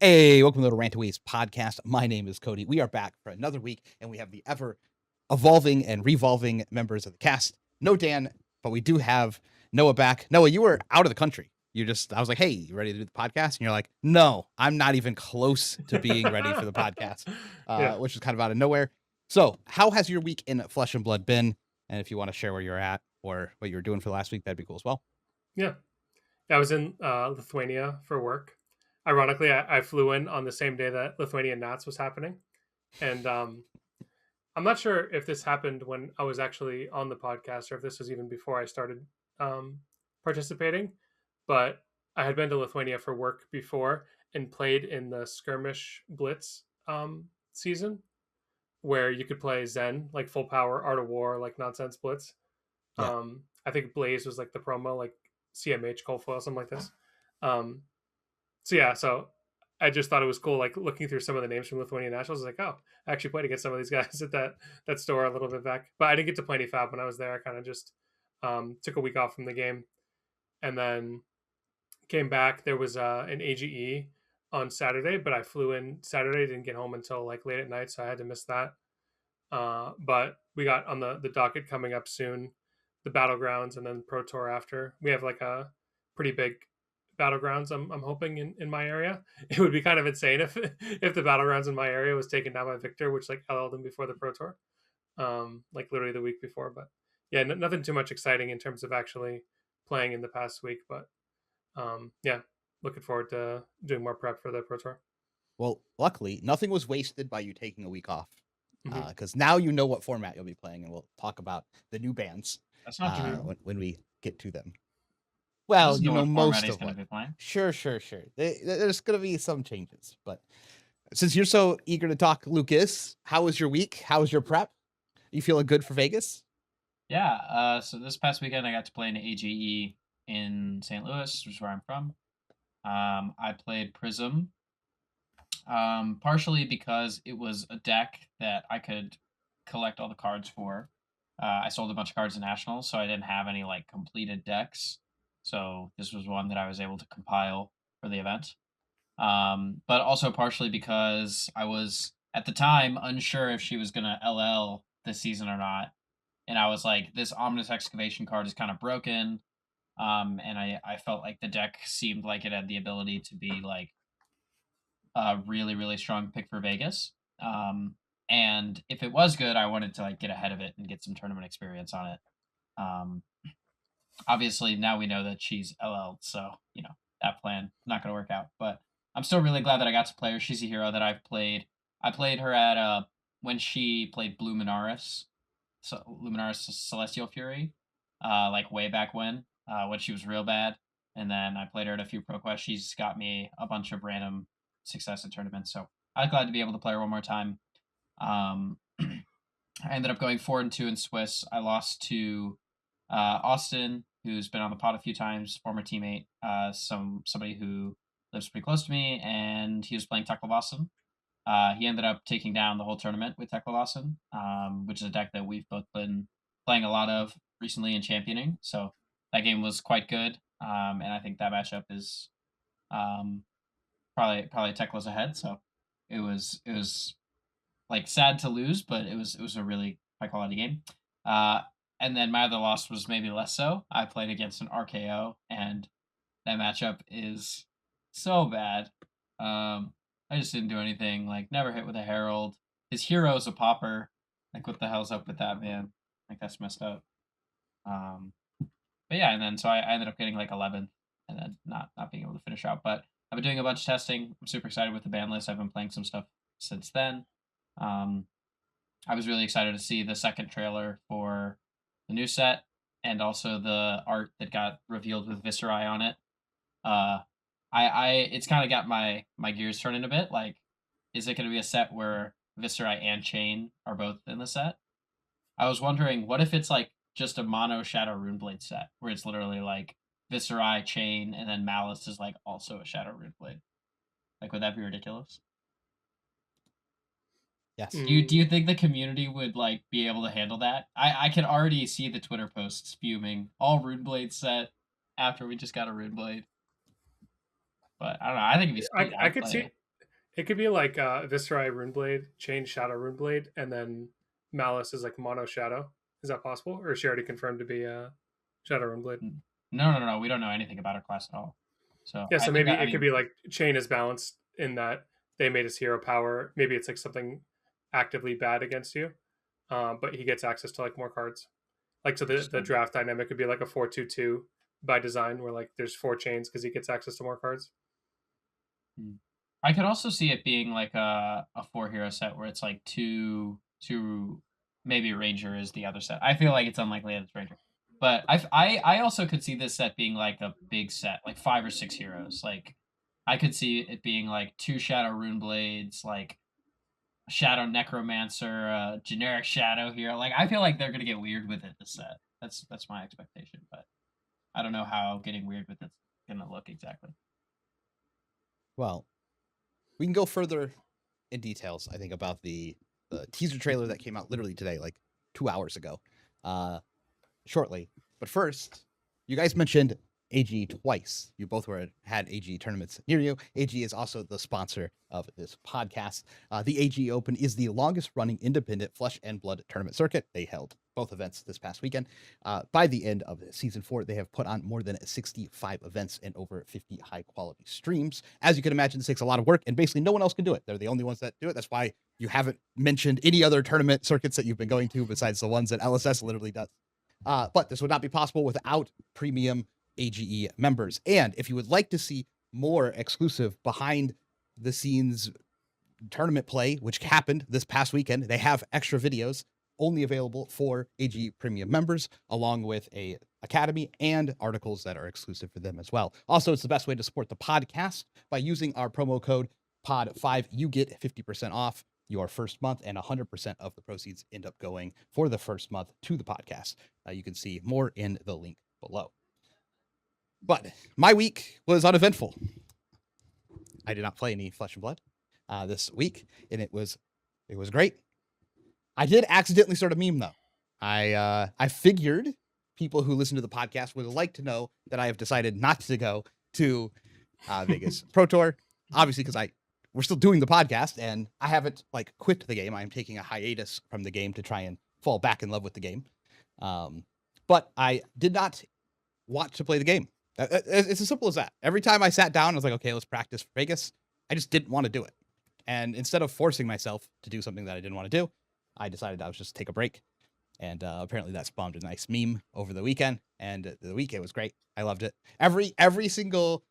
Hey, welcome to the Rantaways podcast. My name is Cody. We are back for another week, and we have the ever evolving and revolving members of the cast. No Dan, but we do have Noah back. Noah, you were out of the country. I was like, hey, you ready to do the podcast? And you're like, no, I'm not even close to being ready for the podcast, Yeah. which is kind of out of nowhere. So, how has your week in Flesh and Blood been? And if you want to share where you're at or what you were doing for the last week, that'd be cool as well. Yeah. I was in Lithuania for work. Ironically, I flew in on the same day that Lithuanian Nats was happening. And I'm not sure if this happened when I was actually on the podcast or if this was even before I started participating. But I had been to Lithuania for work before and played in the skirmish blitz season where you could play Zen, like full power, Art of War, like nonsense blitz. Yeah. I think Blaze was like the promo, like CMH cold foil, something like this. Um, so I just thought it was cool, like looking through some of the names from Lithuanian Nationals. I was like, oh, I actually played against some of these guys at that store a little bit back, but I didn't get to play any FAB when I was there. I kind of just took a week off from the game and then came back. There was an AGE on Saturday, but I flew in Saturday, didn't get home until like late at night, so I had to miss that. But we got on the docket coming up soon, the battlegrounds, and then Pro Tour after. We have like a pretty big battlegrounds. I'm hoping in my area. It would be kind of insane if the battlegrounds in my area was taken down by Victor, which like LL'd him before the Pro Tour, like literally the week before. But yeah, nothing too much exciting in terms of actually playing in the past week. But yeah, looking forward to doing more prep for the Pro Tour. Well, luckily, nothing was wasted by you taking a week off. Mm-hmm. Because now you know what format you'll be playing, and we'll talk about the new bands That's not true. when we get to them. He Well, doesn't you know know what format most he's of going what. to be playing. Sure. There's going to be some changes, but since you're so eager to talk, Lucas, how was your week? How was your prep? You feeling good for Vegas? Yeah, so this past weekend I got to play an AGE in St. Louis, which is where I'm from. I played Prism, partially because it was a deck that I could collect all the cards for. I sold a bunch of cards in Nationals, so I didn't have any like completed decks. So this was one that I was able to compile for the event. But also partially because I was at the time unsure if she was gonna LL this season or not, and I was like, this ominous excavation card is kind of broken, and I felt like the deck seemed like it had the ability to be like a really strong pick for Vegas. And if it was good, I wanted to like get ahead of it and get some tournament experience on it. Um, Obviously now we know that she's LL, so you know that plan not going to work out. But I'm still really glad that I got to play her. She's a hero that I've played. I played her at when she played Blue Luminaris, so Luminaris Celestial Fury, like way back when she was real bad. And then I played her at a few Pro Quests. She's got me a bunch of random success in tournaments. So I'm glad to be able to play her one more time. Um, I ended up going 4-2 in Swiss. I lost to Austin, who's been on the pod a few times, former teammate, somebody who lives pretty close to me, and he was playing Teklavasan. He ended up taking down the whole tournament with Teklavasan, which is a deck that we've both been playing a lot of recently and championing. So that game was quite good, and I think that matchup is um, probably Tekla's ahead. So it was like sad to lose, but it was a really high quality game. Uh, and then my other loss was maybe less so. I played against an RKO, and that matchup is so bad. I just didn't do anything. Like never hit with a Herald. His hero's a popper. Like what the hell's up with that, man? Like that's messed up. Um, but yeah, and then so I ended up getting like 11th, and then not being able to finish out. But I've been doing a bunch of testing. I'm super excited with the ban list. I've been playing some stuff since then. Um, I was really excited to see the second trailer for the new set and also the art that got revealed with Viserai on it. Uh, I it's kind of got my gears turning a bit. Like, is it going to be a set where Viserai and Chain are both in the set? I was wondering, what if it's like just a mono Shadow Runeblade set where it's literally like Viserai, Chain, and then Malice is like also a Shadow Runeblade? Like, would that be ridiculous? Yes. Do you think the community would like be able to handle that? I can already see the Twitter posts spewing all Runeblade set after we just got a Runeblade. But I don't know. I think it'd be sweet. I I'd could play see it. It could be like Viscerai Runeblade, Chain Shadow Runeblade, and then Malice is like Mono Shadow. Is that possible? Or is she already confirmed to be Shadow Runeblade? No. We don't know anything about her class at all. So Yeah, I so think maybe that, I it could mean, be like Chain is balanced in that they made his hero power. Maybe it's like something actively bad against you, but he gets access to like more cards. Like so, the interesting. draft dynamic could be like a 4-2-2 by design, where like there's 4 chains because he gets access to more cards. Hmm. I could also see it being like a 4 hero set where it's like two maybe Ranger is the other set. I feel like it's unlikely that it's Ranger. But I also could see this set being like a big set, like 5 or 6 heroes. Like I could see it being like 2 Shadow Rune Blades, like Shadow Necromancer, generic Shadow hero. Like I feel like they're gonna get weird with it this set. That's my expectation, but I don't know how getting weird with it's gonna look exactly. Well, we can go further in details, I think, about the teaser trailer that came out literally today, like 2 hours ago, shortly. But first, you guys mentioned AG twice. You both had AG tournaments near you. AG is also the sponsor of this podcast. The AG Open is the longest running independent flesh and blood tournament circuit. They held both events this past weekend. By the end of season 4, they have put on more than 65 events and over 50 high quality streams. As you can imagine, this takes a lot of work, and basically no one else can do it. They're the only ones that do it. That's why you haven't mentioned any other tournament circuits that you've been going to besides the ones that LSS literally does. But this would not be possible without premium AGE members. And if you would like to see more exclusive behind the scenes tournament play, which happened this past weekend, they have extra videos only available for AG premium members, along with a academy and articles that are exclusive for them as well. Also, it's the best way to support the podcast by using our promo code POD5. You get 50% off your first month, and 100% of the proceeds end up going for the first month to the podcast. You can see more in the link below. But my week was uneventful. I did not play any Flesh and Blood this week, and it was great. I did accidentally start a meme though. I figured people who listen to the podcast would like to know that I have decided not to go to Vegas Pro Tour, obviously because we're still doing the podcast and I haven't like quit the game. I'm taking a hiatus from the game to try and fall back in love with the game. But I did not want to play the game. It's as simple as that. Every time I sat down, I was like, okay, let's practice for Vegas. I just didn't want to do it. And instead of forcing myself to do something that I didn't want to do, I decided I was just take a break. And apparently that spawned a nice meme over the weekend. And the weekend was great. I loved it. Every single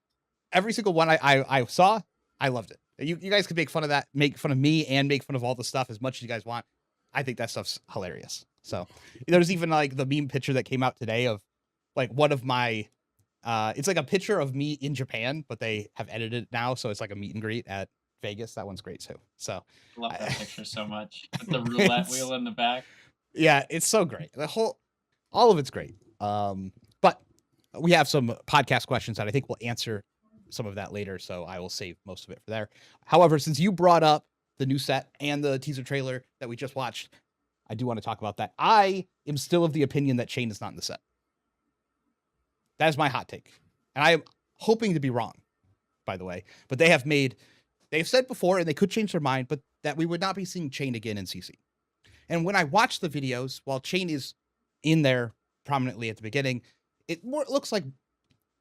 one I saw, I loved it. You guys could make fun of that, make fun of me, and make fun of all the stuff as much as you guys want. I think that stuff's hilarious. So there's even like the meme picture that came out today of like one of my it's like a picture of me in Japan, but they have edited it now, so it's like a meet and greet at Vegas. That one's great too. So I love that picture so much. With the roulette wheel in the back. Yeah, it's so great. All of it's great. But we have some podcast questions that I think we'll answer some of that later, so I will save most of it for there. However, since you brought up the new set and the teaser trailer that we just watched, I do want to talk about that. I am still of the opinion that Chain is not in the set. That is my hot take. And I am hoping to be wrong, by the way. But they've said before, and they could change their mind, but that we would not be seeing Chain again in CC. And when I watch the videos, while Chain is in there prominently at the beginning, it looks like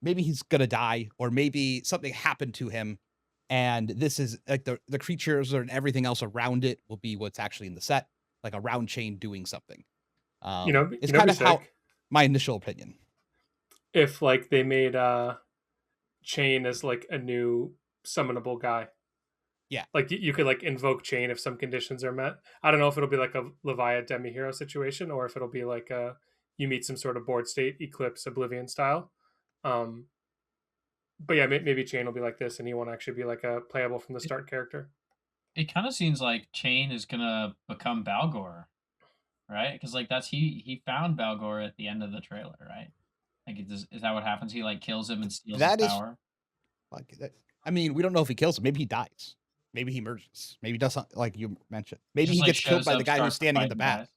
maybe he's going to die, or maybe something happened to him. And this is like the creatures and everything else around it will be what's actually in the set, like a round Chain doing something. It's kind of how my initial opinion. If like they made Chain as like a new summonable guy. Yeah. Like you could like invoke Chain if some conditions are met. I don't know if it'll be like a Leviathan demi-hero situation or if it'll be like you meet some sort of board state, Eclipse, Oblivion style. But yeah, maybe Chain will be like this and he won't actually be like a playable from the start character. It kind of seems like Chain is gonna become Balgor, right? Because like he found Balgor at the end of the trailer, right? Like is that what happens? He like kills him and steals his power. I mean, we don't know if he kills him. Maybe he dies. Maybe he merges. Maybe he does something like you mentioned. Maybe he gets killed by the guy who's standing at the back.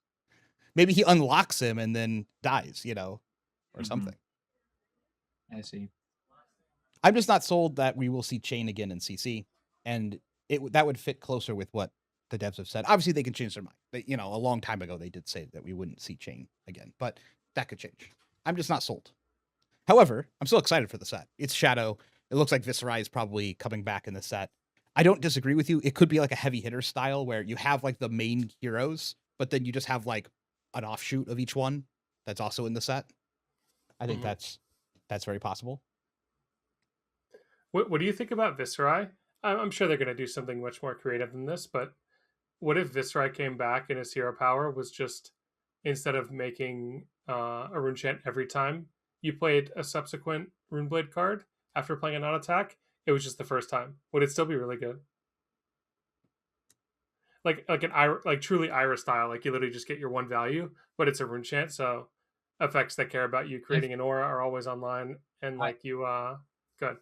Maybe he unlocks him and then dies, or something. I see. I'm just not sold that we will see Chain again in CC. And that would fit closer with what the devs have said. Obviously, they can change their mind. A long time ago they did say that we wouldn't see chain again, but that could change. I'm just not sold. However, I'm still excited for the set. It's Shadow. It looks like Viserai is probably coming back in the set. I don't disagree with you. It could be like a heavy hitter style where you have like the main heroes, but then you just have like an offshoot of each one that's also in the set. I think that's very possible. What do you think about Viserai? I'm sure they're going to do something much more creative than this, but what if Viserai came back and his hero power was just, instead of making a rune chant every time you played a subsequent Runeblade card after playing a non-attack, it was just the first time? Would it still be really good? Like an Ira, like truly Ira style, like you literally just get your one value, but it's a rune chant, so effects that care about you creating an aura are always online, and like you good.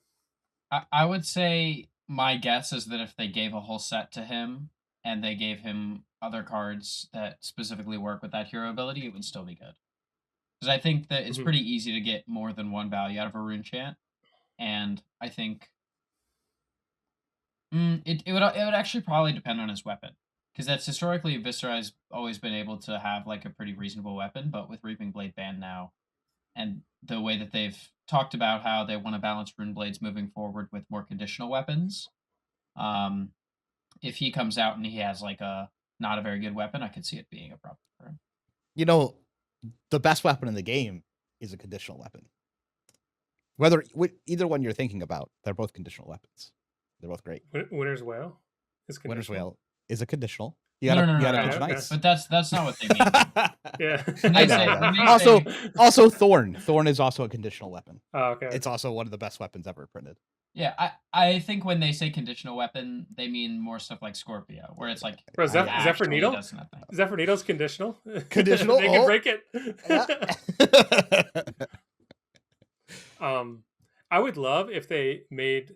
I would say my guess is that if they gave a whole set to him and they gave him other cards that specifically work with that hero ability, it would still be good. Because I think that it's pretty easy to get more than one value out of a rune chant, and I think it would actually probably depend on his weapon, because that's historically Viserai's always been able to have like a pretty reasonable weapon, but with Reaping Blade banned now, and the way that they've talked about how they want to balance rune blades moving forward with more conditional weapons, if he comes out and he has like a not a very good weapon, I could see it being a problem for him. The best weapon in the game is a conditional weapon. Whether either one you're thinking about, they're both conditional weapons. They're both great. Winter's Wail is conditional. Winter's Wail is a conditional. No, nice. But that's not what they mean. Yeah. I know. Also Thorn. Thorn is also a conditional weapon. Oh, okay. It's also one of the best weapons ever printed. Yeah, I think when they say conditional weapon, they mean more stuff like Scorpio, where it's like, Bro, is that for Needle? Is that for Needle's conditional? Conditional? They can break it. Yeah. I would love if they made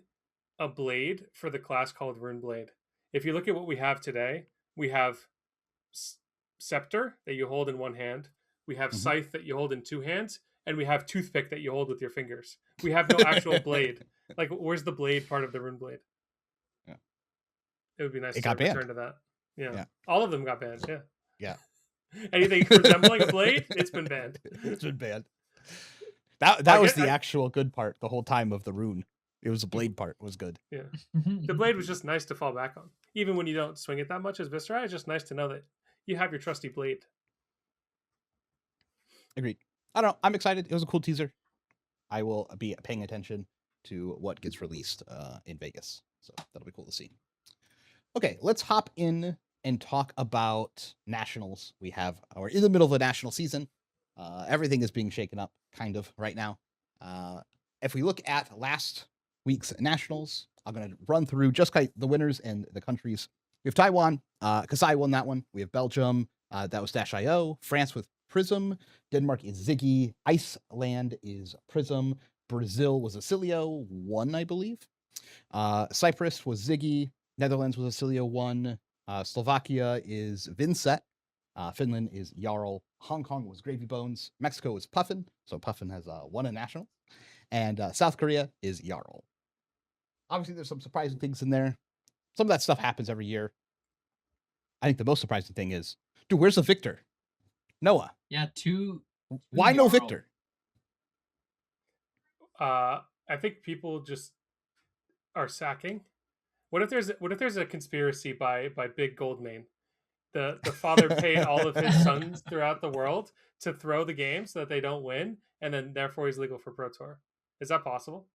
a blade for the class called Rune Blade. If you look at what we have today, we have Scepter that you hold in one hand, we have Scythe that you hold in two hands, and we have Toothpick that you hold with your fingers. We have no actual blade. Like, where's the blade part of the Rune Blade? Yeah. It would be nice to got return banned. to that. Yeah. All of them got banned. Yeah. Yeah. Anything resembling a blade, it's been banned. It's been banned. That was the actual good part the whole time of the rune. It was the blade part was good. Yeah. The blade was just nice to fall back on. Even when you don't swing it that much as Viserai, it's just nice to know that you have your trusty blade. Agreed. I don't know. I'm excited. It was a cool teaser. I will be paying attention to what gets released in Vegas. So that'll be cool to see. Okay, let's hop in and talk about nationals. We're in the middle of a national season. Everything is being shaken up kind of right now. If we look at last week's nationals, I'm going to run through just the winners and the countries. We have Taiwan. Kasai won that one. We have Belgium. That was Dash.io. France with Prism. Denmark is Ziggy. Iceland is Prism. Brazil was Acilio 1, I believe. Cyprus was Ziggy. Netherlands was Acilio 1. Slovakia is Vinset. Finland is Jarl. Hong Kong was Gravy Bones. Mexico is Puffin. So Puffin has won a national. And South Korea is Jarl. Obviously, there's some surprising things in there. Some of that stuff happens every year. I think the most surprising thing is, dude, where's the Victor? Noah. Yeah, Why no Victor? I think people just are sacking. What if there's a conspiracy by Big Goldmane? The father paid all of his sons throughout the world to throw the game so that they don't win, and then therefore he's legal for Pro Tour. Is that possible?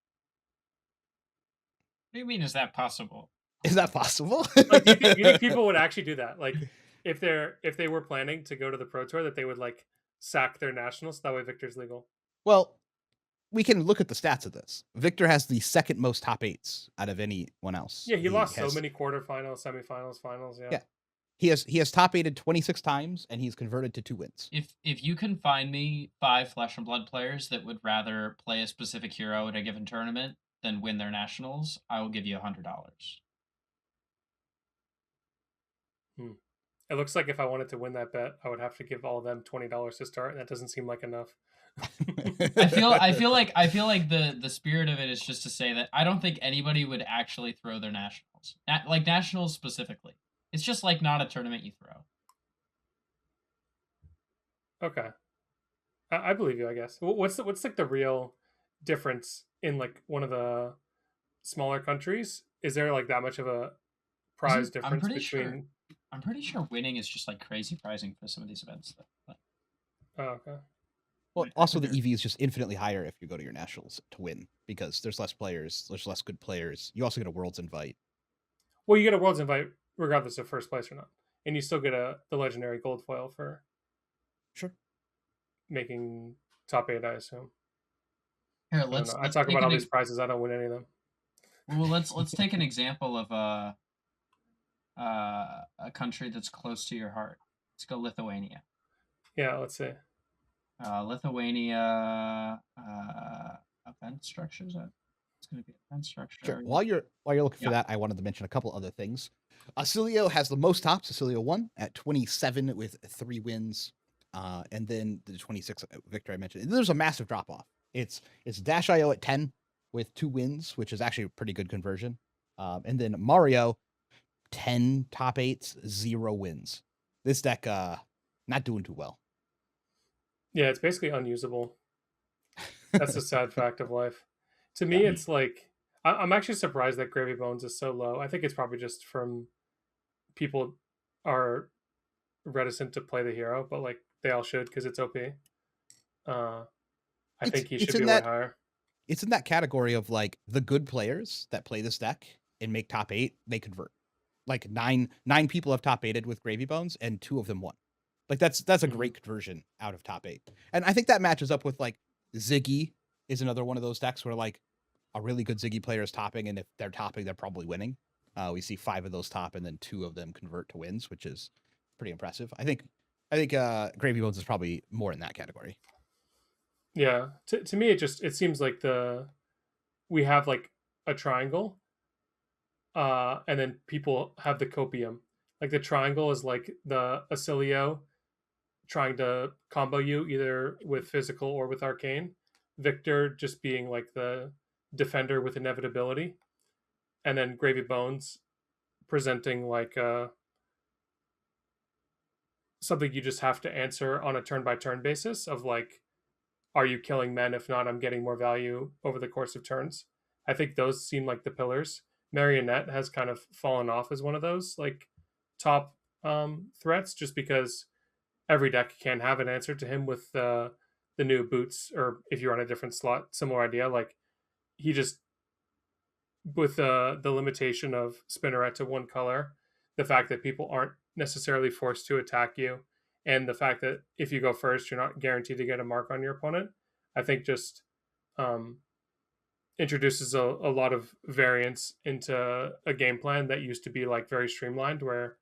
What do you mean? Is that possible? Is that possible? Like, do you think people would actually do that? Like, if they were planning to go to the Pro Tour, that they would like sack their nationals, that way Victor's legal. Well, we can look at the stats of this. Victor has the second most top 8s out of anyone else. Yeah, he lost so many quarterfinals, semifinals, finals. Yeah. He has top 8'd 26 times, and he's converted to 2 wins. If you can find me 5 Flesh and Blood players that would rather play a specific hero at a given tournament than win their nationals, I will give you $100. It looks like if I wanted to win that bet, I would have to give all of them $20 to start, and that doesn't seem like enough. I feel like the spirit of it is just to say that I don't think anybody would actually throw their nationals. Like nationals specifically. It's just like not a tournament you throw. Okay, I believe you. I guess. What's like the real difference in like one of the smaller countries? Is there like that much of a prize Isn't difference between? I'm pretty sure winning is just like crazy prizing for some of these events though. Like, Oh, okay. Well, I also think the EV is just infinitely higher if you go to your nationals to win because there's less players, there's less good players. You also get a world's invite. Well, you get a world's invite regardless of first place or not, and you still get the legendary gold foil for Sure. making top 8. I assume. here, I don't know. I let's talk take about all these prizes. I don't win any of them. well let's take an example of a country that's close to your heart. Let's go Lithuania. Yeah, let's see. Lithuania event structures. It's going to be event structure. Sure. While you're looking for that, I wanted to mention a couple other things. Acilio has the most tops. Acilio 1 at 27 with 3 wins. And then the 26 Victor I mentioned. There's a massive drop off. It's Dash.io at 10 with 2 wins, which is actually a pretty good conversion. And then Mario, 10 top 8s, 0 wins. This deck not doing too well. Yeah, it's basically unusable. That's a sad fact of life. To me, it's like I'm actually surprised that Gravy Bones is so low. I think it's probably just from people are reticent to play the hero, but like they all should because it's OP. I think he should be way higher. It's in that category of like the good players that play this deck and make top 8, they convert. Like nine people have top 8'd with Gravy Bones, and 2 of them won. Like that's a great conversion out of top 8. And I think that matches up with like Ziggy is another one of those decks where like a really good Ziggy player is topping, and if they're topping, they're probably winning. We see 5 of those top, and then 2 of them convert to wins, which is pretty impressive. I think Gravy Bones is probably more in that category. Yeah, to me, it seems like we have like a triangle, and then people have the copium. Like the triangle is like the Acilio trying to combo you either with physical or with arcane. Victor just being like the defender with inevitability, and then Gravy Bones presenting like something you just have to answer on a turn by turn basis of like, are you killing men? If not, I'm getting more value over the course of turns. I think those seem like the pillars. Marionette has kind of fallen off as one of those like top threats, just because every deck can have an answer to him with the new boots, or if you're on a different slot, similar idea. Like he just with the limitation of spinneret to one color, the fact that people aren't necessarily forced to attack you, and the fact that if you go first, you're not guaranteed to get a mark on your opponent, I think just um, introduces a lot of variance into a game plan that used to be like very streamlined, where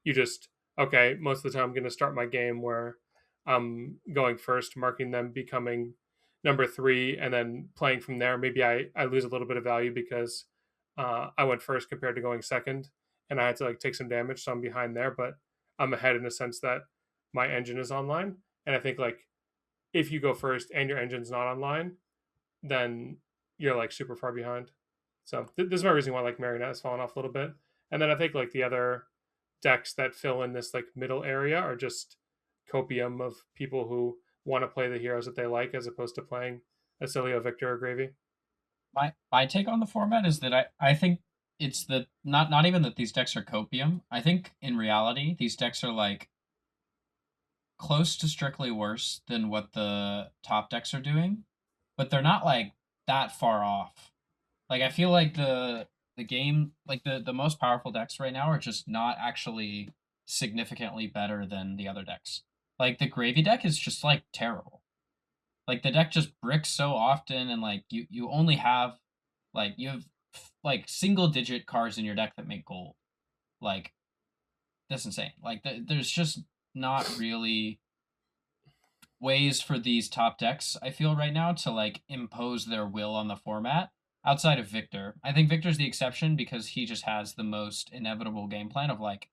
you just okay, most of the time I'm going to start my game where I'm going first, marking them, becoming number 3, and then playing from there. Maybe I lose a little bit of value because I went first compared to going second, and I had to like take some damage, so I'm behind there, but I'm ahead in the sense that my engine is online. And I think like if you go first and your engine's not online, then you're like super far behind. So this is my reason why like Marionette has fallen off a little bit. And then I think like the other decks that fill in this like middle area are just copium of people who want to play the heroes that they like as opposed to playing Acilio, Victor, or Gravy. My take on the format is that I think it's the not even that these decks are copium. I think in reality these decks are like close to strictly worse than what the top decks are doing, but they're not like that far off. Like I feel like the game, like the most powerful decks right now are just not actually significantly better than the other decks. Like the Gravy deck is just like terrible. Like the deck just bricks so often, and like you only have like you have like single digit cards in your deck that make gold. Like that's insane. Like there's just not really ways for these top decks, I feel right now, to like impose their will on the format outside of Victor. I think Victor's the exception because he just has the most inevitable game plan of like,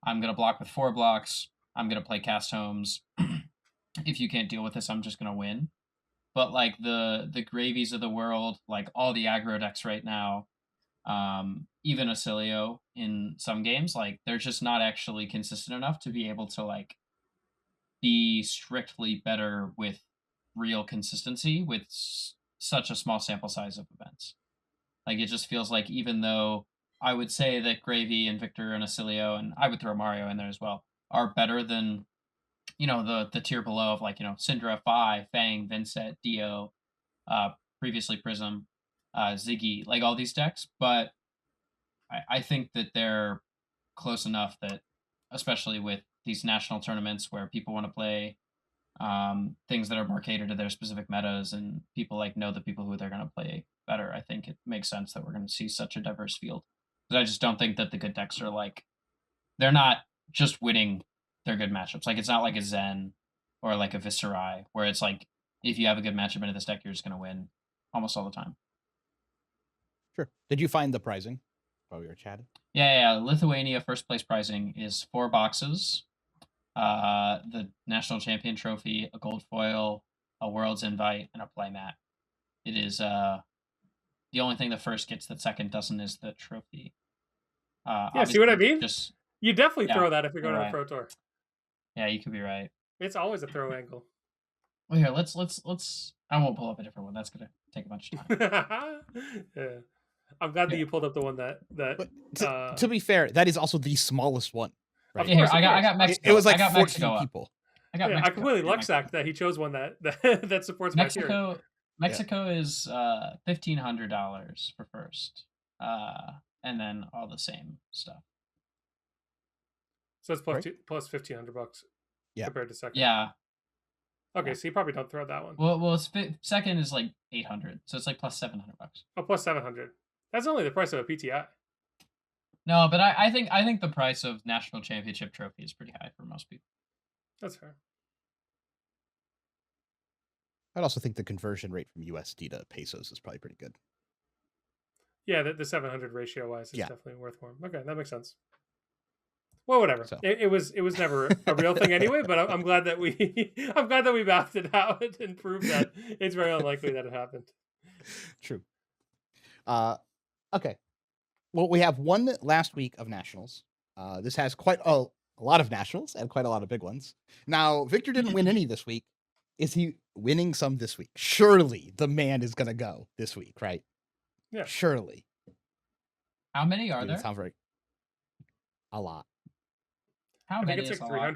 I'm gonna block with 4 blocks, I'm gonna play cast homes. If you can't deal with this, I'm just gonna win. but like the gravies of the world, like all the aggro decks right now, even Acilio in some games, like they're just not actually consistent enough to be able to like be strictly better with real consistency with such a small sample size of events. Like it just feels like even though I would say that Gravy and Victor and Acilio, and I would throw Mario in there as well, are better than the tier below of like Syndra, Fi, Fang, Vincent, Dio, previously Prism, Ziggy, like all these decks, but I think that they're close enough that, especially with these national tournaments where people want to play things that are more catered to their specific metas and people like know the people who they're going to play better, I think it makes sense that we're going to see such a diverse field. Because I just don't think that the good decks are like, they're not just winning their good matchups. Like it's not like a Zen or like a Viserai where it's like, if you have a good matchup into this deck, you're just going to win almost all the time. Sure. Did you find the pricing while we were chatting? Yeah. Lithuania first place pricing is 4 boxes. The national champion trophy, a gold foil, a world's invite, and a playmat. It is the only thing the first gets that second doesn't is the trophy. Yeah, see what I obviously, mean? Just You definitely yeah, throw that if you're you're going to right. the Pro Tour. Yeah, you could be right. It's always a throw angle. Well, here, let's. I won't pull up a different one. That's gonna take a bunch of time. Yeah. I'm glad that Yeah. you pulled up the one that But to be fair, that is also the smallest one. Of Right? Yeah, here, course, I of got course. Mexico. It was like I got 14 Mexico up. people. I got Yeah, I Mexico. completely Here, luck sacked that he chose one that supports my theory. Mexico is $1,500 for first, and then all the same stuff. So it's Right? plus $1,500 Yeah. compared to second. Yeah. Okay, Yeah. so you probably don't throw that one. Well, it's second is like 800, so it's like plus $700. Oh, plus 700. That's only the price of a PTI. No, but I think the price of national championship trophy is pretty high for most people. That's fair. I'd also think the conversion rate from USD to pesos is probably pretty good. Yeah, the 700 ratio wise is Yeah. definitely worth more. Okay, that makes sense. Well, whatever. So. It was never a real thing anyway. But I'm glad that we mapped it out and proved that it's very unlikely that it happened. True. Okay. Well, we have one last week of nationals. This has quite a lot of nationals and quite a lot of big ones. Now, Victor didn't win any this week. Is he winning some this week? Surely the man is gonna go this week, right? Yeah. Surely. How many are there? Sounds very a lot. How I many? think it's like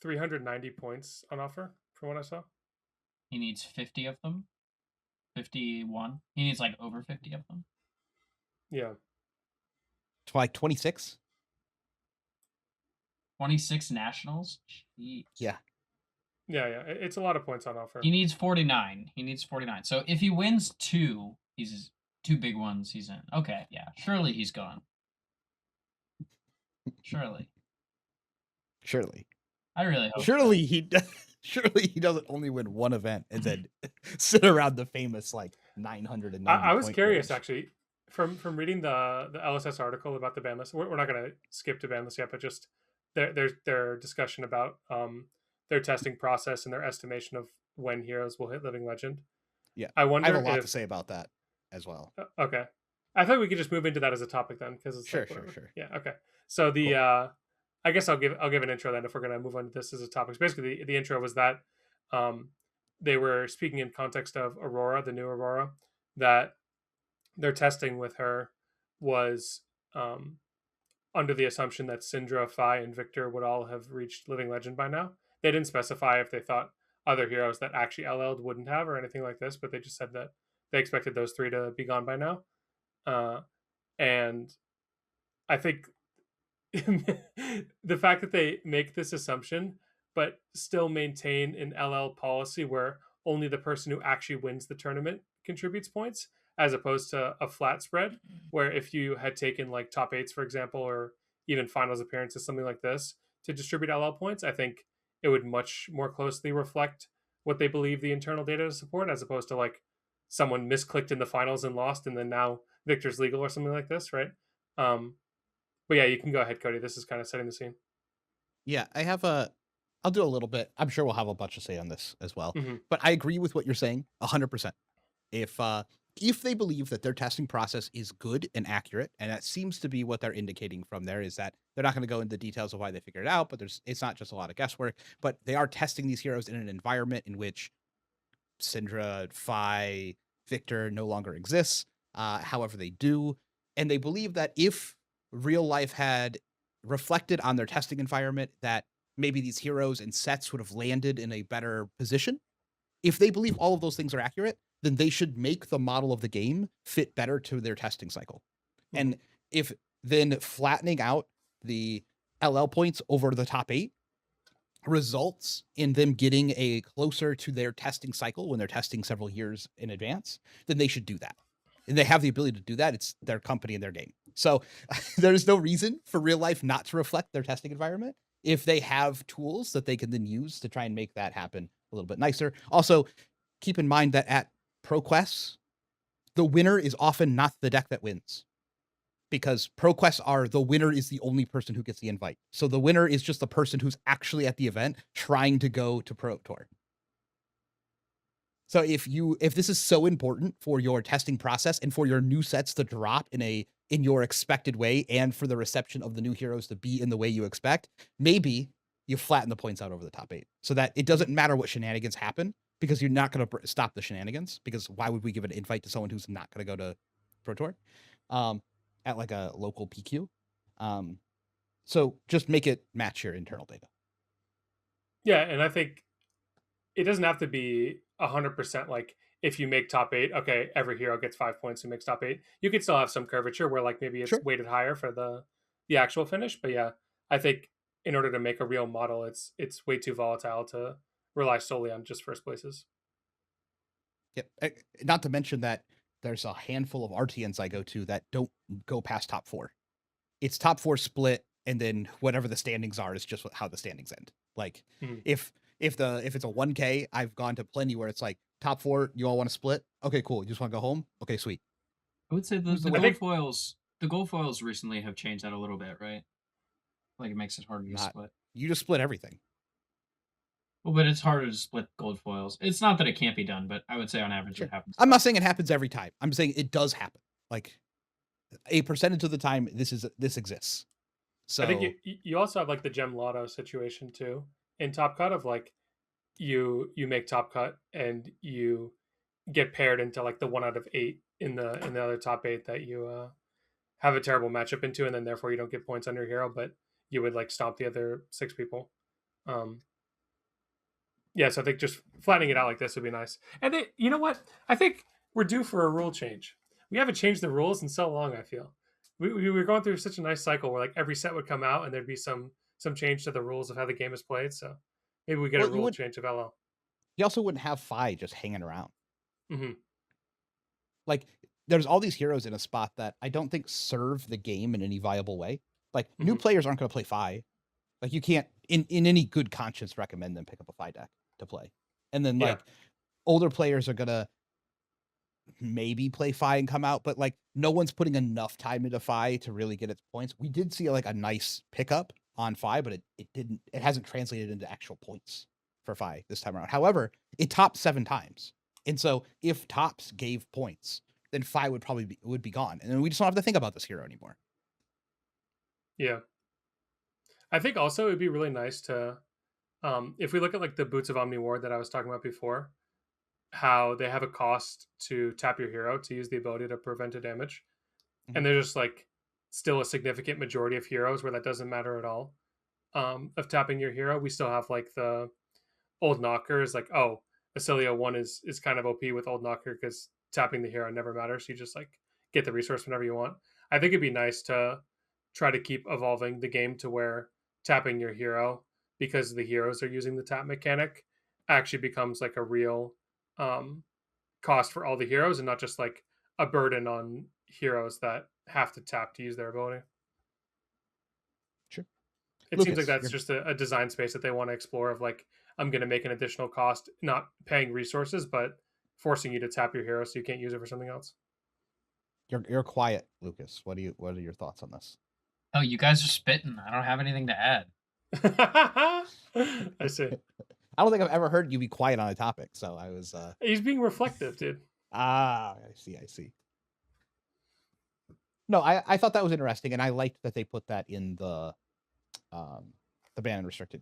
390 points on offer from what I saw. He needs 50 of them. 51. He needs like over 50 of them. Yeah. Like 26? 26 nationals? Jeez. Yeah. Yeah. It's a lot of points on offer. He needs 49. So if he wins 2, he's 2 big ones he's in. Okay, yeah. Surely he's gone. Surely. I really hope. Surely he doesn't only win one event and then sit around the famous like 990. I was curious range. actually from reading the LSS article about the ban list. We're not going to skip to ban list yet, but just their discussion about their testing process and their estimation of when heroes will hit Living Legend. Yeah, I wonder. I have a lot to say about that as well. Okay, I thought we could just move into that as a topic then, because it's Sure. Yeah. Okay. So the Cool. I guess I'll give an intro then if we're going to move on to this as a topic. So basically, the intro was that they were speaking in context of Aurora, the new Aurora, that their testing with her was under the assumption that Syndra, Fi, and Victor would all have reached Living Legend by now. They didn't specify if they thought other heroes that actually LL'd wouldn't have or anything like this, but they just said that they expected those 3 to be gone by now. And I think the fact that they make this assumption but still maintain an LL policy where only the person who actually wins the tournament contributes points, as opposed to a flat spread where if you had taken like top 8s, for example, or even finals appearances, something like this, to distribute LL points, I think it would much more closely reflect what they believe the internal data to support, as opposed to like someone misclicked in the finals and lost and then now Victor's legal or something like this, right? But yeah, you can go ahead, Cody. This is kind of setting the scene. Yeah, I have a I'll do a little bit. I'm sure we'll have a bunch to say on this as well. Mhm. But I agree with what you're saying 100%. If they believe that their testing process is good and accurate, and that seems to be what they're indicating from there, is that they're not going to go into details of why they figured it out, but it's not just a lot of guesswork, but they are testing these heroes in an environment in which Syndra, Phi, Victor no longer exists. However, they do. And they believe that if real life had reflected on their testing environment, that maybe these heroes and sets would have landed in a better position. If they believe all of those things are accurate, then they should make the model of the game fit better to their testing cycle. Mhm. And if then flattening out the LL points over the top 8 results in them getting a closer to their testing cycle when they're testing several years in advance, then they should do that. And they have the ability to do that. It's their company and their game. So there's no reason for real life not to reflect their testing environment if they have tools that they can then use to try and make that happen a little bit nicer. Also, keep in mind that at ProQuests, the winner is often not the deck that wins, because ProQuests are the winner is the only person who gets the invite. So the winner is just the person who's actually at the event trying to go to Pro Tour. So if this is so important for your testing process and for your new sets to drop in your expected way, and for the reception of the new heroes to be in the way you expect, maybe you flatten the points out over the top 8 so that it doesn't matter what shenanigans happen, because you're not going to stop the shenanigans, because why would we give an invite to someone who's not going to go to Pro Tour at like a local PQ? So just make it match your internal data. Yeah, and I think it doesn't have to be 100% like if you make top 8, okay, every hero gets 5 points who makes top 8. You could still have some curvature where like maybe it's Sure. weighted higher for the actual finish. But yeah, I think in order to make a real model, it's way too volatile to rely solely on just first places. Yep. Not to mention that there's a handful of RTNs I go to that don't go past top 4. It's top 4 split, and then whatever the standings are is just how the standings end. Like Mhm. if it's a 1K, I've gone to plenty where it's like top 4, you all want to split? Okay, cool. You just want to go home? Okay, sweet. I would say Who's the the winner? gold foils recently have changed that a little bit, right? Like it makes it harder to Not split. you just split everything. Well, but it's harder to split gold foils. It's not that it can't be done, but I would say on average Sure. it happens. I'm not saying it happens every time. I'm saying it does happen. Like a percentage of the time this exists. So I think you also have like the gem lotto situation too in Top Cut of like you make Top Cut and you get paired into like the 1 out of 8 in the other top 8 that you have a terrible matchup into, and then therefore you don't get points on your hero, but you would like stomp the other 6 people. Yeah, so I think just flattening it out like this would be nice. And you know what? I think we're due for a rule change. We haven't changed the rules in so long. I feel we were going through such a nice cycle where like every set would come out and there'd be some change to the rules of how the game is played. So maybe we get a rule change of LL. you also wouldn't have Phi just hanging around. Mm-hmm. Like there's all these heroes in a spot that I don't think serve the game in any viable way. Like new players aren't going to play Phi. Like you can't in any good conscience recommend them pick up a Phi deck to play. And then like older players are going to maybe play Phi and come out, but like no one's putting enough time into Phi to really get its points. We did see like a nice pickup on Phi, but it hasn't translated into actual points for Phi this time around. However, it topped 7 times. And so if tops gave points, then Phi would probably would be gone. And then we just don't have to think about this hero anymore. Yeah. I think also it'd be really nice to if we look at like the Boots of Omni Ward that I was talking about before, how they have a cost to tap your hero to use the ability to prevent a damage. Mhm. And there's just like still a significant majority of heroes where that doesn't matter at all. Of tapping your hero, we still have like the old knockers, like Acilio 1 is kind of OP with old knocker because tapping the hero never matters. You just like get the resource whenever you want. I think it'd be nice to try to keep evolving the game to where tapping your hero, because the heroes are using the tap mechanic, actually becomes like a real um, cost for all the heroes and not just like a burden on heroes that have to tap to use their ability. Sure. It seems like that's just a design space that they want to explore of like, I'm going to make an additional cost, not paying resources, but forcing you to tap your hero so you can't use it for something else. You're quiet, Lucas. What are your thoughts on this? Oh, you guys are spitting. I don't have anything to add. I see. I don't think I've ever heard you be quiet on a topic, so I was He's being reflective, dude. I see. No, I thought that was interesting, and I liked that they put that in the ban and restricted.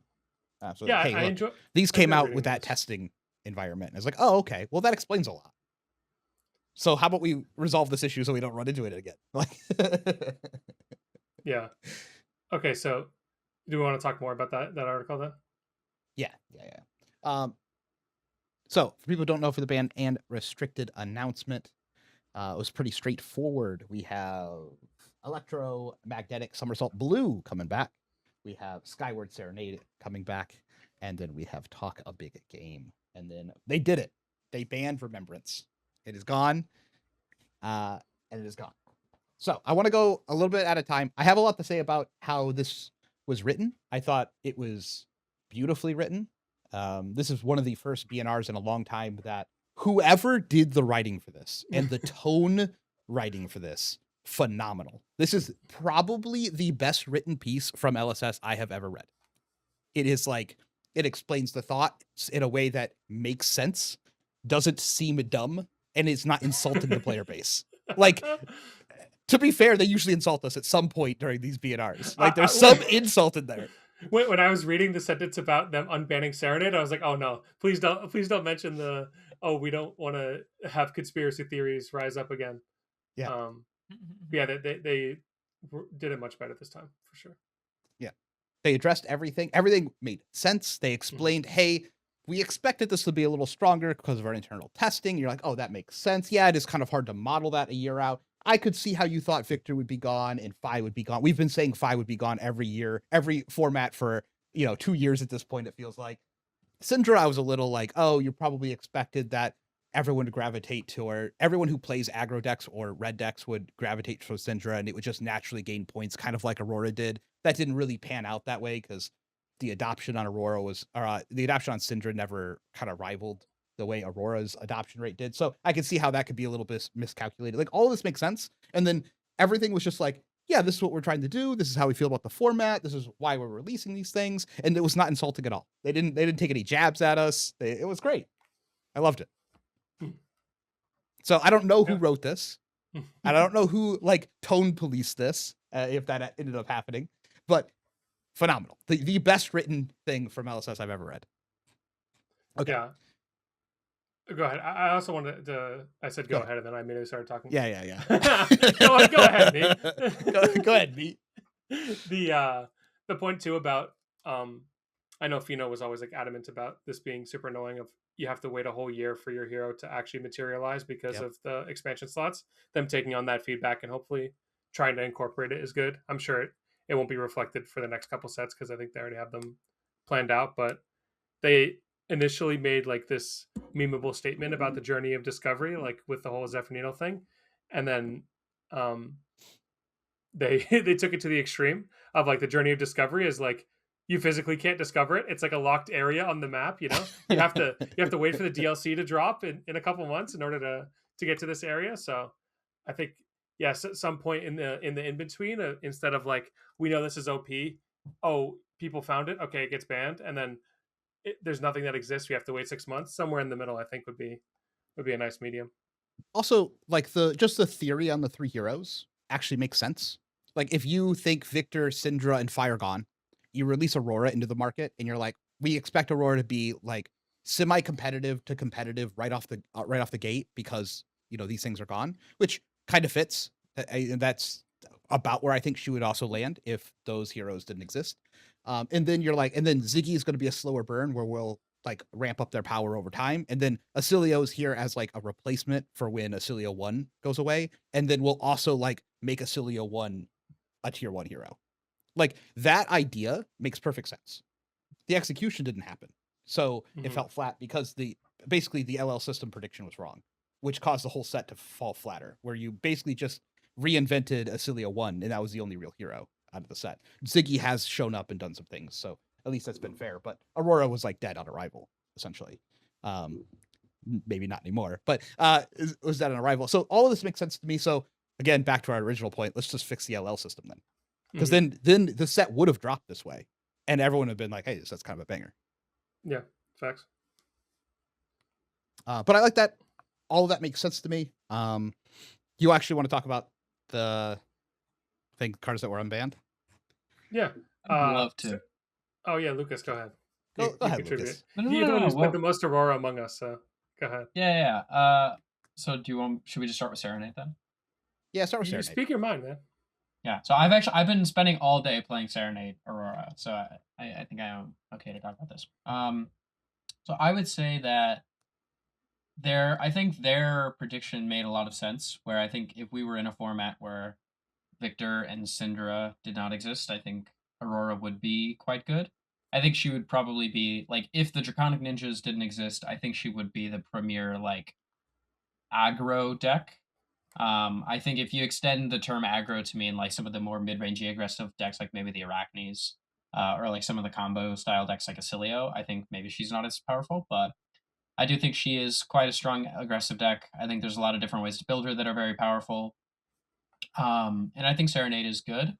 So Yeah, hey, I look, enjoy. these I came enjoy out reading with that those. testing environment. And I was like, oh, okay. Well, that explains a lot. So how about we resolve this issue so we don't run into it again? Like, Yeah. Okay, so do we want to talk more about that article then? yeah. So for people who don't know, for the ban and restricted announcement, it was pretty straightforward. We have Electromagnetic Somersault Blue coming back. We have Skyward Serenade coming back. And then we have Talk a Big Game. And then they did it. They banned Remembrance. It is gone. And it is gone. So I want to go a little bit at a time. I have a lot to say about how this was written. I thought it was beautifully written. This is one of the first BNRs in a long time that whoever did the writing for this and the tone writing for this, phenomenal. This is probably the best written piece from LSS I have ever read. It is like, it explains the thought in a way that makes sense, doesn't seem dumb, and is not insulting the player base. Like, to be fair, they usually insult us at some point during these BNRs. Like, there's some insult in there. When I was reading the sentence about them unbanning Serenade, I was like, "Oh no! Please don't mention the. Oh, we don't want to have conspiracy theories rise up again." Yeah. Yeah, they did it much better this time for sure. Yeah, they addressed everything. Everything made sense. They explained, hey, we expected this to be a little stronger because of our internal testing. You're like, oh, that makes sense. Yeah, it is kind of hard to model that a year out. I could see how you thought Victor would be gone and Phi would be gone. We've been saying Phi would be gone every year, every format for, 2 years at this point, it feels like. Syndra, I was a little like, oh, you probably expected that everyone to gravitate to, or everyone who plays aggro decks or red decks would gravitate to Syndra, and it would just naturally gain points, kind of like Aurora did. That didn't really pan out that way because the adoption on Aurora was, or the adoption on Syndra never kind of rivaled the way Aurora's adoption rate did. So I could see how that could be a little bit miscalculated. Like, all of this makes sense. And then everything was just like, yeah, this is what we're trying to do. This is how we feel about the format. This is why we're releasing these things. And it was not insulting at all. They didn't take any jabs at us. It was great. I loved it. So I don't know who wrote this. And I don't know who like tone policed this, if that ended up happening, but phenomenal. The best written thing from LSS I've ever read. Okay. Yeah. Go ahead. I also wanted to. I said go ahead, and then I immediately started talking. Yeah. Go ahead, me. Go ahead, me. The point too about I know Fino was always like adamant about this being super annoying. Of you have to wait a whole year for your hero to actually materialize because of the expansion slots. Them taking on that feedback and hopefully trying to incorporate it is good. I'm sure it won't be reflected for the next couple sets because I think they already have them planned out. But they initially made like this memeable statement about the journey of discovery, like with the whole Zephyrinito thing, and then they took it to the extreme of like the journey of discovery is like you physically can't discover it. It's like a locked area on the map. You have to wait for the DLC to drop in a couple months in order to get to this area. So I think yes, at some point in the in between, instead of like we know this is OP, oh people found it, okay, it gets banned, and then there's nothing that exists. We have to wait 6 months. Somewhere in the middle, I think would be a nice medium. Also, like the theory on the 3 heroes actually makes sense. Like if you think Victor, Syndra, and Fire gone, you release Aurora into the market, and you're like, we expect Aurora to be like semi-competitive to competitive right off the gate because these things are gone, which kind of fits. That's about where I think she would also land if those heroes didn't exist. And then you're like, and then Ziggy is going to be a slower burn where we'll like ramp up their power over time. And then Acilio is here as like a replacement for when Acilio 1 goes away. And then we'll also like make Acilio 1 a tier 1 hero. Like that idea makes perfect sense. The execution didn't happen. So it felt flat because basically the LL system prediction was wrong, which caused the whole set to fall flatter, where you basically just reinvented Acilio 1, and that was the only real hero out of the set. Ziggy has shown up and done some things, so at least that's been fair. But Aurora was like dead on arrival, essentially. Maybe not anymore, but was dead on arrival. So all of this makes sense to me. So again, back to our original point, let's just fix the LL system then. Because then the set would have dropped this way. and everyone would have been like, hey, that's kind of a banger. Yeah, facts. But I like that. All of that makes sense to me. You actually want to talk about the cards that were unbanned? Yeah. I'd love to. Oh yeah, Lucas, go ahead. Go ahead, contribute. Lucas. You're the one who's Well, put the most Aurora among us, so go ahead. yeah. So should we just start with Serenade then? Yeah, start with You Serenade. speak your mind, man. Yeah. So I've been spending all day playing Serenade Aurora, so I think I am okay to talk about this. So I would say that I think their prediction made a lot of sense. Where I think if we were in a format where Victor and Syndra did not exist, I think Aurora would be quite good. I think she would probably be like, if the Draconic Ninjas didn't exist, I think she would be the premier like aggro deck. I think if you extend the term aggro to mean like some of the more mid-rangey aggressive decks, like maybe the Arachnes, or like some of the combo style decks like Acilio, I think maybe she's not as powerful, but I do think she is quite a strong aggressive deck. I think there's a lot of different ways to build her that are very powerful. And I think Serenade is good.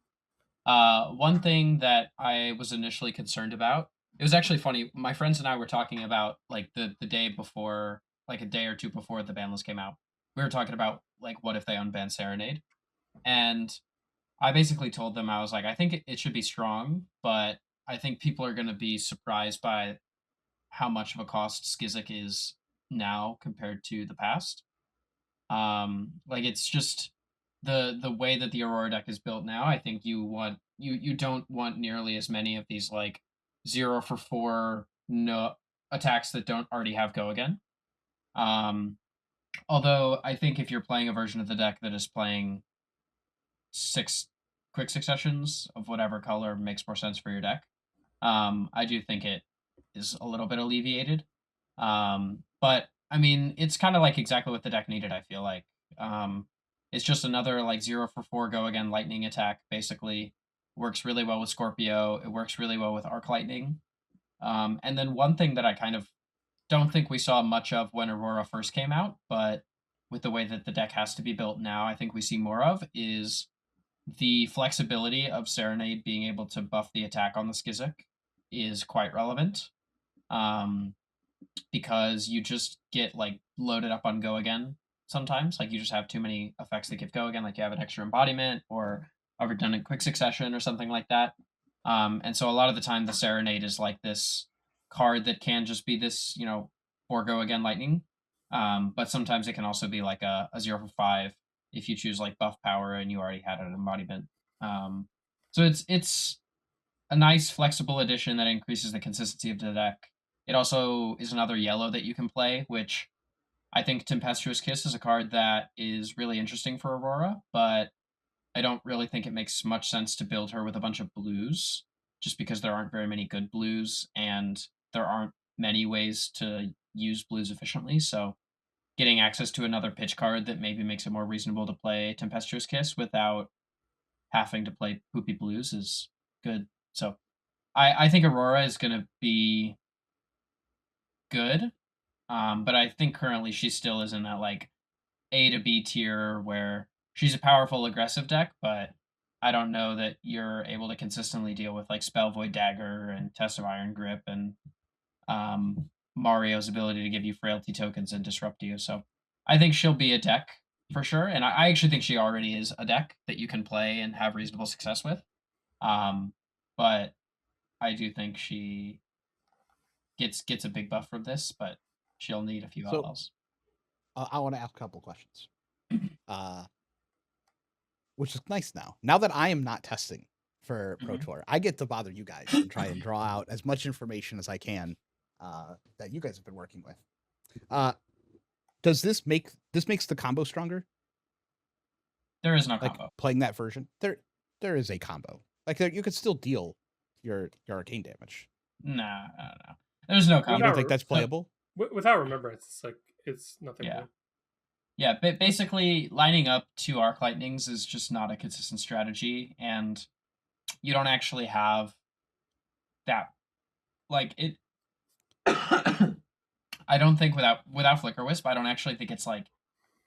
One thing that I was initially concerned about, it was actually funny. My friends and I were talking about like the day before, like a day or two before the ban list came out. We were talking about like what if they unban Serenade, and I basically told them I was like, I think it should be strong, but I think people are going to be surprised by how much of a cost Skizik is now compared to the past. Like it's just the way that the Aurora deck is built now. I think you don't want nearly as many of these like 0 for 4 no attacks that don't already have go again. Although I think if you're playing a version of the deck that is playing 6 quick successions of whatever color makes more sense for your deck, I do think it is a little bit alleviated. But I mean, it's kind of like exactly what the deck needed, I feel like. It's just another like 0 for 4 go again lightning attack, basically. Works really well with Scorpio. It works really well with Arc Lightning. And then one thing that I kind of don't think we saw much of when Aurora first came out, but with the way that the deck has to be built now, I think we see more of is the flexibility of Serenade being able to buff the attack on the Skizik is quite relevant. Because you just get like loaded up on go again sometimes. Like you just have too many effects that give go again, like you have an extra embodiment or a redundant quick succession or something like that. And so a lot of the time the Serenade is like this card that can just be this, for go again lightning. But sometimes it can also be like a 0 for 5 if you choose like buff power and you already had an embodiment. So it's a nice flexible addition that increases the consistency of the deck. It also is another yellow that you can play, which I think Tempestuous Kiss is a card that is really interesting for Aurora, but I don't really think it makes much sense to build her with a bunch of blues, just because there aren't very many good blues and there aren't many ways to use blues efficiently. So getting access to another pitch card that maybe makes it more reasonable to play Tempestuous Kiss without having to play poopy blues is good. So I think Aurora is going to be good, but I think currently she still is in that like A to B tier where she's a powerful aggressive deck, but I don't know that you're able to consistently deal with like Spell Void Dagger and Test of Iron Grip and Mario's ability to give you frailty tokens and disrupt you. So I think she'll be a deck for sure, and I actually think she already is a deck that you can play and have reasonable success with. But I do think she gets a big buff from this, but she'll need a few So- LLs. I want to ask a couple questions. Which is nice now. Now that I am not testing for Pro Tour, I get to bother you guys and try and draw out as much information as I can that you guys have been working with. Does this makes the combo stronger? There is no Like combo. playing that version, there is a combo. Like you could still deal your arcane damage. No. There's no You combo. don't think that's playable? Without remembrance, it's like it's nothing Yeah. new. Yeah, but basically lining up 2 Arc Lightnings is just not a consistent strategy, and you don't actually have that. Like it, I don't think without Flicker Wisp, I don't actually think it's like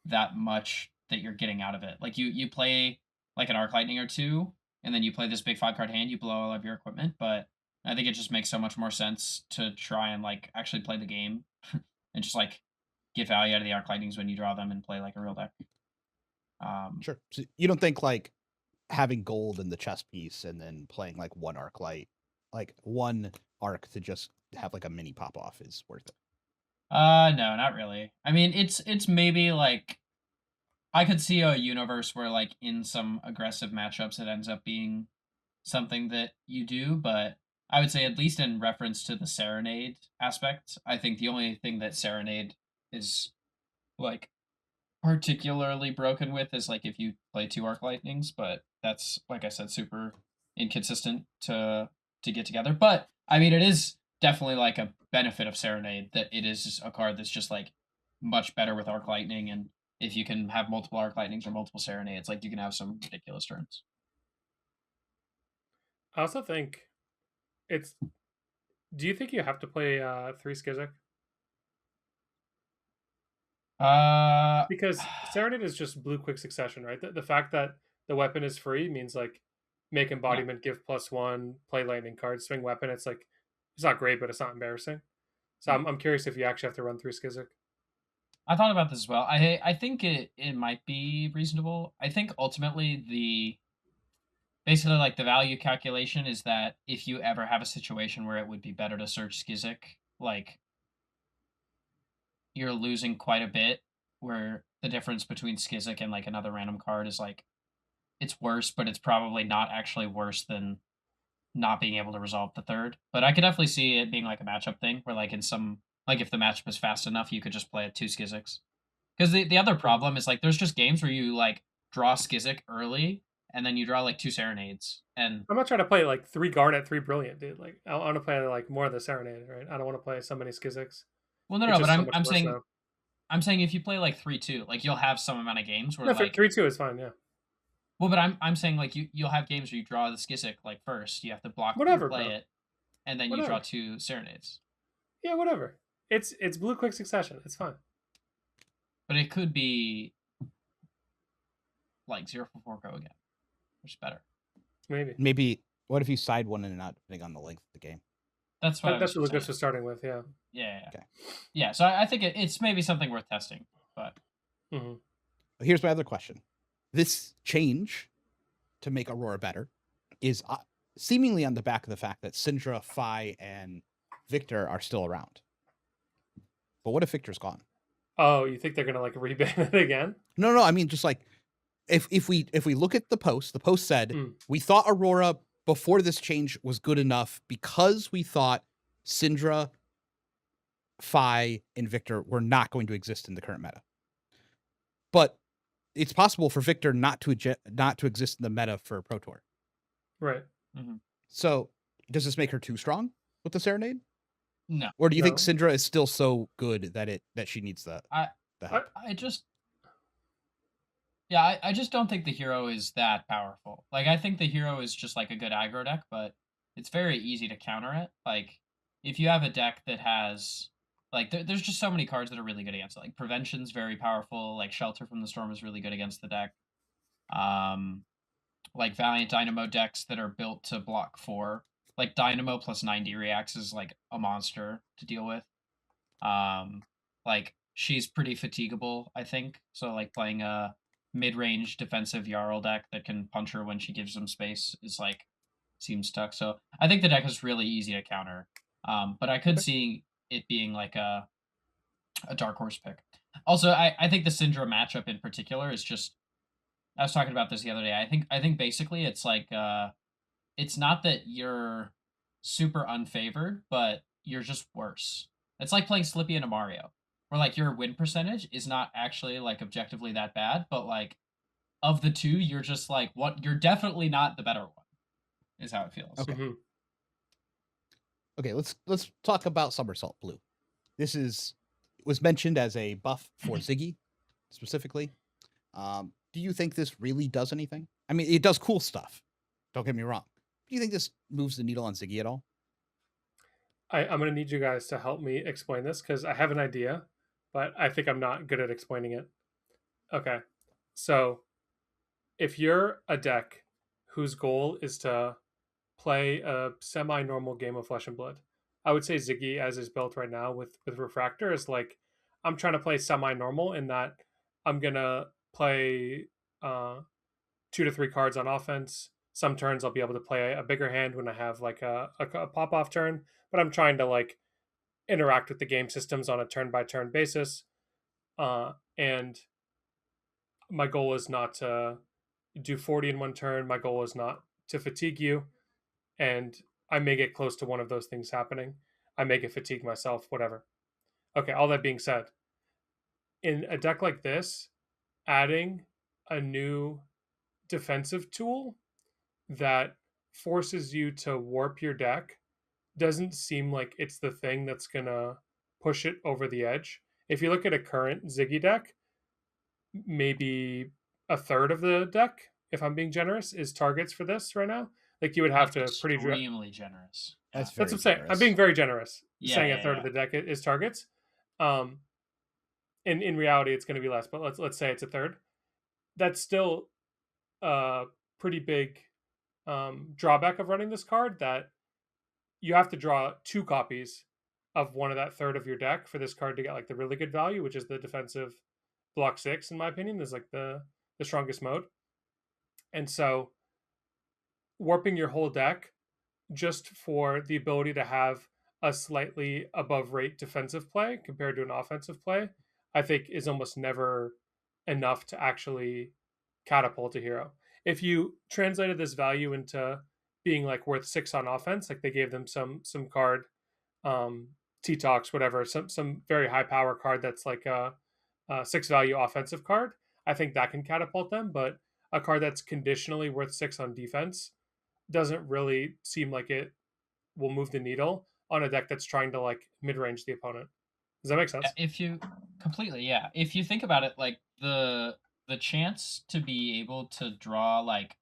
that much that you're getting out of it. Like you play like an Arc Lightning or 2, and then you play this big 5-card hand, you blow all of your equipment, but I think it just makes so much more sense to try and like actually play the game and just like get value out of the arc lightnings when you draw them and play like a real deck. Sure. So you don't think like having gold in the chess piece and then playing like one arc light, like one arc to just have like a mini pop off is worth it? No, not really. I mean, it's maybe like I could see a universe where like in some aggressive matchups it ends up being something that you do, but I would say at least in reference to the Serenade aspect, I think the only thing that Serenade is like particularly broken with is like if you play two arc lightnings, but that's like I said, super inconsistent to get together. But I mean, it is definitely like a benefit of Serenade that it is just a card that's just like much better with arc lightning, and if you can have multiple arc lightnings or multiple Serenades, like you can have some ridiculous turns. I also think it's. Do you think you have to play 3 Skizik? Uh, Because Serenade is just blue quick succession, right? The fact that the weapon is free means like make yeah, embodiment, give +1, play lightning card, swing weapon. It's like it's not great, but it's not embarrassing. So yeah. I'm curious if you actually have to run through Skizik. I thought about this as well. I think it might be reasonable. I think ultimately the basically like the value calculation is that if you ever have a situation where it would be better to search Skizik, like you're losing quite a bit where the difference between Skizik and like another random card is like it's worse, but it's probably not actually worse than not being able to resolve the third. But I could definitely see it being like a matchup thing where like in some like if the matchup is fast enough, you could just play two Skiziks. Because the other Mhm. problem is like there's just games where you like draw Skizik early and then you draw like two Serenades. And I'm not trying to play like 3 Garnet, 3 Brilliant, dude. Like I want to play like more of the Serenade, right? I don't want to play so many Skiziks. well, no, It's no, but just so I'm much I'm worse saying now. I'm saying if you play like 3-2, like you'll have some amount of games where No, like 3-2 is fine. Yeah, well, but I'm saying like you'll have games where you draw the Skizik like first, you have to block whatever, play bro. it, and then you draw Whatever. two Serenades. Yeah, whatever. It's blue quick succession. It's fine. But it could be like 0 for 4 go again, which is better. Maybe Maybe what if you side one and out depending on the length of the game? That's what I was that's what just saying. Lucas was starting with. Yeah. Yeah, yeah. Okay. Yeah, so I think it's maybe something worth testing, but hmm Here's my other question. This change to make Aurora better is seemingly on the back of the fact that Syndra, Phi, and Victor are still around. But what if Victor's gone? Oh, you think they're gonna like reban it again? No, I mean just like if we look at the post said Mm. we thought Aurora before this change was good enough because we thought Syndra, Phi, and Victor were not going to exist in the current meta. But it's possible for Victor not to exist in the meta for Pro Tour. Right. mm-hmm. So does this make her too strong with the Serenade? No. Or do you think No. Syndra is still so good that she needs the I help? I just yeah, I just don't think the hero is that powerful. Like I think the hero is just like a good aggro deck, but it's very easy to counter it. Like if you have a deck that has like there's just so many cards that are really good against it. Like Prevention's very powerful, like Shelter from the Storm is really good against the deck. Um like Valiant Dynamo decks that are built to block 4. Like Dynamo plus 90 reacts is like a monster to deal with. Like she's pretty fatigable, I think. So like playing a mid-range defensive Jarl deck that can punch her when she gives them space is like seems stuck. So I think the deck is really easy to counter. But I could Okay. see it being like a dark horse pick. Also, I think the Syndra matchup in particular is just I was talking about this the other day. I think basically it's like it's not that you're super unfavored, but you're just worse. It's like playing Slippy in a Mario, where like your win percentage is not actually like objectively that bad, but like of the two, you're just like what you're definitely not the better one, is how it feels. Okay. hmm Okay, let's talk about Somersault Blue. This was mentioned as a buff for Ziggy specifically. Do you think this really does anything? I mean, it does cool stuff. Don't get me wrong. Do you think this moves the needle on Ziggy at all? I'm gonna need you guys to help me explain this because I have an idea, but I think I'm not good at explaining it. Okay. So if you're a deck whose goal is to play a semi-normal game of Flesh and Blood. I would say Ziggy, as is built right now with Refractor, is like I'm trying to play semi-normal in that I'm gonna play 2 to 3 cards on offense. Some turns I'll be able to play a bigger hand when I have like a pop off turn, but I'm trying to like interact with the game systems on a turn by turn basis. And my goal is not to do 40 in one turn. My goal is not to fatigue you. And I may get close to one of those things happening. I may get fatigued myself, whatever. Okay, all that being said, in a deck like this, adding a new defensive tool that forces you to warp your deck doesn't seem like it's the thing that's gonna push it over the edge. If you look at a current Ziggy deck, maybe a third of the deck, if I'm being generous, is targets for this right now. Like you would have That's to pretty. extremely generous. Yeah. That's That's very what I'm saying. I'm generous. being very generous, Yeah, saying a yeah, third yeah. of the deck is targets. Um, in reality, it's going to be less, but let's say it's a third. That's still a pretty big drawback of running this card. That you have to draw 2 copies of one of that third of your deck for this card to get like the really good value, which is the defensive block 6, in my opinion, is like the strongest mode. And so warping your whole deck just for the ability to have a slightly above rate defensive play compared to an offensive play, I think is almost never enough to actually catapult a hero. If you translated this value into being like worth 6 on offense, like they gave them some card, T-Tox, whatever, some very high power card that's like a 6 value offensive card, I think that can catapult them. But a card that's conditionally worth 6 on defense doesn't really seem like it will move the needle on a deck that's trying to like mid-range the opponent. Does that make sense? If you completely, yeah. If you think about it, like the chance to be able to draw like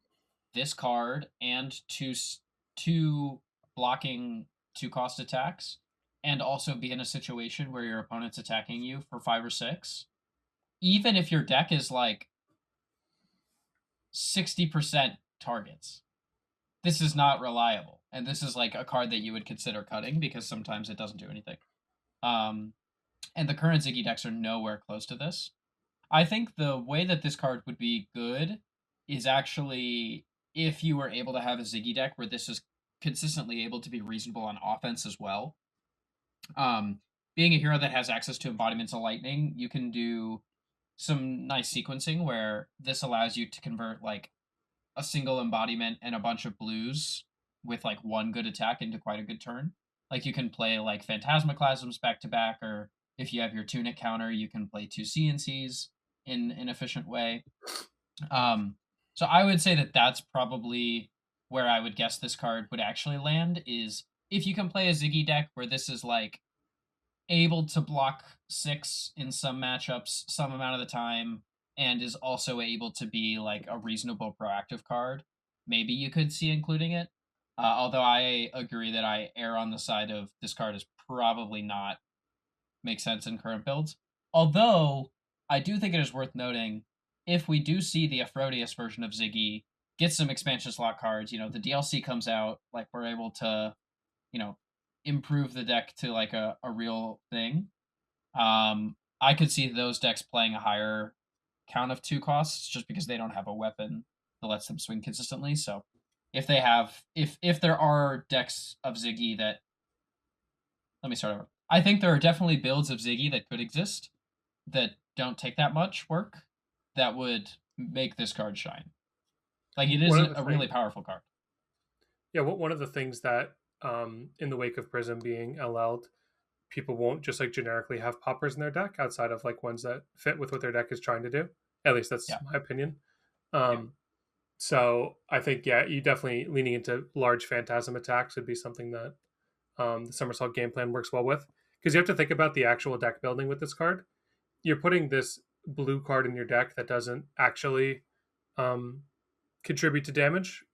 this card and two blocking 2 cost attacks, and also be in a situation where your opponent's attacking you for 5 or 6, even if your deck is like 60% targets, this is not reliable. And this is like a card that you would consider cutting because sometimes it doesn't do anything. And the current Ziggy decks are nowhere close to this. I think the way that this card would be good is actually if you were able to have a Ziggy deck where this is consistently able to be reasonable on offense as well. Being a hero that has access to embodiments of lightning, you can do some nice sequencing where this allows you to convert like a single embodiment and a bunch of blues with like one good attack into quite a good turn. Like you can play like Phantasmaclasms back to back, or if you have your Tunic counter, you can play 2 CNCs in an efficient way. So I would say that that's probably where I would guess this card would actually land, is if you can play a Ziggy deck where this is like able to block 6 in some matchups some amount of the time, and is also able to be like a reasonable proactive card, maybe you could see including it. Although I agree that I err on the side of this card is probably not make sense in current builds. Although I do think it is worth noting, if we do see the Ephrodius version of Ziggy get some expansion slot cards, the DLC comes out, like we're able to, you know, improve the deck to like a real thing. I could see those decks playing a higher count of 2 costs just because they don't have a weapon that lets them swing consistently. So if they have, if there are decks of Ziggy that, let me start over. I think there are definitely builds of Ziggy that could exist that don't take that much work that would make this card shine. Like it is a really powerful card. Yeah, one of the things that in the wake of Prism being LL'd, people won't just like generically have poppers in their deck outside of like ones that fit with what their deck is trying to do. At least that's my opinion. So I think, yeah, you definitely leaning into large phantasm attacks would be something that the Somersault game plan works well with. Because you have to think about the actual deck building with this card. You're putting this blue card in your deck that doesn't actually contribute to damage.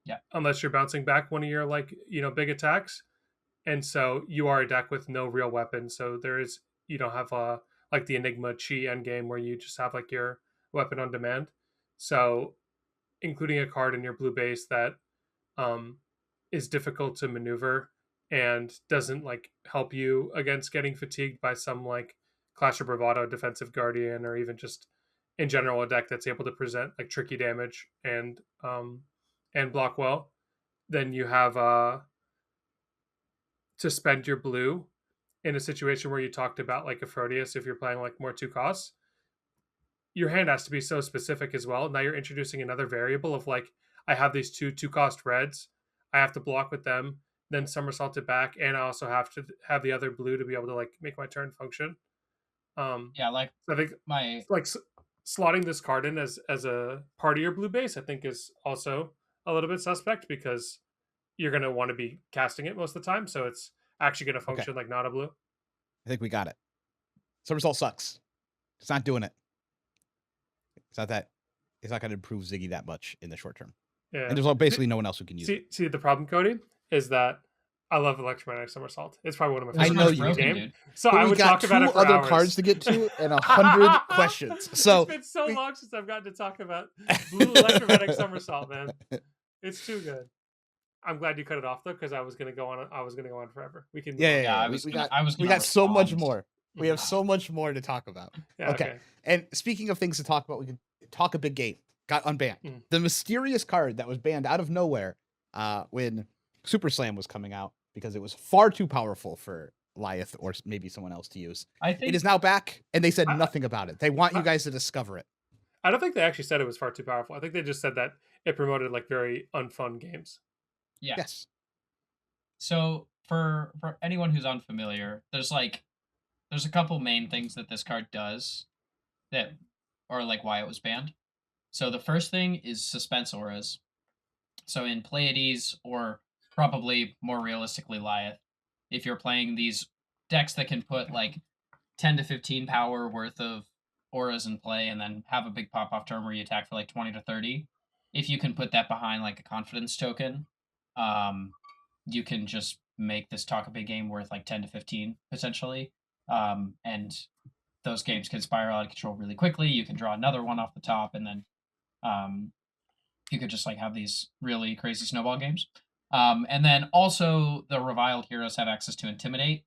Yeah. Unless you're bouncing back one of your big attacks. And so you are a deck with no real weapon. So you don't have like the Enigma Chi endgame where you just have like your weapon on demand. So including a card in your blue base that is difficult to maneuver and doesn't like help you against getting fatigued by some like Clash of Bravado defensive guardian, or even just in general a deck that's able to present like tricky damage and block well, then you have to spend your blue in a situation where you talked about like a Proteus. If you're playing like more 2 costs, your hand has to be so specific as well. Now you're introducing another variable of like, I have these 2 2-cost reds, I have to block with them, then somersault it back, and I also have to have the other blue to be able to like make my turn function. Yeah, like So I think my like slotting this card in as a part of your blue base, I think is also a little bit suspect, because you're going to want to be casting it most of the time. So it's actually going to function like not a blue. I think we got it. Somersault sucks. It's not doing it. It's not that. It's not going to improve Ziggy that much in the short term. Yeah. And there's basically no one else who can use it. See the problem, Cody, is that I love electromagnetic somersault. It's probably one of my I favorite know cards you in the do. game. dude. So But I we would got talk about two it for other hours. cards to get to and 100 questions. So it's been so long since I've gotten to talk about blue electromagnetic somersault, man. It's too good. I'm glad you cut it off though, because I was gonna go on forever. We can yeah. I was gonna We got so much respond. more. We have so much more to talk about. Yeah, Okay. And speaking of things to talk about, we can talk a big game. Got unbanned. Mm. The mysterious card that was banned out of nowhere when Super Slam was coming out, because it was far too powerful for Lyeth or maybe someone else to use. I think It is now back, and they said I- nothing about it. They want you guys to discover it. I don't think they actually said it was far too powerful. I think they just said that it promoted like very unfun games. yeah. Yes. So for anyone who's unfamiliar, there's a couple main things that this card does that are like why it was banned. So the first thing is suspense auras. So in Pleiades, or probably more realistically Lyeth, if you're playing these decks that can put like 10 to 15 power worth of auras in play and then have a big pop-off turn where you attack for like 20 to 30, if you can put that behind like a confidence token, you can just make this talk a big game worth like 10 to 15 potentially. And those games can spiral out of control really quickly. You can draw another one off the top, and then you could just like have these really crazy snowball games. And then also the reviled heroes have access to intimidate.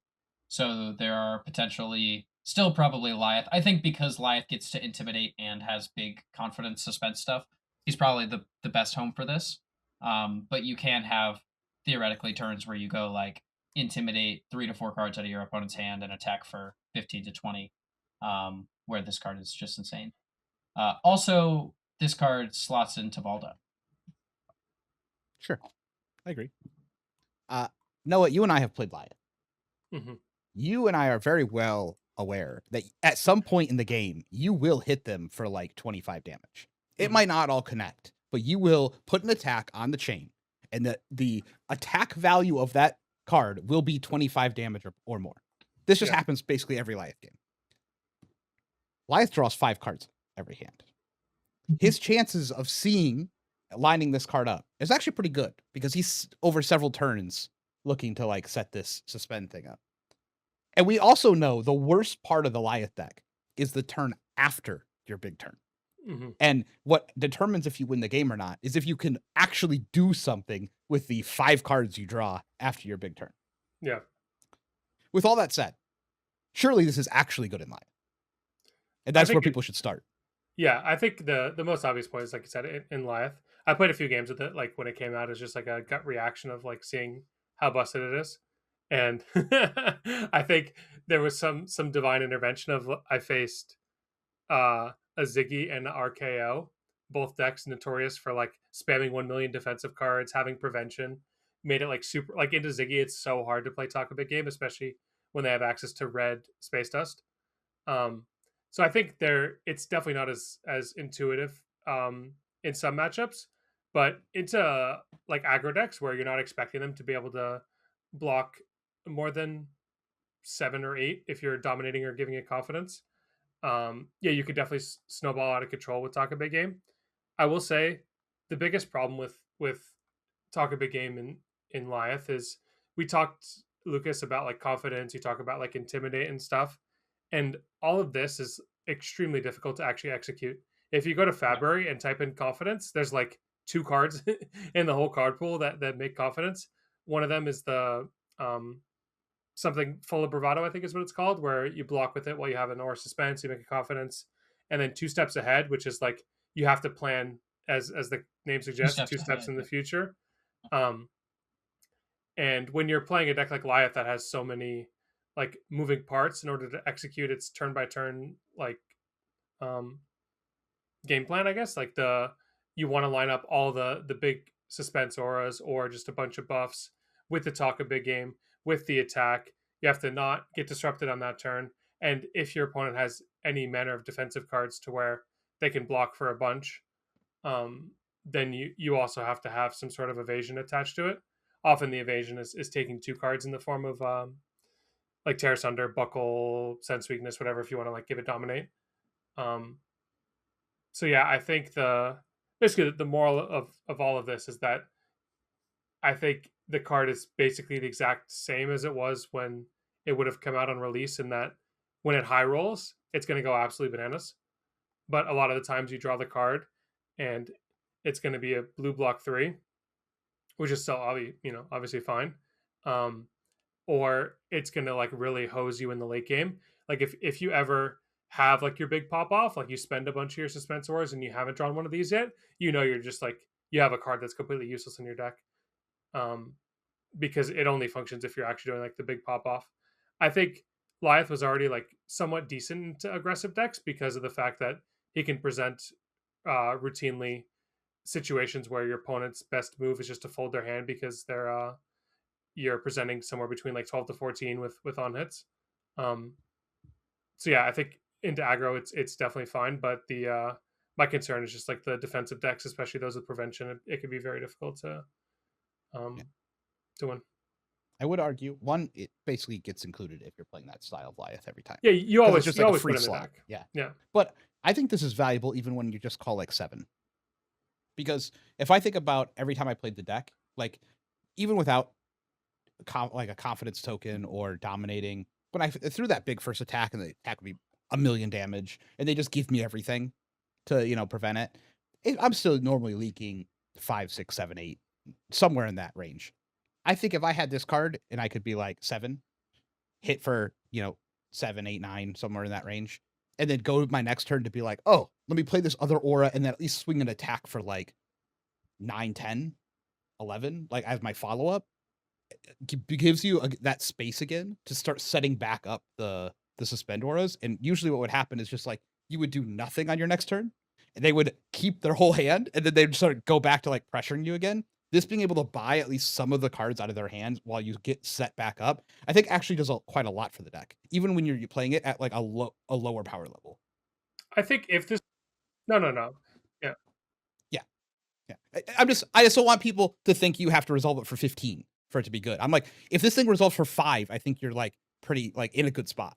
So there are potentially still probably Lyeth. I think because Lyeth gets to intimidate and has big confidence suspense stuff, he's probably the best home for this. But you can have theoretically turns where you go like intimidate 3 to 4 cards out of your opponent's hand and attack for 15 to 20, where this card is just insane. Also, this card slots into Valda. Sure. I agree. Noah, you and I have played Lyeth. Mm-hmm. You and I are very well aware that at some point in the game, you will hit them for like 25 damage. It might not all connect, but you will put an attack on the chain, and the attack value of that card will be 25 damage or more. This just happens basically every Lyeth game. Lyeth draws 5 cards every hand. His chances of lining this card up is actually pretty good, because he's over several turns looking to like set this suspend thing up. And we also know the worst part of the Lyeth deck is the turn after your big turn. Mm-hmm. And what determines if you win the game or not is if you can actually do something with the 5 cards you draw after your big turn. Yeah. With all that said, surely this is actually good in Lyeth. And that's where people should start. Yeah, I think the most obvious point is, like you said, in Lyeth. I played a few games with it, like when it came out, it's just like a gut reaction of like seeing how busted it is. And I think there was some divine intervention of I faced a Ziggy and RKO, both decks notorious for like spamming 1 million defensive cards, having prevention, made it like super like into Ziggy. It's so hard to play Talk a Big Game, especially when they have access to red Space Dust. So I think it's definitely not as intuitive in some matchups, but into like aggro decks where you're not expecting them to be able to block more than 7 or 8 if you're dominating or giving it confidence. You could definitely snowball out of control with Talk a Big Game. I will say the biggest problem with Talk a Big Game in Lyeth is we talked, Lucas, about like confidence. You talk about like intimidate and stuff. And all of this is extremely difficult to actually execute. If you go to Fabry and type in confidence, there's like two cards in the whole card pool that make confidence. One of them is the something full of bravado, I think is what it's called, where you block with it while you have an aura suspense, you make a confidence, and then two steps ahead, which is like you have to plan as the name suggests, two steps in the future. And when you're playing a deck like Lyeth that has so many like moving parts in order to execute its turn by turn like game plan, I guess, like you want to line up all the big suspense auras or just a bunch of buffs with the talk of big game with the attack. You have to not get disrupted on that turn, and if your opponent has any manner of defensive cards to where they can block for a bunch, then you also have to have some sort of evasion attached to it. Often the evasion is taking two cards in the form of like Tear Sunder, Buckle, Sense Weakness, whatever, if you want to like give it dominate. So yeah, I think basically the moral of all of this is that I think the card is basically the exact same as it was when it would have come out on release, in that when it high rolls, it's going to go absolutely bananas. But a lot of the times you draw the card and it's going to be a blue block 3, which is still obviously fine. Or it's going to like really hose you in the late game. Like if you ever have like your big pop off, like you spend a bunch of your suspense auras and you haven't drawn one of these yet, you're just like, you have a card that's completely useless in your deck. Because it only functions if you're actually doing like the big pop off. I think Lyeth was already like somewhat decent to aggressive decks because of the fact that he can present routinely situations where your opponent's best move is just to fold their hand because you're presenting somewhere between like 12 to 14 with on hits. So yeah, I think into aggro it's definitely fine, but the my concern is just like the defensive decks, especially those with prevention. It could be very difficult to win. I would argue it basically gets included if you're playing that style of Lyeth every time. Yeah, you always just you like always a free put in slot. the deck. Yeah. But I think this is valuable even when you just call like 7. Because if I think about every time I played the deck, like even without like a confidence token or dominating, when I threw that big first attack and the attack would be 1,000,000 damage and they just give me everything to prevent it, I'm still normally leaking 5, 6, 7, 8, somewhere in that range. I think if I had this card and I could be like 7, hit for 7, 8, 9, somewhere in that range, and then go my next turn to be like, oh, let me play this other aura and then at least swing an attack for like 9, 10, 11, like as my follow up, gives you that space again to start setting back up the suspend auras. And usually what would happen is just like you would do nothing on your next turn and they would keep their whole hand and then they'd sort of go back to like pressuring you again. This being able to buy at least some of the cards out of their hands while you get set back up, I think actually does quite a lot for the deck, even when you're playing it at like a lower power level. I think if this, no, yeah. I just don't want people to think you have to resolve it for 15 for it to be good. I'm like, if this thing resolves for 5, I think you're like pretty like in a good spot.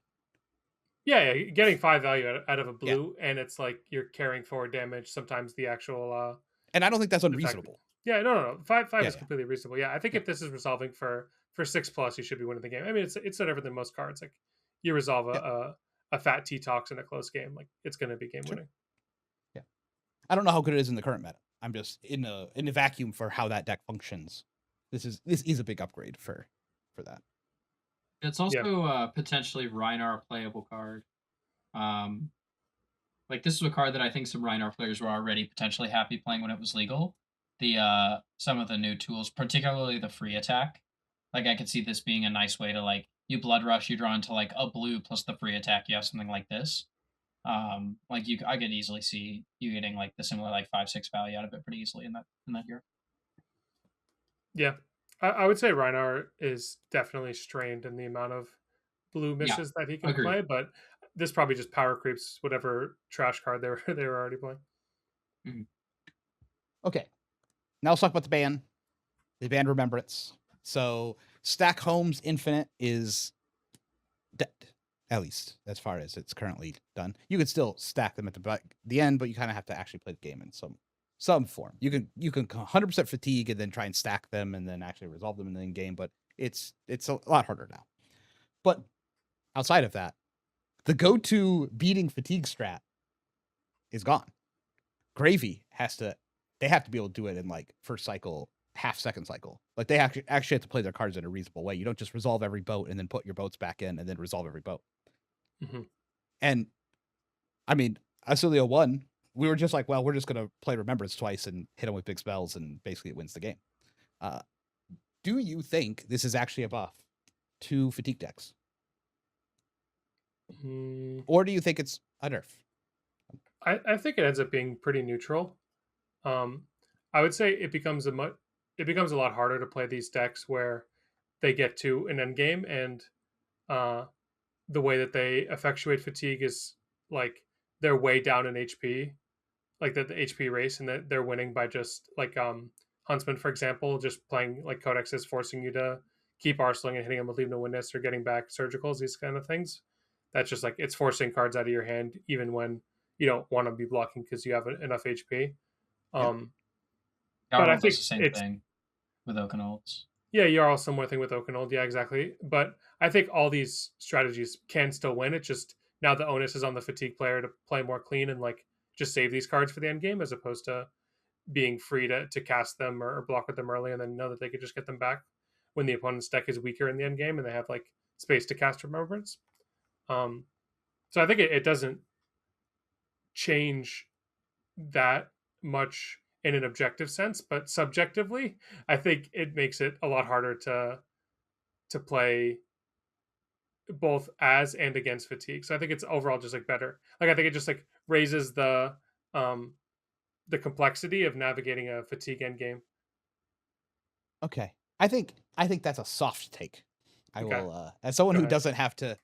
Yeah, getting 5 value out of a blue, and it's like you're carrying forward damage. Sometimes the actual, and I don't think that's unreasonable. Yeah, no. 5 is completely reasonable. Yeah, I think if this is resolving for 6+, you should be winning the game. I mean, it's no different than most cards. Like you resolve a fat T-Tox in a close game, like it's going to be game winning. Yeah, I don't know how good it is in the current meta. I'm just in a vacuum for how that deck functions. This is a big upgrade for that. It's also potentially Rhinar playable card. Like this is a card that I think some Rhinar players were already potentially happy playing when it was legal. Some of the new tools, particularly the free attack, like I could see this being a nice way to like you blood rush, you draw into like a blue plus the free attack, you have something like this. Like I could easily see you getting like the similar like 5-6 value out of it pretty easily in that year. Yeah, I would say Rhinar is definitely strained in the amount of blue misses that he can play, but this probably just power creeps whatever trash card they were already playing. Mm-hmm. Okay, now let's talk about the ban. The banned Remembrance. So Stack Homes Infinite is dead, at least as far as it's currently done. You can still stack them at the end, but you kind of have to actually play the game in some form. You can 100% fatigue and then try and stack them and then actually resolve them in the end game, but it's a lot harder now. But outside of that, the go-to beating fatigue strat is gone. Gravy has to they have to be able to do it in like first cycle, half second cycle. Like they actually have to play their cards in a reasonable way. You don't just resolve every boat and then put your boats back in and then resolve every boat. Mhm. And I mean, Asilio won. We were just like, well, we're just going to play Remembrance twice and hit him with big spells, and basically it wins the game. Do you think this is actually a buff to fatigue decks? Mm, Or do you think it's a nerf? I think it ends up being pretty neutral. I would say it becomes a lot harder to play these decks where they get to an end game, and uh, the way that they effectuate fatigue is like they're way down in HP, like the HP race, and that they're winning by just like Huntsman, for example, just playing like Codex is forcing you to keep arsling and hitting them with Leave No Witness or getting back surgicals, these kind of things. That's just like it's forcing cards out of your hand even when you don't want to be blocking because you have enough HP. Yeah. Um, but I Jarl does think the same it's thing with Oakenolds. yeah, Jarl similar thing with Oakenold, yeah, exactly. But I think all these strategies can still win. It's just now the onus is on the fatigue player to play more clean and like just save these cards for the end game as opposed to being free to cast them or block with them early and then know that they could just get them back when the opponent's deck is weaker in the end game and they have like space to cast Remembrance. Um, so I think it doesn't change that much in an objective sense, but subjectively, I think it makes it a lot harder to play both as and against fatigue. So I think it's overall just like better. Like I think it just like raises um the complexity of navigating a fatigue end game. Okay. I think that's a soft take. I Okay, will as someone go who ahead. doesn't have to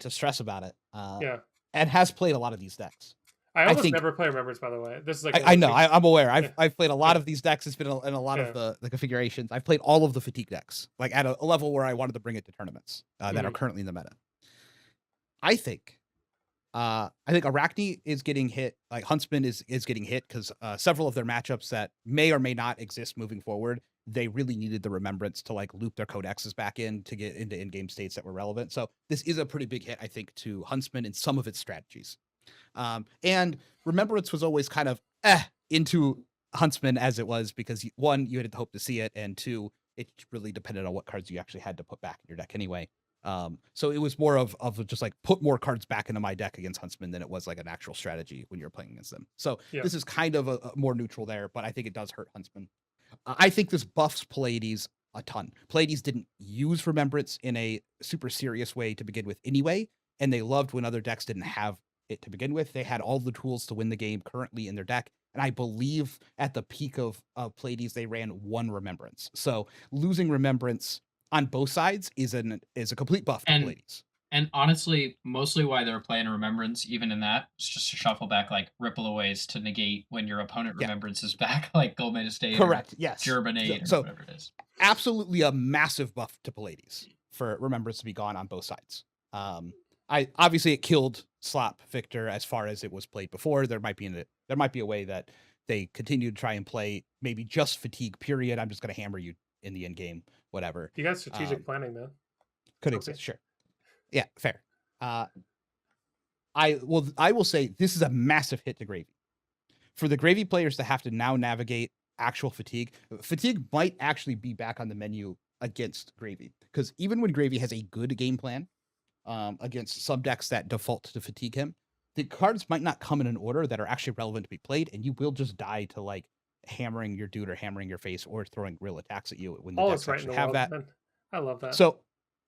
stress about it, Yeah, and has played a lot of these decks. I I almost think never play Remembrance. By the way, this is like one I of the know, things. I'm aware. Yeah, I've played a lot yeah, of these decks. It's been in a lot of yeah. the configurations. I've played all of the fatigue decks, like at a level where I wanted to bring it to tournaments that are Mhm. currently in the meta. I think Arachne is getting hit. Like Huntsman is getting hit because several of their matchups that may or may not exist moving forward, they really needed the Remembrance to like loop their codexes back in to get into in-game states that were relevant. So this is a pretty big hit, I think, to Huntsman and some of its strategies. And Remembrance was always kind of into Huntsman as it was because one, you had to hope to see it, and two, it really depended on what cards you actually had to put back in your deck anyway. So it was more of just like put more cards back into my deck against Huntsman than it was like an actual strategy when you're playing against them. So Yeah. this is kind of a more neutral there, but I think it does hurt Huntsman. I think this buffs Pleiades a ton. Pleiades didn't use Remembrance in a super serious way to begin with anyway, and they loved when other decks didn't have it to begin with. They had all the tools to win the game currently in their deck, and I believe at the peak of Pleiades they ran one Remembrance. So losing Remembrance on both sides is a complete buff to And Pleiades. and honestly, mostly why they were playing Remembrance, even in that, is just to shuffle back like Rippleaways to negate when your opponent Yeah. remembrances back, like Goldman Estate Correct. or Yes. Germinate So or whatever it is. absolutely a massive buff to Pleiades for Remembrance to be gone on both sides. I obviously it killed Slop Victor as far as it was played before. There might be a way that they continue to try and play maybe just fatigue. Period. I'm just going to hammer you in the end game. Whatever. You got strategic planning, man. Could Okay. exist. Sure. Yeah. Fair. I will say this is a massive hit to Gravy. For the Gravy players to have to now navigate actual fatigue. Fatigue might actually be back on the menu against Gravy because even when Gravy has a good game plan against some decks that default to fatigue him, the cards might not come in an order that are actually relevant to be played, and you will just die to like hammering your dude or hammering your face or throwing real attacks at you when the All decks is right in actually the have world, that. man. I love that. So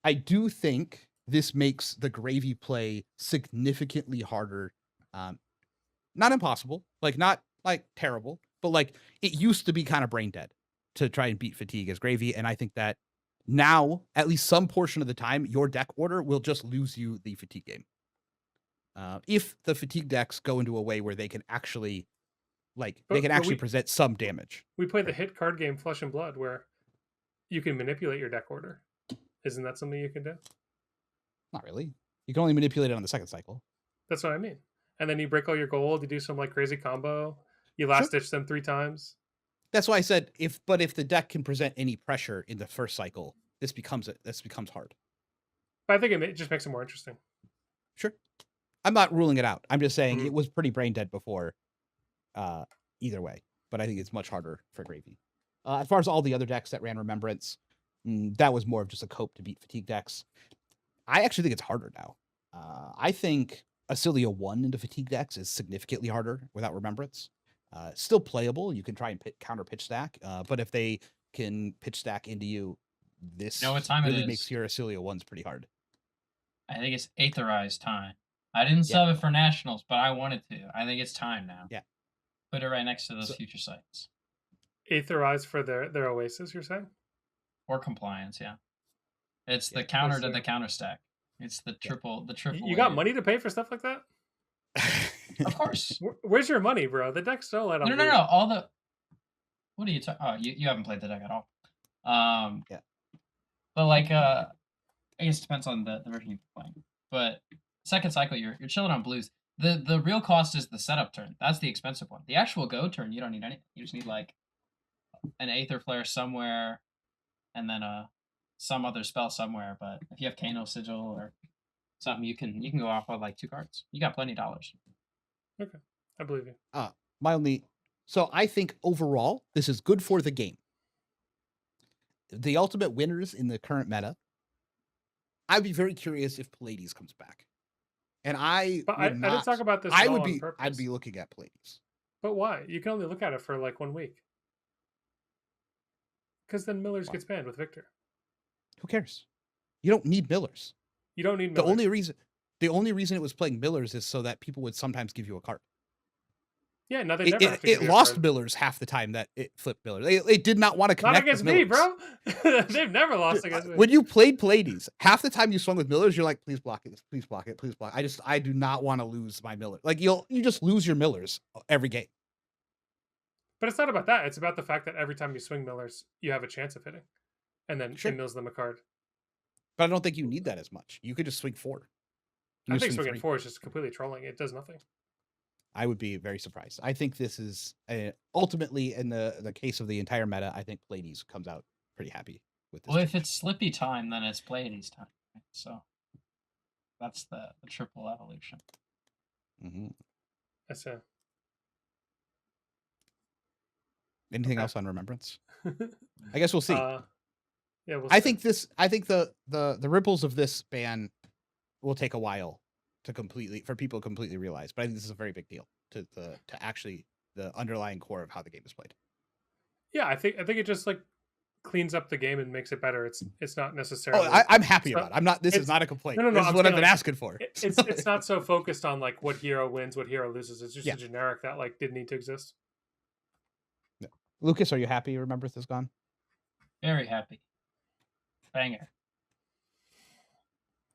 I do think this makes the Gravy play significantly harder. Not impossible, like not like terrible, but like it used to be kind of brain dead to try and beat fatigue as Gravy. And I think that now, at least some portion of the time, your deck order will just lose you the fatigue game. If the fatigue decks go into a way where they can actually But present some damage. we play the hit card game Flesh and Blood where you can manipulate your deck order. Isn't that something you can do? Not really. You can only manipulate it on the second cycle. That's what I mean. And then you break all your gold, you do some like crazy combo, you last ditch them 3 times. That's why I said if the deck can present any pressure in the first cycle, this becomes hard. But I think it just makes it more interesting. Sure. I'm not ruling it out. I'm just saying Mhm. it was pretty brain dead before. Either way. but I think it's much harder for Gravy. As far as all the other decks that ran Remembrance, that was more of just a cope to beat Fatigue decks. I actually think it's harder now. I think Acilia 1 into Fatigue decks is significantly harder without Remembrance. Still playable. You can try and counter pitch stack, but if they can pitch stack into you, this You know what time it really is? makes your Acilia 1s pretty hard. I think it's Aetherized time. I didn't sub it for Nationals, but I wanted to. I think it's time now. Yeah. Put it right next to those future sites. Aetherize for their Oasis, you're saying? Or Compliance, yeah. It's the Yeah. counter to the counter stack. It's the triple. You got money to pay for stuff like that? Of course. Where's your money, bro? The deck's so light on. No. All the. What are you talking? Oh, you haven't played the deck at all. Yeah. But like, I guess it depends on the version you're playing. But second cycle, you're chilling on blues. The real cost is the setup turn. That's the expensive one. The actual go turn, you don't need anything. You just need like an Aether Flare somewhere, and then some other spell somewhere. But if you have Kano Sigil or something, you can go off with like 2 cards. You got plenty of dollars. Okay, I believe you. So I think overall this is good for the game. The ultimate winners in the current meta, I'd be very curious if Pallades comes back. And I didn't talk about this. I'd be looking at Pallades. But why? You can only look at it for like 1 week. Because then Millers gets banned with Victor. Who cares? You don't need Millers. You don't need Millers. The only reason it was playing Millers is so that people would sometimes give you a card. Yeah, no, they never have to give it you a lost card. Millers half the time that it flipped Millers. They did not want to connect. Not against with me, Millers. bro. They've never lost against me. When you played Pallades, half the time you swung with Millers, you're like, please block it, please block it, please block. I do not want to lose my Miller. Like you just lose your Millers every game. But it's not about that. It's about the fact that every time you swing Millers, you have a chance of hitting, and then it mills them a card. But I don't think you need that as much. You could just swing 4. I think swinging 4 is just completely trolling. It does nothing. I would be very surprised. I think this is ultimately in the case of the entire meta. I think Pallades comes out pretty happy with this. Well, if it's Slippy time, then it's Pleiades time. Right? So that's the triple evolution. Mm-hmm. That's it. Anything else on Remembrance? I guess we'll see. Yeah, I think the ripples of this ban will take a while for people to completely realize, but I think this is a very big deal to actually the underlying core of how the game is played. Yeah, I think it just like cleans up the game and makes it better. It's not necessarily. Oh, I'm happy about it. I'm not. This is not a complaint. No. This is what I've been asking for. It's not so focused on like what hero wins, what hero loses. It's just a generic that like didn't need to exist. No. Lucas, are you happy? Remembrance is gone. Very happy. Banger.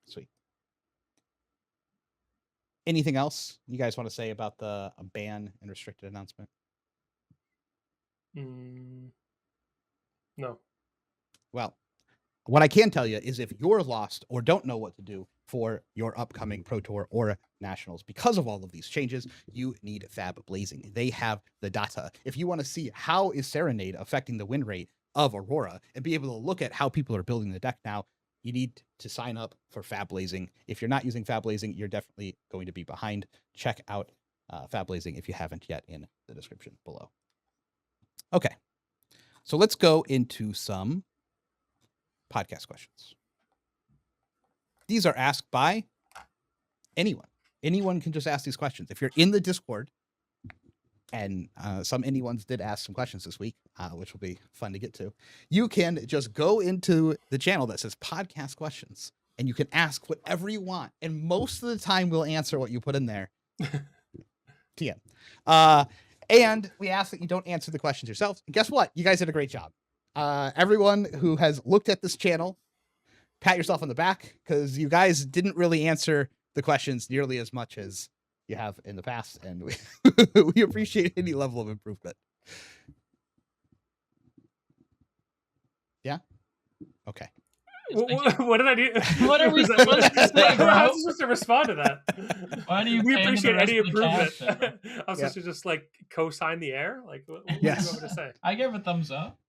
Sweet. Anything else you guys want to say about the ban and restricted announcement? No. Well, what I can tell you is if you're lost or don't know what to do for your upcoming Pro Tour or Nationals, because of all of these changes, you need FAB Blazing. They have the data. If you want to see how is Serenade affecting the win rate of Aurora and be able to look at how people are building the deck now, you need to sign up for FAB Blazing. If you're not using FAB Blazing, you're definitely going to be behind. Check out FAB Blazing if you haven't yet in the description below. Okay, so let's go into some podcast questions. These are asked by anyone. Anyone can just ask these questions. If you're in the Discord, and some anyone's did ask some questions this week, which will be fun to get to, you can just go into the channel that says podcast questions and you can ask whatever you want. And most of the time we'll answer what you put in there. TM. And we ask that you don't answer the questions yourselves. And guess what? You guys did a great job. Everyone who has looked at this channel, pat yourself on the back because you guys didn't really answer the questions nearly as much as you have in the past, and we appreciate any level of improvement. Yeah. Okay. What did I do? What are we supposed to say, bro? I was supposed to respond to that. Why do you? We appreciate any improvement. I I was supposed to just like co-sign the air. Like, what do you Yes. want me to say? I gave a thumbs up.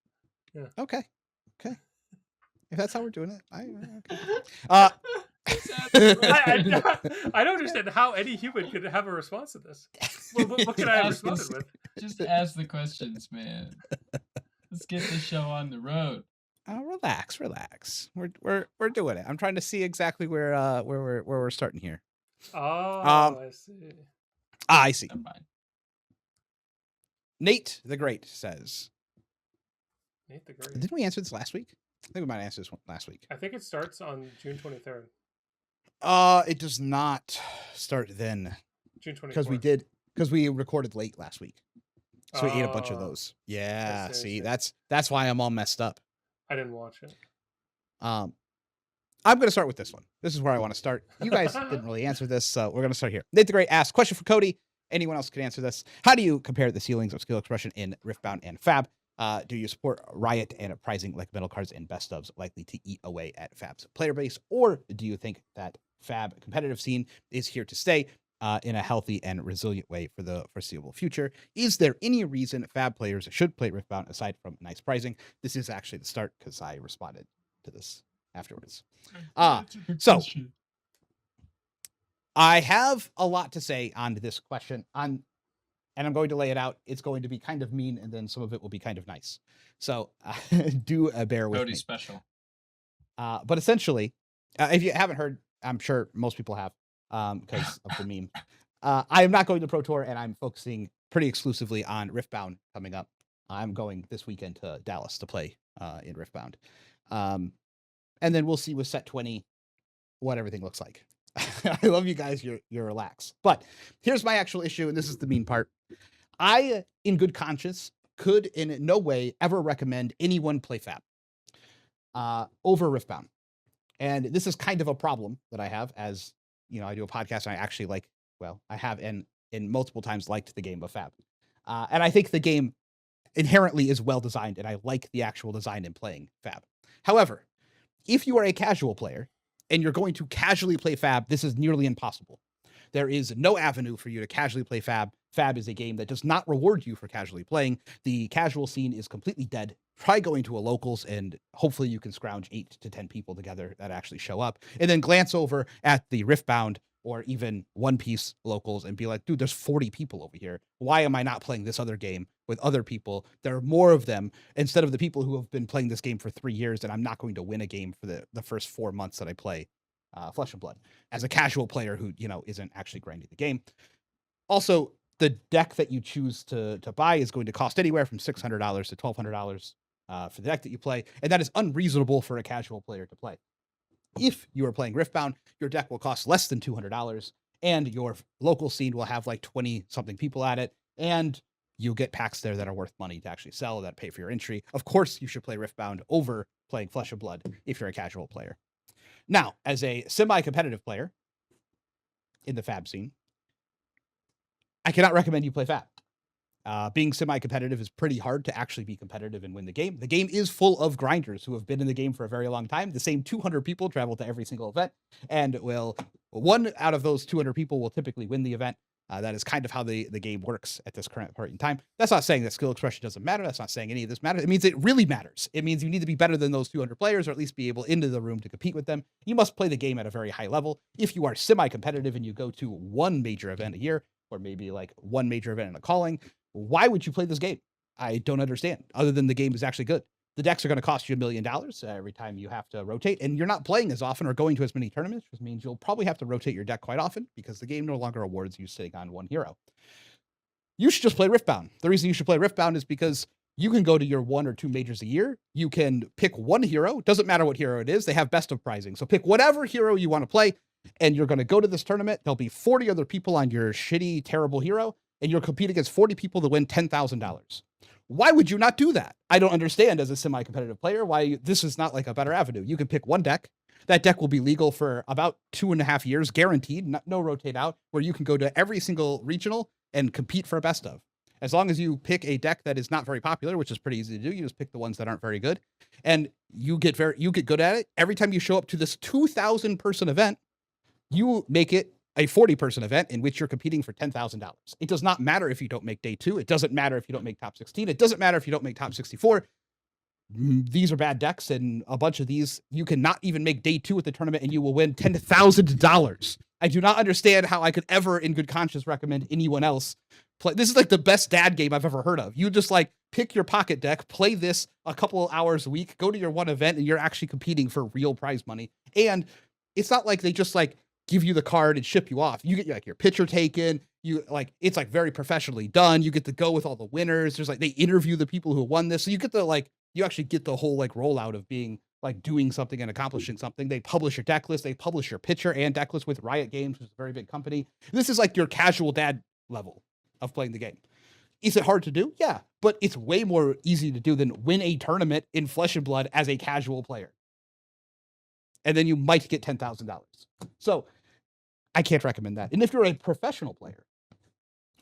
Yeah. Okay. If that's how we're doing it, I don't understand how any human could have a response to this. What could I have responded with? Just ask the questions, man. Let's get the show on the road. Relax. We're doing it. I'm trying to see exactly where we're starting here. Oh, Um, I see. I see. Never mind. Nate the Great says, Nate the Great. didn't we answer this last week? I think we might have answered this one last week. I think it starts on June 23rd. It does not start then June 24th. because we recorded late last week. So we ate a bunch of Oh, those. Yeah, I see, I see, see. that's why I'm all messed up. I didn't watch it. I'm going to start with this one. This is where I want to start. You guys didn't really answer this, so we're going to start here. Nate the Great asks, question for Cody. Anyone else can answer this. How do you compare the ceilings of skill expression in Riftbound and FAB? Do you support Riot and pricing like metal cards and best ofs likely to eat away at FAB's player base? Or do you think that FAB competitive scene is here to stay in a healthy and resilient way for the foreseeable future? Is there any reason FAB players should play Riftbound aside from nice pricing? This is actually the start because I responded to this afterwards. So I have a lot to say on this question and I'm going to lay it out. It's going to be kind of mean, and then some of it will be kind of nice. So do bear with Cody's me. special. But essentially, if you haven't heard, I'm sure most people have because of the meme. I am not going to Pro Tour, and I'm focusing pretty exclusively on Riftbound coming up. I'm going this weekend to Dallas to play in Riftbound. And then we'll see with Set 20 what everything looks like. I love you guys. You're relaxed. But here's my actual issue, and this is the mean part. I, in good conscience, could in no way ever recommend anyone play FAB over Riftbound. And this is kind of a problem that I have as, you know, I do a podcast and I actually like, well, I have in multiple times liked the game of FAB. And I think the game inherently is well designed and I like the actual design in playing FAB. However, if you are a casual player and you're going to casually play FAB, this is nearly impossible. There is no avenue for you to casually play FAB. FAB is a game that does not reward you for casually playing. The casual scene is completely dead. Try going to a locals and hopefully you can scrounge 8 to 10 people together that actually show up. And then glance over at the Riftbound or even One Piece locals and be like, dude, there's 40 people over here. Why am I not playing this other game with other people? There are more of them instead of the people who have been playing this game for 3 years, and I'm not going to win a game for the first 4 months that I play Flesh and Blood as a casual player who, you know, isn't actually grinding the game. Also, the deck that you choose to buy is going to cost anywhere from $600 to $1,200 for the deck that you play, and that is unreasonable for a casual player to play. If you are playing Riftbound, your deck will cost less than $200, and your local scene will have like 20-something people at it, and you'll get packs there that are worth money to actually sell, that pay for your entry. Of course, you should play Riftbound over playing Flesh and Blood if you're a casual player. Now, as a semi-competitive player in the FAB scene, I cannot recommend you play FAB. Being semi-competitive is pretty hard to actually be competitive and win the game. The game is full of grinders who have been in the game for a very long time. The same 200 people travel to every single event, and one out of those 200 people will typically win the event. That is kind of how the game works at this current point in time. That's not saying that skill expression doesn't matter. That's not saying any of this matters. It means it really matters. It means you need to be better than those 200 players, or at least be able into the room to compete with them. You must play the game at a very high level. If you are semi-competitive and you go to one major event a year, or maybe like one major event in a calling, why would you play this game? I don't understand, other than the game is actually good. The decks are going to cost you $1 million every time you have to rotate, and you're not playing as often or going to as many tournaments, which means you'll probably have to rotate your deck quite often because the game no longer awards you sitting on one hero. You should just play Riftbound. The reason you should play Riftbound is because you can go to your 1 or 2 majors a year. You can pick one hero. Doesn't matter what hero it is. They have best of pricing. So pick whatever hero you want to play, and you're going to go to this tournament. There'll be 40 other people on your shitty, terrible hero, and you'll compete against 40 people to win $10,000. Why would you not do that? I don't understand as a semi-competitive player why this is not like a better avenue. You can pick one deck. That deck will be legal for about 2.5 years, guaranteed, no rotate out, where you can go to every single regional and compete for a best of. As long as you pick a deck that is not very popular, which is pretty easy to do, you just pick the ones that aren't very good, and you get good at it. Every time you show up to this 2,000 person event, you make it a 40-person event in which you're competing for $10,000. It does not matter if you don't make day 2. It doesn't matter if you don't make top 16. It doesn't matter if you don't make top 64. These are bad decks, and a bunch of these, you cannot even make day 2 at the tournament, and you will win $10,000. I do not understand how I could ever, in good conscience, recommend anyone else play. This is like the best dad game I've ever heard of. You just like pick your pocket deck, play this a couple of hours a week, go to your one event, and you're actually competing for real prize money. And it's not like they just like give you the card and ship you off. You get like your picture taken. You like, it's like very professionally done. You get to go with all the winners. There's like, they interview the people who won this. So you get the like, you actually get the whole like rollout of being like doing something and accomplishing something. They publish your deck list. They publish your pitcher and deck list with Riot Games, which is a very big company. This is like your casual dad level of playing the game. Is it hard to do? Yeah, but it's way more easy to do than win a tournament in Flesh and Blood as a casual player. And then you might get $10,000. So I can't recommend that. And if you're a professional player,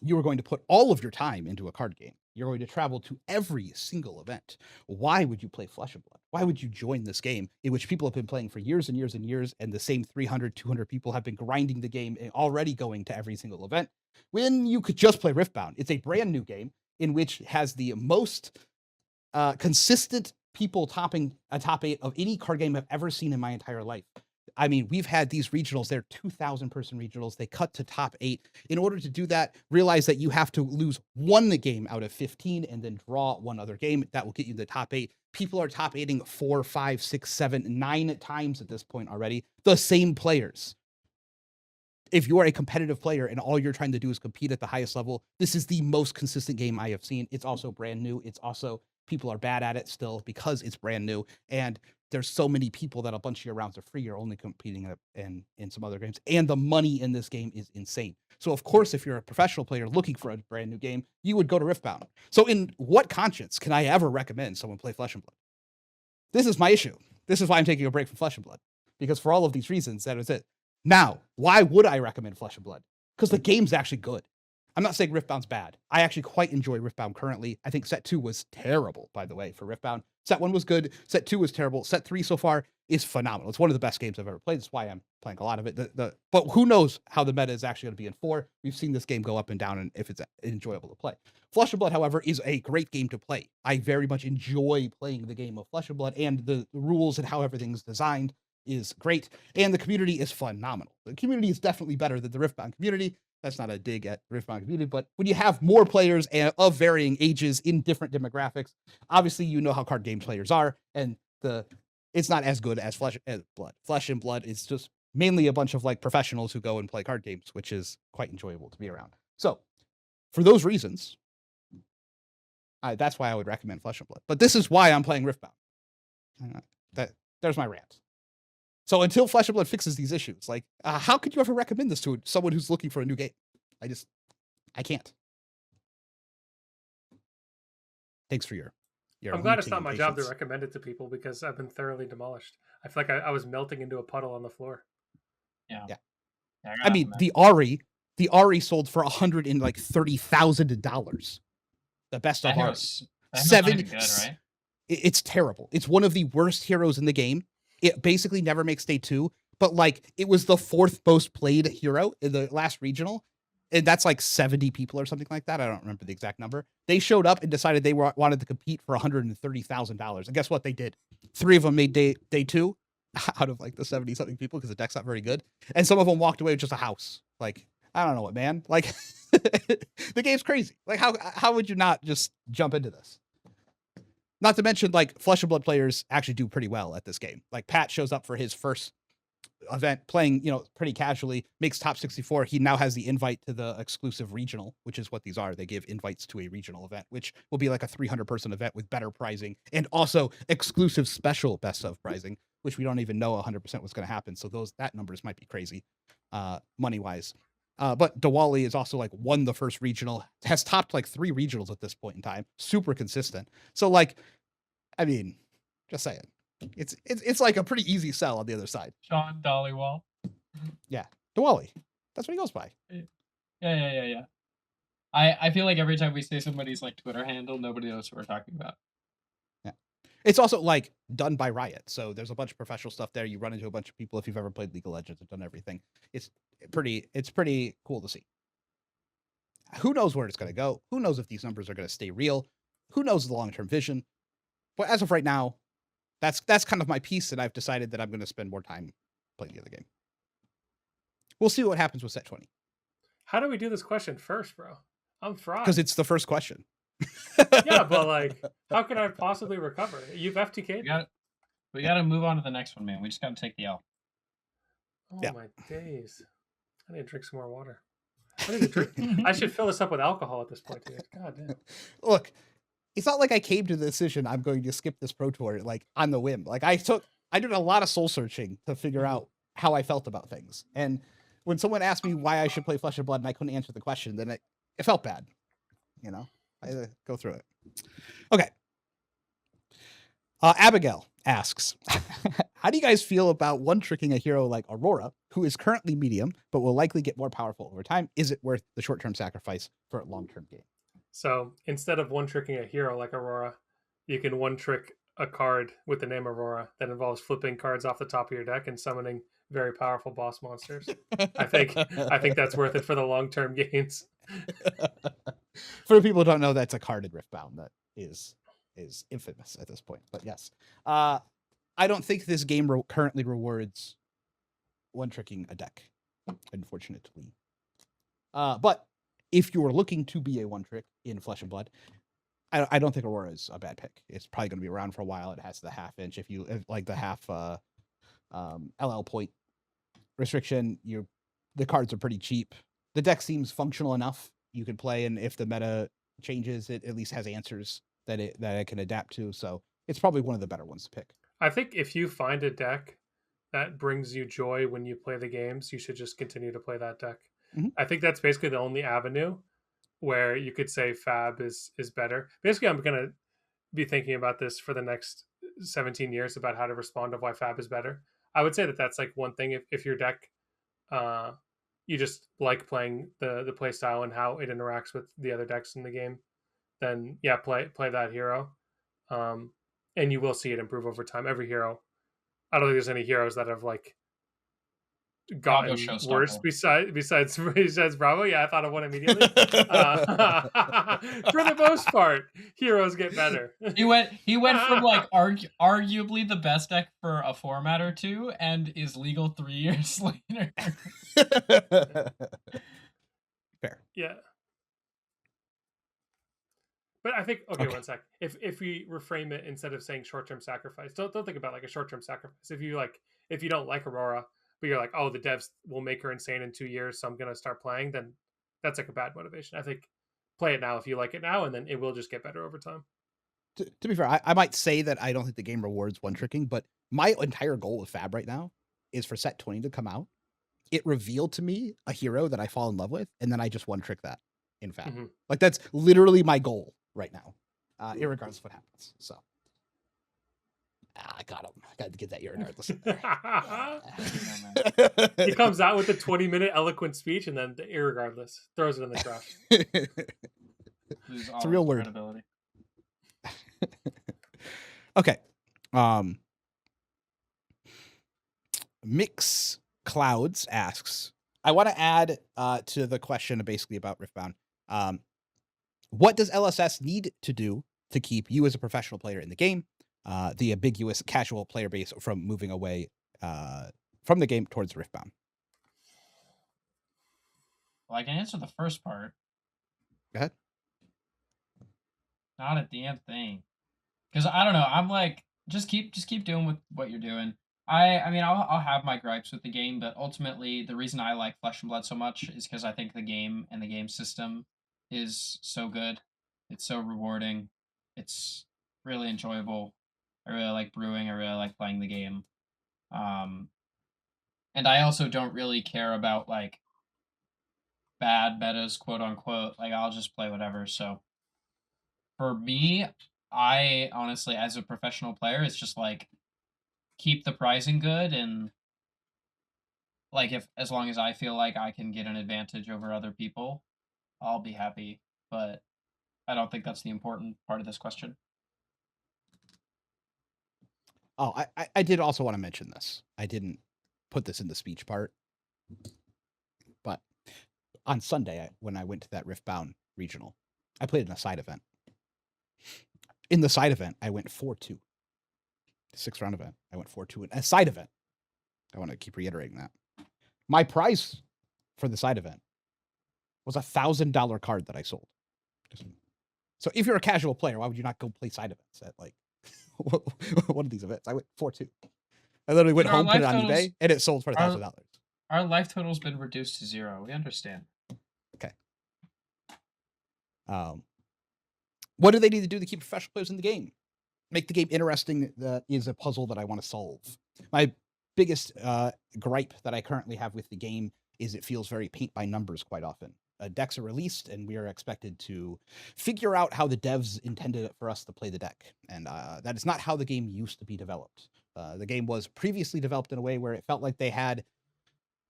you are going to put all of your time into a card game. You're going to travel to every single event. Why would you play Flesh and Blood? Why would you join this game in which people have been playing for years and years and years, and the same 300, 200 people have been grinding the game and already going to every single event, when you could just play Riftbound? It's a brand new game in which has the most consistent people topping a top 8 of any card game I've ever seen in my entire life. I mean, we've had these regionals, they're 2,000 person regionals. They cut to top 8. In order to do that, realize that you have to lose one game out of 15 and then draw one other game. That will get you the top 8. People are top 8ing 4, 5, 6, 7, 9 times at this point already. The same players. If you are a competitive player and all you're trying to do is compete at the highest level, this is the most consistent game I have seen. It's also brand new. It's also, people are bad at it still because it's brand new. And there's so many people that a bunch of your rounds are free. You're only competing in some other games. And the money in this game is insane. So of course, if you're a professional player looking for a brand new game, you would go to Riftbound. So in what conscience can I ever recommend someone play Flesh and Blood? This is my issue. This is why I'm taking a break from Flesh and Blood. Because for all of these reasons, that is it. Now, why would I recommend Flesh and Blood? Because the game's actually good. I'm not saying Riftbound's bad. I actually quite enjoy Riftbound currently. I think set 2 was terrible, by the way, for Riftbound. Set 1 was good. Set 2 was terrible. Set 3 so far is phenomenal. It's one of the best games I've ever played. That's why I'm playing a lot of it. But who knows how the meta is actually going to be in 4. We've seen this game go up and down and if it's enjoyable to play. Flesh and Blood, however, is a great game to play. I very much enjoy playing the game of Flesh and Blood, and the rules and how everything's designed is great. And the community is phenomenal. The community is definitely better than the Riftbound community. That's not a dig at Riftbound community, but when you have more players of varying ages in different demographics, obviously you know how card game players are, and it's not as good as Flesh and Blood. Flesh and Blood is just mainly a bunch of like professionals who go and play card games, which is quite enjoyable to be around. So for those reasons, that's why I would recommend Flesh and Blood. But this is why I'm playing Riftbound. There's my rant. So until Flesh and Blood fixes these issues, like, how could you ever recommend this to someone who's looking for a new game? I can't. Thanks for your I'm glad it's not my job to recommend it to people because I've been thoroughly demolished. I feel like I was melting into a puddle on the floor. Yeah. I mean, the Ari sold for $130,000. The best of ours. 7. Good, right? It's terrible. It's one of the worst heroes in the game. It basically never makes day 2, but like it was the 4th most played hero in the last regional. And that's like 70 people or something like that. I don't remember the exact number. They showed up and decided they wanted to compete for $130,000. And guess what they did? 3 of them made day 2 out of like the 70 something people because the deck's not very good. And some of them walked away with just a house. Like, I don't know what, man. Like the game's crazy. Like how would you not just jump into this? Not to mention, like, Flesh and Blood players actually do pretty well at this game. Like, Pat shows up for his first event playing, pretty casually, makes top 64. He now has the invite to the exclusive regional, which is what these are. They give invites to a regional event, which will be like a 300-person event with better pricing and also exclusive special best of pricing, which we don't even know 100% what's going to happen. So that numbers might be crazy, money-wise. But Diwali is also like won the first regional, has topped like 3 regionals at this point in time, super consistent. So like, I mean, just saying, it's like a pretty easy sell on the other side. Sean Dollywall. Yeah, Diwali. That's what he goes by. Yeah. I feel like every time we say somebody's like Twitter handle, nobody knows what we're talking about. Yeah, it's also like done by Riot, so there's a bunch of professional stuff there. You run into a bunch of people if you've ever played League of Legends and done everything. It's pretty cool to see. Who knows where it's going to go? Who knows if these numbers are going to stay real? Who knows the long-term vision? But as of right now, that's kind of my piece, and I've decided that I'm going to spend more time playing the other game. We'll see what happens with set 20. How do we do this question first, bro? I'm fried. Because it's the first question. Yeah, but like, how can I possibly recover? You've FTK'd? We got to move on to the next one, man. We just got to take the L. Oh Yeah. my days! I need to drink some more water. I need to drink. I should fill this up with alcohol at this point, dude. God damn. Look, it's not like I came to the decision I'm going to skip this Pro Tour like on the whim. Like I did a lot of soul searching to figure out how I felt about things. And when someone asked me why I should play Flesh and Blood and I couldn't answer the question, then it felt bad. You know, I had to go through it. Okay. Abigail asks, how do you guys feel about one-tricking a hero like Aurora, who is currently medium, but will likely get more powerful over time? Is it worth the short-term sacrifice for a long-term gain? So instead of one-tricking a hero like Aurora, you can one-trick a card with the name Aurora that involves flipping cards off the top of your deck and summoning very powerful boss monsters. I think that's worth it for the long-term gains. For people who don't know, that's a card in Riftbound that is infamous at this point. But yes, I don't think this game currently rewards one-tricking a deck, unfortunately. But if you are looking to be a one-trick in Flesh and Blood, I don't think Aurora is a bad pick. It's probably going to be around for a while. It has the half-inch. If like the half LL point restriction, the cards are pretty cheap. The deck seems functional enough. You can play, and if the meta changes, it at least has answers that it can adapt to. So it's probably one of the better ones to pick. I think if you find a deck that brings you joy when you play the games, you should just continue to play that deck. Mm-hmm. I think that's basically the only avenue where you could say FAB is better. Basically, I'm going to be thinking about this for the next 17 years about how to respond to why FAB is better. I would say that that's like one thing. If your deck, you just like playing the play style and how it interacts with the other decks in the game, then yeah, play that hero, and you will see it improve over time. Every hero, I don't think there's any heroes that have like gotten worse besides Bravo. Yeah, I thought of one immediately. For the most part, heroes get better. He went from like arguably the best deck for a format or two, and is legal 3 years later. Fair. Yeah. But I think okay, 1 sec. If we reframe it instead of saying short term sacrifice, don't think about like a short term sacrifice. If you don't like Aurora, but you're like, oh, the devs will make her insane in 2 years, so I'm gonna start playing, then that's like a bad motivation. I think play it now if you like it now, and then it will just get better over time. To be fair, I might say that I don't think the game rewards one-tricking, but my entire goal with FAB right now is for set 20 to come out. It revealed to me a hero that I fall in love with, and then I just one-trick that in FAB. Mm-hmm. Like, that's literally my goal right now, irregardless of what happens. So I got him. I got to get that irregardless. He comes out with a 20-minute eloquent speech, and then the irregardless throws it in the trash. It's a real word. Okay. Mix Clouds asks, I want to add to the question basically about Riftbound. What does LSS need to do to keep you as a professional player in the game, the ambiguous casual player base from moving away from the game towards Riftbound? Well, I can answer the first part. Go ahead. Not a damn thing. Because I don't know. I'm like, just keep doing with what you're doing. I mean, I'll have my gripes with the game, but ultimately, the reason I like Flesh and Blood so much is because I think the game and the game system is so good. It's so rewarding. It's really enjoyable. I really like brewing. I really like playing the game. And I also don't really care about like bad metas, quote unquote. Like, I'll just play whatever. So for me, I honestly, as a professional player, it's just like keep the pricing good, and like if as long as I feel like I can get an advantage over other people, I'll be happy. But I don't think that's the important part of this question. Oh, I did also want to mention this. I didn't put this in the speech part, but on Sunday when I went to that Riftbound regional, I played in a side event. In the side event, I went 4-2. 6-round event. I went 4-2 in a side event. I want to keep reiterating that. My prize for the side event was $1,000 card that I sold. So if you're a casual player, why would you not go play side events at like one of these events? I went 4-2. I literally went Our home, put it life on totals- eBay, and it sold for our- $1,000. Our life total's been reduced to 0. We understand. Okay. What do they need to do to keep professional players in the game? Make the game interesting. That is a puzzle that I want to solve. My biggest gripe that I currently have with the game is it feels very paint by numbers quite often. Decks are released, and we are expected to figure out how the devs intended it for us to play the deck. And that is not how the game used to be developed. The game was previously developed in a way where it felt like they had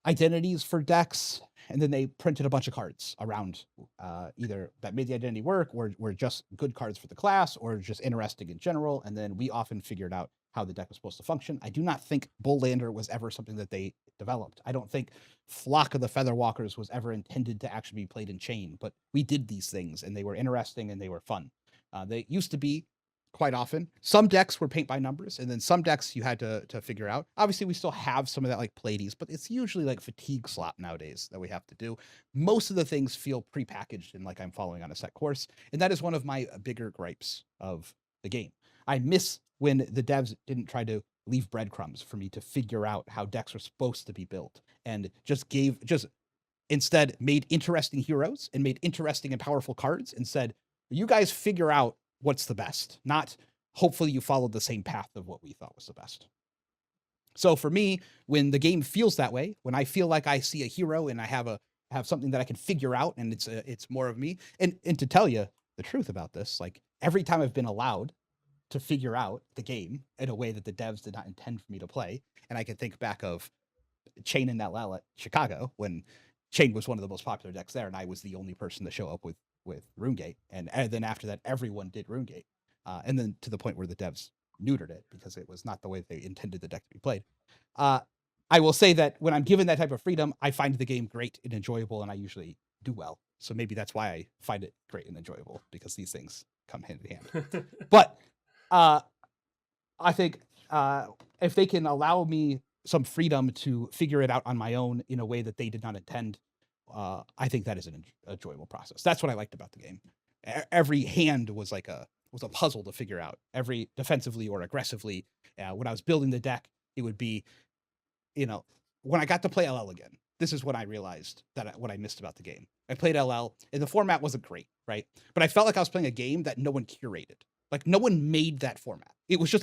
identities for decks, and then they printed a bunch of cards around either that made the identity work, or were just good cards for the class, or just interesting in general. And then we often figured out how the deck was supposed to function. I do not think Bullander was ever something that they developed. I don't think Flock of the Featherwalkers was ever intended to actually be played in chain, but we did these things, and they were interesting and they were fun. They used to be quite often. Some decks were paint by numbers, and then some decks you had to figure out. Obviously, we still have some of that like Pleiades, but it's usually like fatigue slot nowadays that we have to do. Most of the things feel prepackaged and like I'm following on a set course, and that is one of my bigger gripes of the game. I miss when the devs didn't try to leave breadcrumbs for me to figure out how decks are supposed to be built, and just instead made interesting heroes and made interesting and powerful cards and said, you guys figure out what's the best, not hopefully you followed the same path of what we thought was the best. So for me, when the game feels that way, when I feel like I see a hero and I have something that I can figure out and it's more of me, and to tell you the truth about this, like every time I've been allowed to figure out the game in a way that the devs did not intend for me to play, and I can think back of Chain and Nalal at Chicago when Chain was one of the most popular decks there, and I was the only person to show up with RuneGate, and then after that, everyone did RuneGate, and then to the point where the devs neutered it because it was not the way they intended the deck to be played. I will say that when I'm given that type of freedom, I find the game great and enjoyable, and I usually do well. So maybe that's why I find it great and enjoyable, because these things come hand in hand. But I think if they can allow me some freedom to figure it out on my own in a way that they did not intend, I think that is an enjoyable process. That's what I liked about the game. Every hand was like a puzzle to figure out. Every defensively or aggressively, when I was building the deck, it would be, when I got to play LL again, this is when I realized that what I missed about the game. I played LL, and the format wasn't great, right? But I felt like I was playing a game that no one curated. Like no one made that format. It was just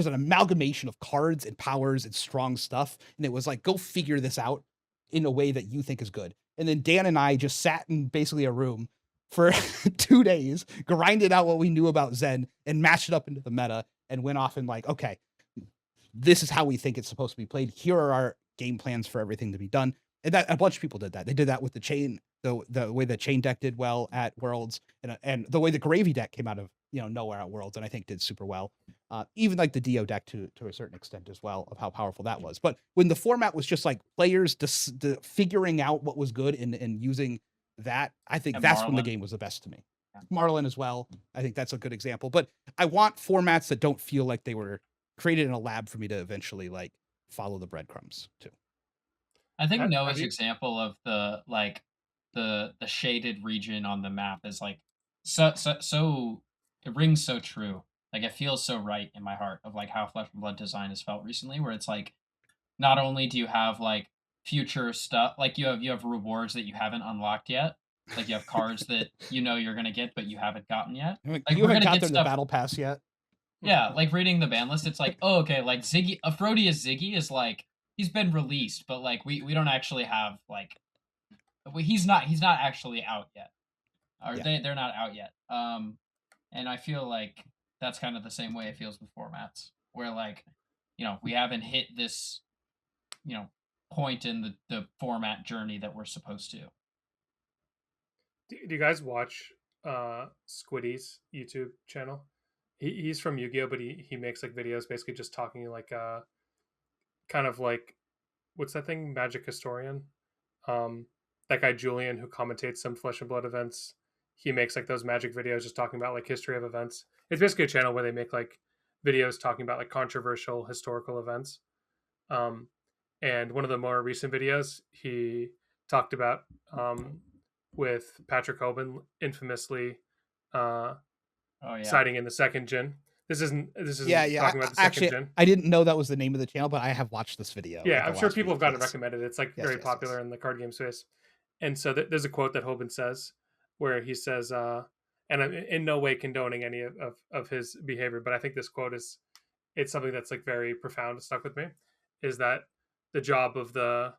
an amalgamation of cards and powers and strong stuff. And it was like, go figure this out in a way that you think is good. And then Dan and I just sat in basically a room for 2 days, grinded out what we knew about Zen and matched it up into the meta and went off and like, okay, this is how we think it's supposed to be played. Here are our game plans for everything to be done. And that a bunch of people did that. They did that with the chain, the way the chain deck did well at Worlds, and the way the gravy deck came out of nowhere at Worlds, and I think did super well. Even like the Dio deck to a certain extent as well, of how powerful that was. But when the format was just like players figuring out what was good and using that, I think that's when the game was the best to me. Yeah. Marlin as well. I think that's a good example. But I want formats that don't feel like they were created in a lab for me to eventually like follow the breadcrumbs too. I think Noah's example of the shaded region on the map is like so it rings so true. Like it feels so right in my heart of like how Flesh and Blood design has felt recently, where it's like not only do you have like future stuff, like you have rewards that you haven't unlocked yet. Like you have cards that you're gonna get but you haven't gotten yet. Like you haven't gotten the battle pass yet. Yeah, like reading the ban list, it's like, oh, okay, like Afrodius Ziggy is like he's been released, but like we don't actually have like he's not actually out yet, or they're not out yet. And I feel like that's kind of the same way it feels with formats, where like we haven't hit this point in the format journey that we're supposed to. Do you guys watch Squiddy's YouTube channel? He's from Yu-Gi-Oh, but he makes like videos basically just talking like kind of like, what's that thing, Magic Historian, that guy Julian who commentates some Flesh and Blood events. He makes like those Magic videos just talking about like history of events. It's basically a channel where they make like videos talking about like controversial historical events. And one of the more recent videos, he talked about with Patrick Hoban infamously uh, Oh yeah. citing in the second gen. This isn't Yeah, talking about the second actually, gen. I didn't know that was the name of the channel, but I have watched this video. Yeah, like, the I'm sure last people week. have gotten it Yes. recommended. It's like Yes, very yes, popular yes. in the card game space. And so there's a quote that Hoban says where he says, and I'm in no way condoning any of his behavior, but I think this quote it's something that's like very profound and stuck with me, is that the job of the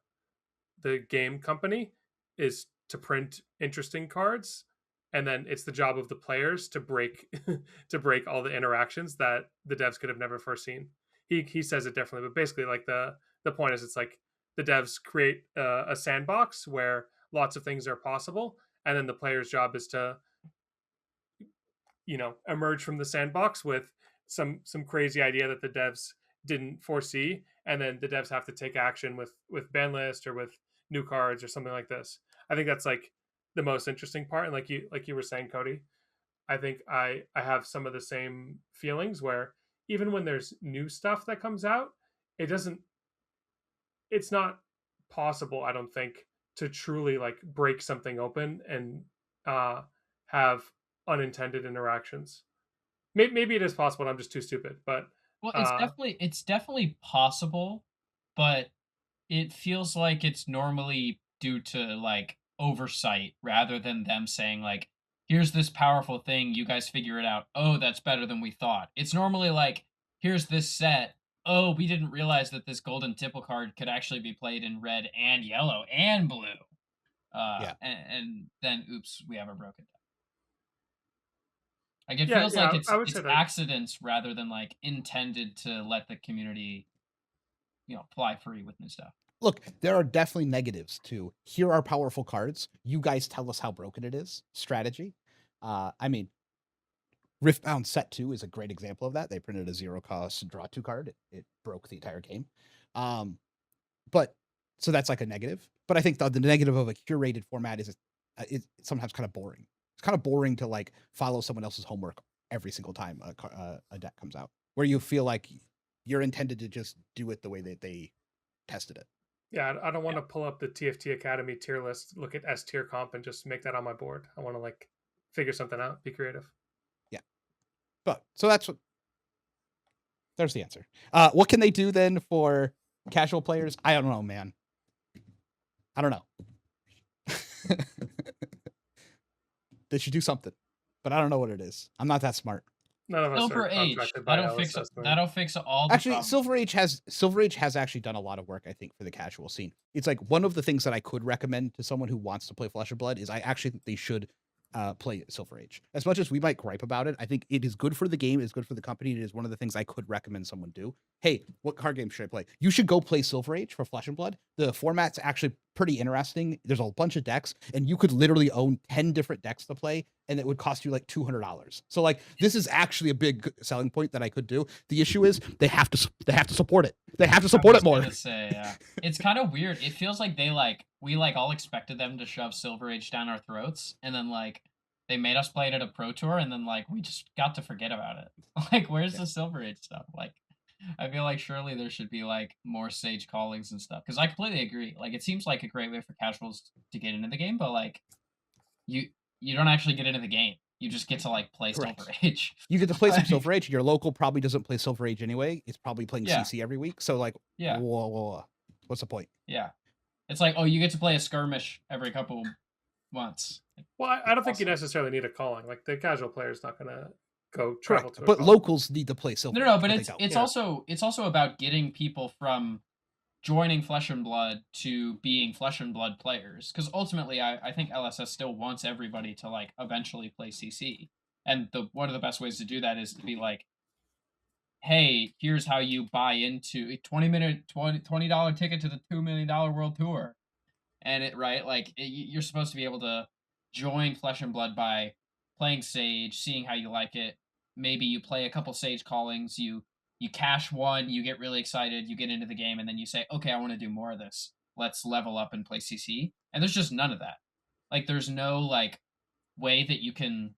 game company is to print interesting cards, and then it's the job of the players to break to break all the interactions that the devs could have never foreseen. He says it differently, but basically, like the point is, it's like the devs create a sandbox where lots of things are possible, and then the player's job is to emerge from the sandbox with some crazy idea that the devs didn't foresee, and then the devs have to take action with ban list or with new cards or something like this. I think that's like the most interesting part, and like you were saying, Cody, I think I have some of the same feelings where even when there's new stuff that comes out, it doesn't it's not possible, I don't think, to truly like break something open and uh have unintended interactions. Maybe it is possible and I'm just too stupid, but Well, uh it's definitely possible, but it feels like it's normally due to like oversight rather than them saying like, here's this powerful thing, you guys figure it out. Oh, that's better than we thought. It's normally like, here's this set. Oh, we didn't realize that this golden tipple card could actually be played in red and yellow and blue. Yeah. And then oops, we have a broken deck. Like it yeah, feels like yeah, I would it's say that. accidents rather than like intended to let the community, fly free with new stuff. Look, there are definitely negatives to here are powerful cards. You guys tell us how broken it is. Strategy. I mean, Riftbound Set 2 is a great example of that. They printed a 0-cost draw 2 card. It broke the entire game. But so that's like a negative. But I think the negative of a curated format is it's sometimes kind of boring. It's kind of boring to like follow someone else's homework every single time a deck comes out, where you feel like you're intended to just do it the way that they tested it. Yeah, I don't want to pull up the TFT Academy tier list, look at S tier comp, and just make that on my board. I want to like figure something out, be creative. Yeah. But so there's the answer. What can they do then for casual players? I don't know, man. I don't know. They should do something, but I don't know what it is. I'm not that smart. None of us Silver are Age. contracted by LSS. That'll fix all the Actually, problems. Silver Age has actually done a lot of work, I think, for the casual scene. It's like one of the things that I could recommend to someone who wants to play Flesh and Blood is I actually think they should play Silver Age. As much as we might gripe about it, I think it is good for the game, it's good for the company. It is one of the things I could recommend someone do. Hey, what card game should I play? You should go play Silver Age for Flesh and Blood. The format's actually pretty interesting. There's a bunch of decks, and you could literally own 10 different decks to play, and it would cost you like $200. So like this is actually a big selling point that I could do. The issue is they have to support it. They have to support it more. Say, yeah. It's kind of weird. It feels like we all expected them to shove Silver Age down our throats, and then like they made us play it at a pro tour, and then like we just got to forget about it. Like, where's the Silver Age stuff? Like, I feel like surely there should be like more Sage Callings and stuff, because I completely agree. Like, it seems like a great way for casuals to get into the game, but like you don't actually get into the game. You just get to like play Correct. Silver Age. You get to play some Silver Age. Your local probably doesn't play Silver Age anyway. It's probably playing Yeah. CC every week. So like, Yeah. whoa, what's the point? Yeah. It's like, oh, you get to play a skirmish every couple months. Well, I don't think you necessarily need a calling. Like the casual player is not going to go travel to. But locals need to play Silver. No, but it's also about getting people from joining Flesh and Blood to being Flesh and Blood players. Because ultimately, I think LSS still wants everybody to like eventually play CC, and one of the best ways to do that is to be like, hey, here's how you buy into a $20 ticket to the $2 million world tour. And you're supposed to be able to join Flesh and Blood by playing Sage, seeing how you like it. Maybe you play a couple Sage Callings, you cash one, you get really excited, you get into the game, and then you say, okay, I want to do more of this. Let's level up and play CC. And there's just none of that. Like, there's no like way that you can,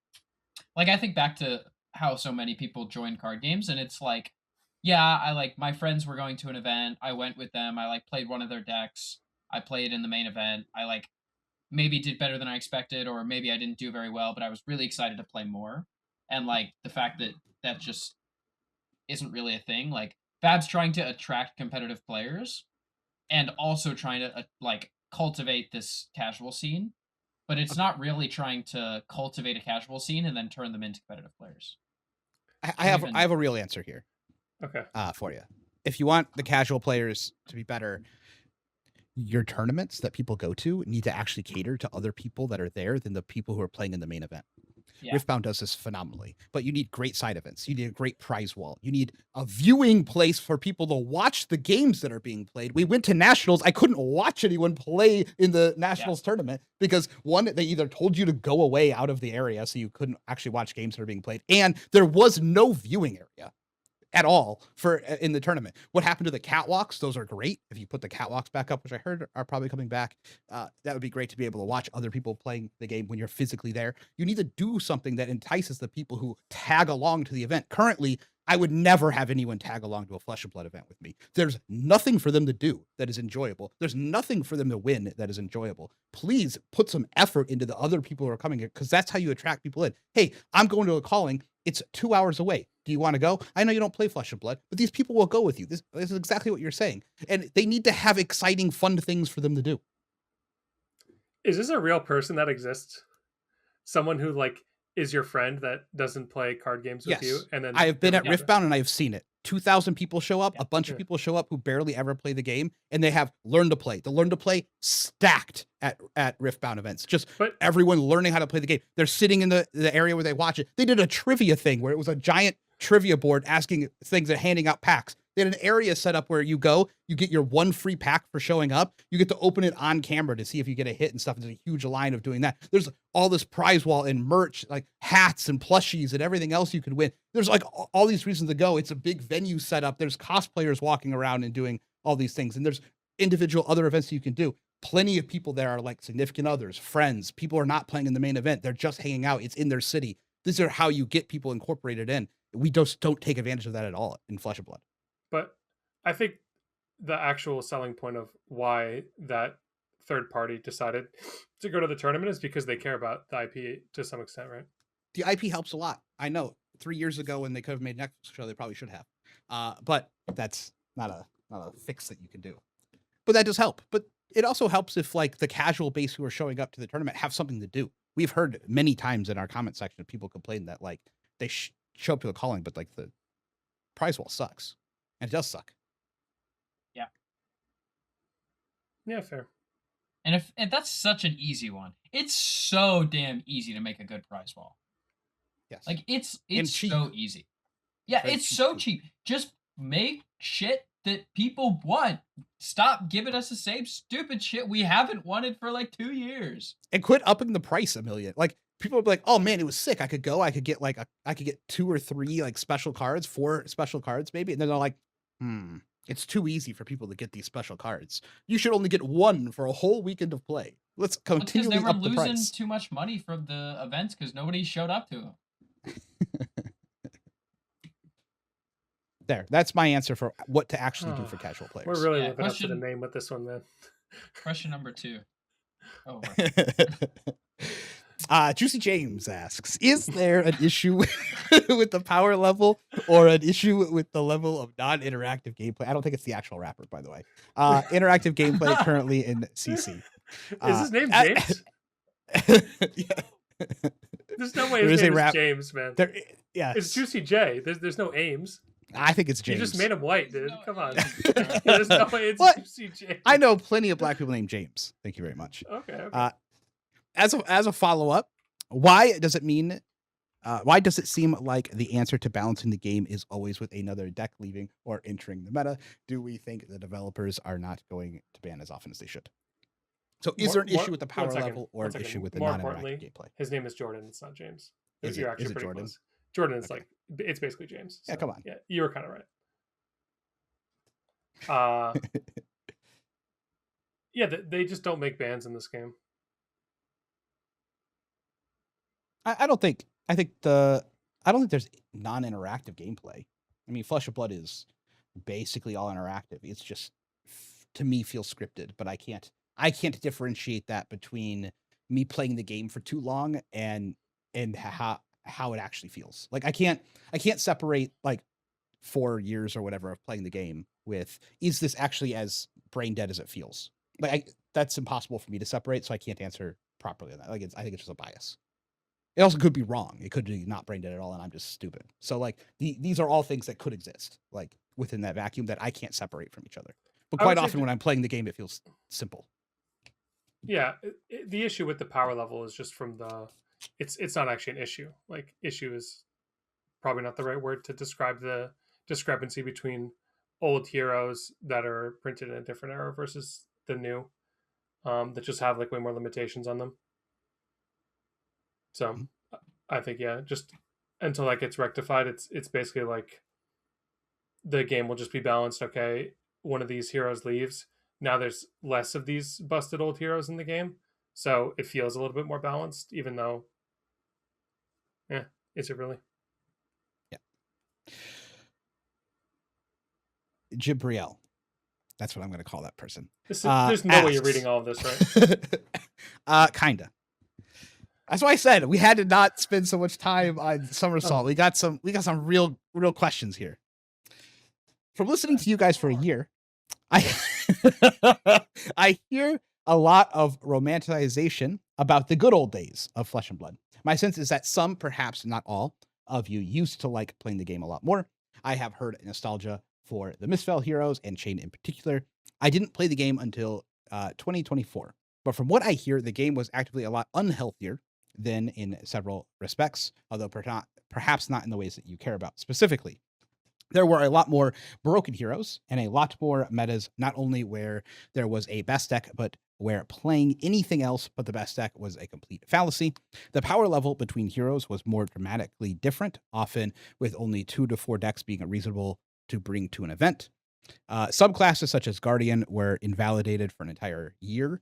like, I think back to how so many people join card games, and it's like, yeah, I like my friends were going to an event, I went with them, I like played one of their decks, I played in the main event, I like maybe did better than I expected, or maybe I didn't do very well, but I was really excited to play more. And like the fact that that just isn't really a thing. Like FAB's trying to attract competitive players and also trying to like cultivate this casual scene, but it's not really trying to cultivate a casual scene and then turn them into competitive players. I have a real answer here. Okay. For you. If you want the casual players to be better, your tournaments that people go to need to actually cater to other people that are there than the people who are playing in the main event. Yeah. Riftbound does this phenomenally, but you need great side events. You need a great prize wall. You need a viewing place for people to watch the games that are being played. We went to nationals. I couldn't watch anyone play in the nationals tournament because one, they either told you to go away out of the area so you couldn't actually watch games that are being played, and there was no viewing area at all for in the tournament. What happened to the catwalks? Those are great. If you put the catwalks back up, which I heard are probably coming back, that would be great to be able to watch other people playing the game when you're physically there. You need to do something that entices the people who tag along to the event. Currently, I would never have anyone tag along to a Flesh and Blood event with me. There's nothing for them to do that is enjoyable. There's nothing for them to win that is enjoyable. Please put some effort into the other people who are coming here, because that's how you attract people in. Hey, I'm going to a calling. It's 2 hours away. Do you want to go? I know you don't play Flesh and Blood, but these people will go with you. This is exactly what you're saying. And they need to have exciting, fun things for them to do. Is this a real person that exists? Someone who like is your friend that doesn't play card games with you? And then I have been at Riftbound and I have seen it. 2,000 people show up. A bunch of people show up who barely ever play the game, and they have learn to play. The learn to play stacked at Riftbound events. Just everyone learning how to play the game. They're sitting in the area where they watch it. They did a trivia thing where it was a giant trivia board asking things and handing out packs. They had an area set up where you go, you get your one free pack for showing up. You get to open it on camera to see if you get a hit and stuff. There's a huge line of doing that. There's all this prize wall and merch, like hats and plushies and everything else you could win. There's like all these reasons to go. It's a big venue set up. There's cosplayers walking around and doing all these things. And there's individual other events that you can do. Plenty of people there are like significant others, friends. People are not playing in the main event. They're just hanging out. It's in their city. These are how you get people incorporated in. We just don't take advantage of that at all in Flesh and Blood. But I think the actual selling point of why that third party decided to go to the tournament is because they care about the IP to some extent, right? The IP helps a lot. I know 3 years ago when they could have made next show, they probably should have. But that's not a fix that you can do. But that does help. But it also helps if like the casual base who are showing up to the tournament have something to do. We've heard many times in our comment section of people complain that like they show up to a calling, but like the prize wall sucks. And it does suck. Yeah. Yeah, fair. And if that's such an easy one. It's so damn easy to make a good prize wall. Yes. Like it's cheap. so easy. Yeah, it's so cheap. Just make shit that people want. Stop giving us the same stupid shit we haven't wanted for like 2 years. And quit upping the price a million. Like people will be like, "Oh man, it was sick. I could go. I could get like I could get 2 or 3 like special cards, 4 special cards maybe." And then they're like, it's too easy for people to get these special cards. You should only get 1 for a whole weekend of play. Let's continually up the price. Because they were losing too much money from the events because nobody showed up to them. There, that's my answer for what to actually do for casual players. We're really living up to the name with this one, man. Question number 2. Oh. Juicy James asks, is there an issue with the power level or an issue with the level of non-interactive gameplay? I don't think it's the actual rapper, by the way. Interactive gameplay currently in CC. Is his name James? Yeah. There's no way his name is James, man. Yeah, it's Juicy J. There's no Ames. I think it's James. You just made him white, dude. Come on. There's no way it's Juicy J. I know plenty of black people named James. Thank you very much. Okay. As a follow-up, why does it seem like the answer to balancing the game is always with another deck leaving or entering the meta? Do we think the developers are not going to ban as often as they should? So is there an issue with the power level or an issue with the non-interactive gameplay? His name is Jordan. It's not James. Is it Jordan? Close. Jordan is like, it's basically James. So, yeah, come on. Yeah, you were kind of right. Yeah, they just don't make bans in this game. I don't think there's non-interactive gameplay. I mean, Flesh of Blood is basically all interactive. It's just to me feels scripted, but I can't differentiate that between me playing the game for too long and how it actually feels. Like I can't separate like 4 years or whatever of playing the game with, is this actually as brain dead as it feels? Like that's impossible for me to separate, so I can't answer properly on that. Like I think it's just a bias. It also could be wrong. It could be not brain dead at all, and I'm just stupid. So like these are all things that could exist like within that vacuum that I can't separate from each other. But I would quite say often when I'm playing the game, it feels simple. Yeah, the issue with the power level is just from the it's not actually an issue. Like issue is probably not the right word to describe the discrepancy between old heroes that are printed in a different era versus the new that just have like way more limitations on them. So Mhm. I think yeah, just until that gets rectified, it's basically like the game will just be balanced. Okay, one of these heroes leaves. Now there's less of these busted old heroes in the game, so it feels a little bit more balanced. Even though, yeah, is it really? Yeah. Jibriel. That's what I'm going to call that person. There's no way you're reading all of this, right? Kinda. That's why I said we had to not spend so much time on Somersault. We got some real questions here. From listening to you guys for a year, I I hear a lot of romanticization about the good old days of Flesh and Blood. My sense is that some, perhaps not all, of you used to like playing the game a lot more. I have heard nostalgia for the Misfell heroes and Chain in particular. I didn't play the game until 2024, but from what I hear, the game was actively a lot unhealthier than in several respects, although perhaps not in the ways that you care about specifically. There were a lot more broken heroes and a lot more metas, not only where there was a best deck, but where playing anything else but the best deck was a complete fallacy. The power level between heroes was more dramatically different, often with only 2 to 4 decks being reasonable to bring to an event. Subclasses such as Guardian were invalidated for an entire year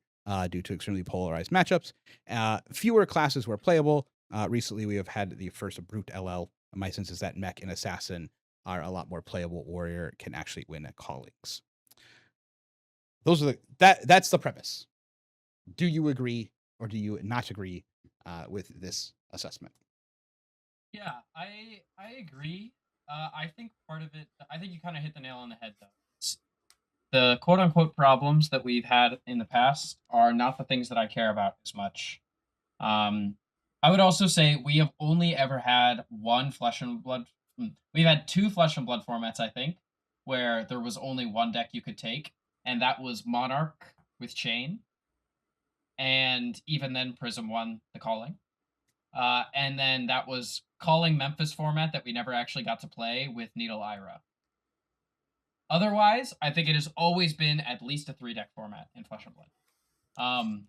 due to extremely polarized matchups. Fewer classes were playable. Recently, we have had the first Brute LL. My sense is that Mech and Assassin are a lot more playable. Warrior can actually win at callings. Those are that's the premise. Do you agree or do you not agree with this assessment? Yeah, I agree. I think part of it. I think you kind of hit the nail on the head, though. The quote unquote problems that we've had in the past are not the things that I care about as much. Um, I would also say we have only ever had one Flesh and Blood. We've had two Flesh and Blood formats, I think, where there was only one deck you could take, and that was Monarch with Chain, and even then Prism won the Calling. And then that was Calling Memphis format that we never actually got to play with Needle Ira. Otherwise, I think it has always been at least a 3-deck format in Flesh and Blood.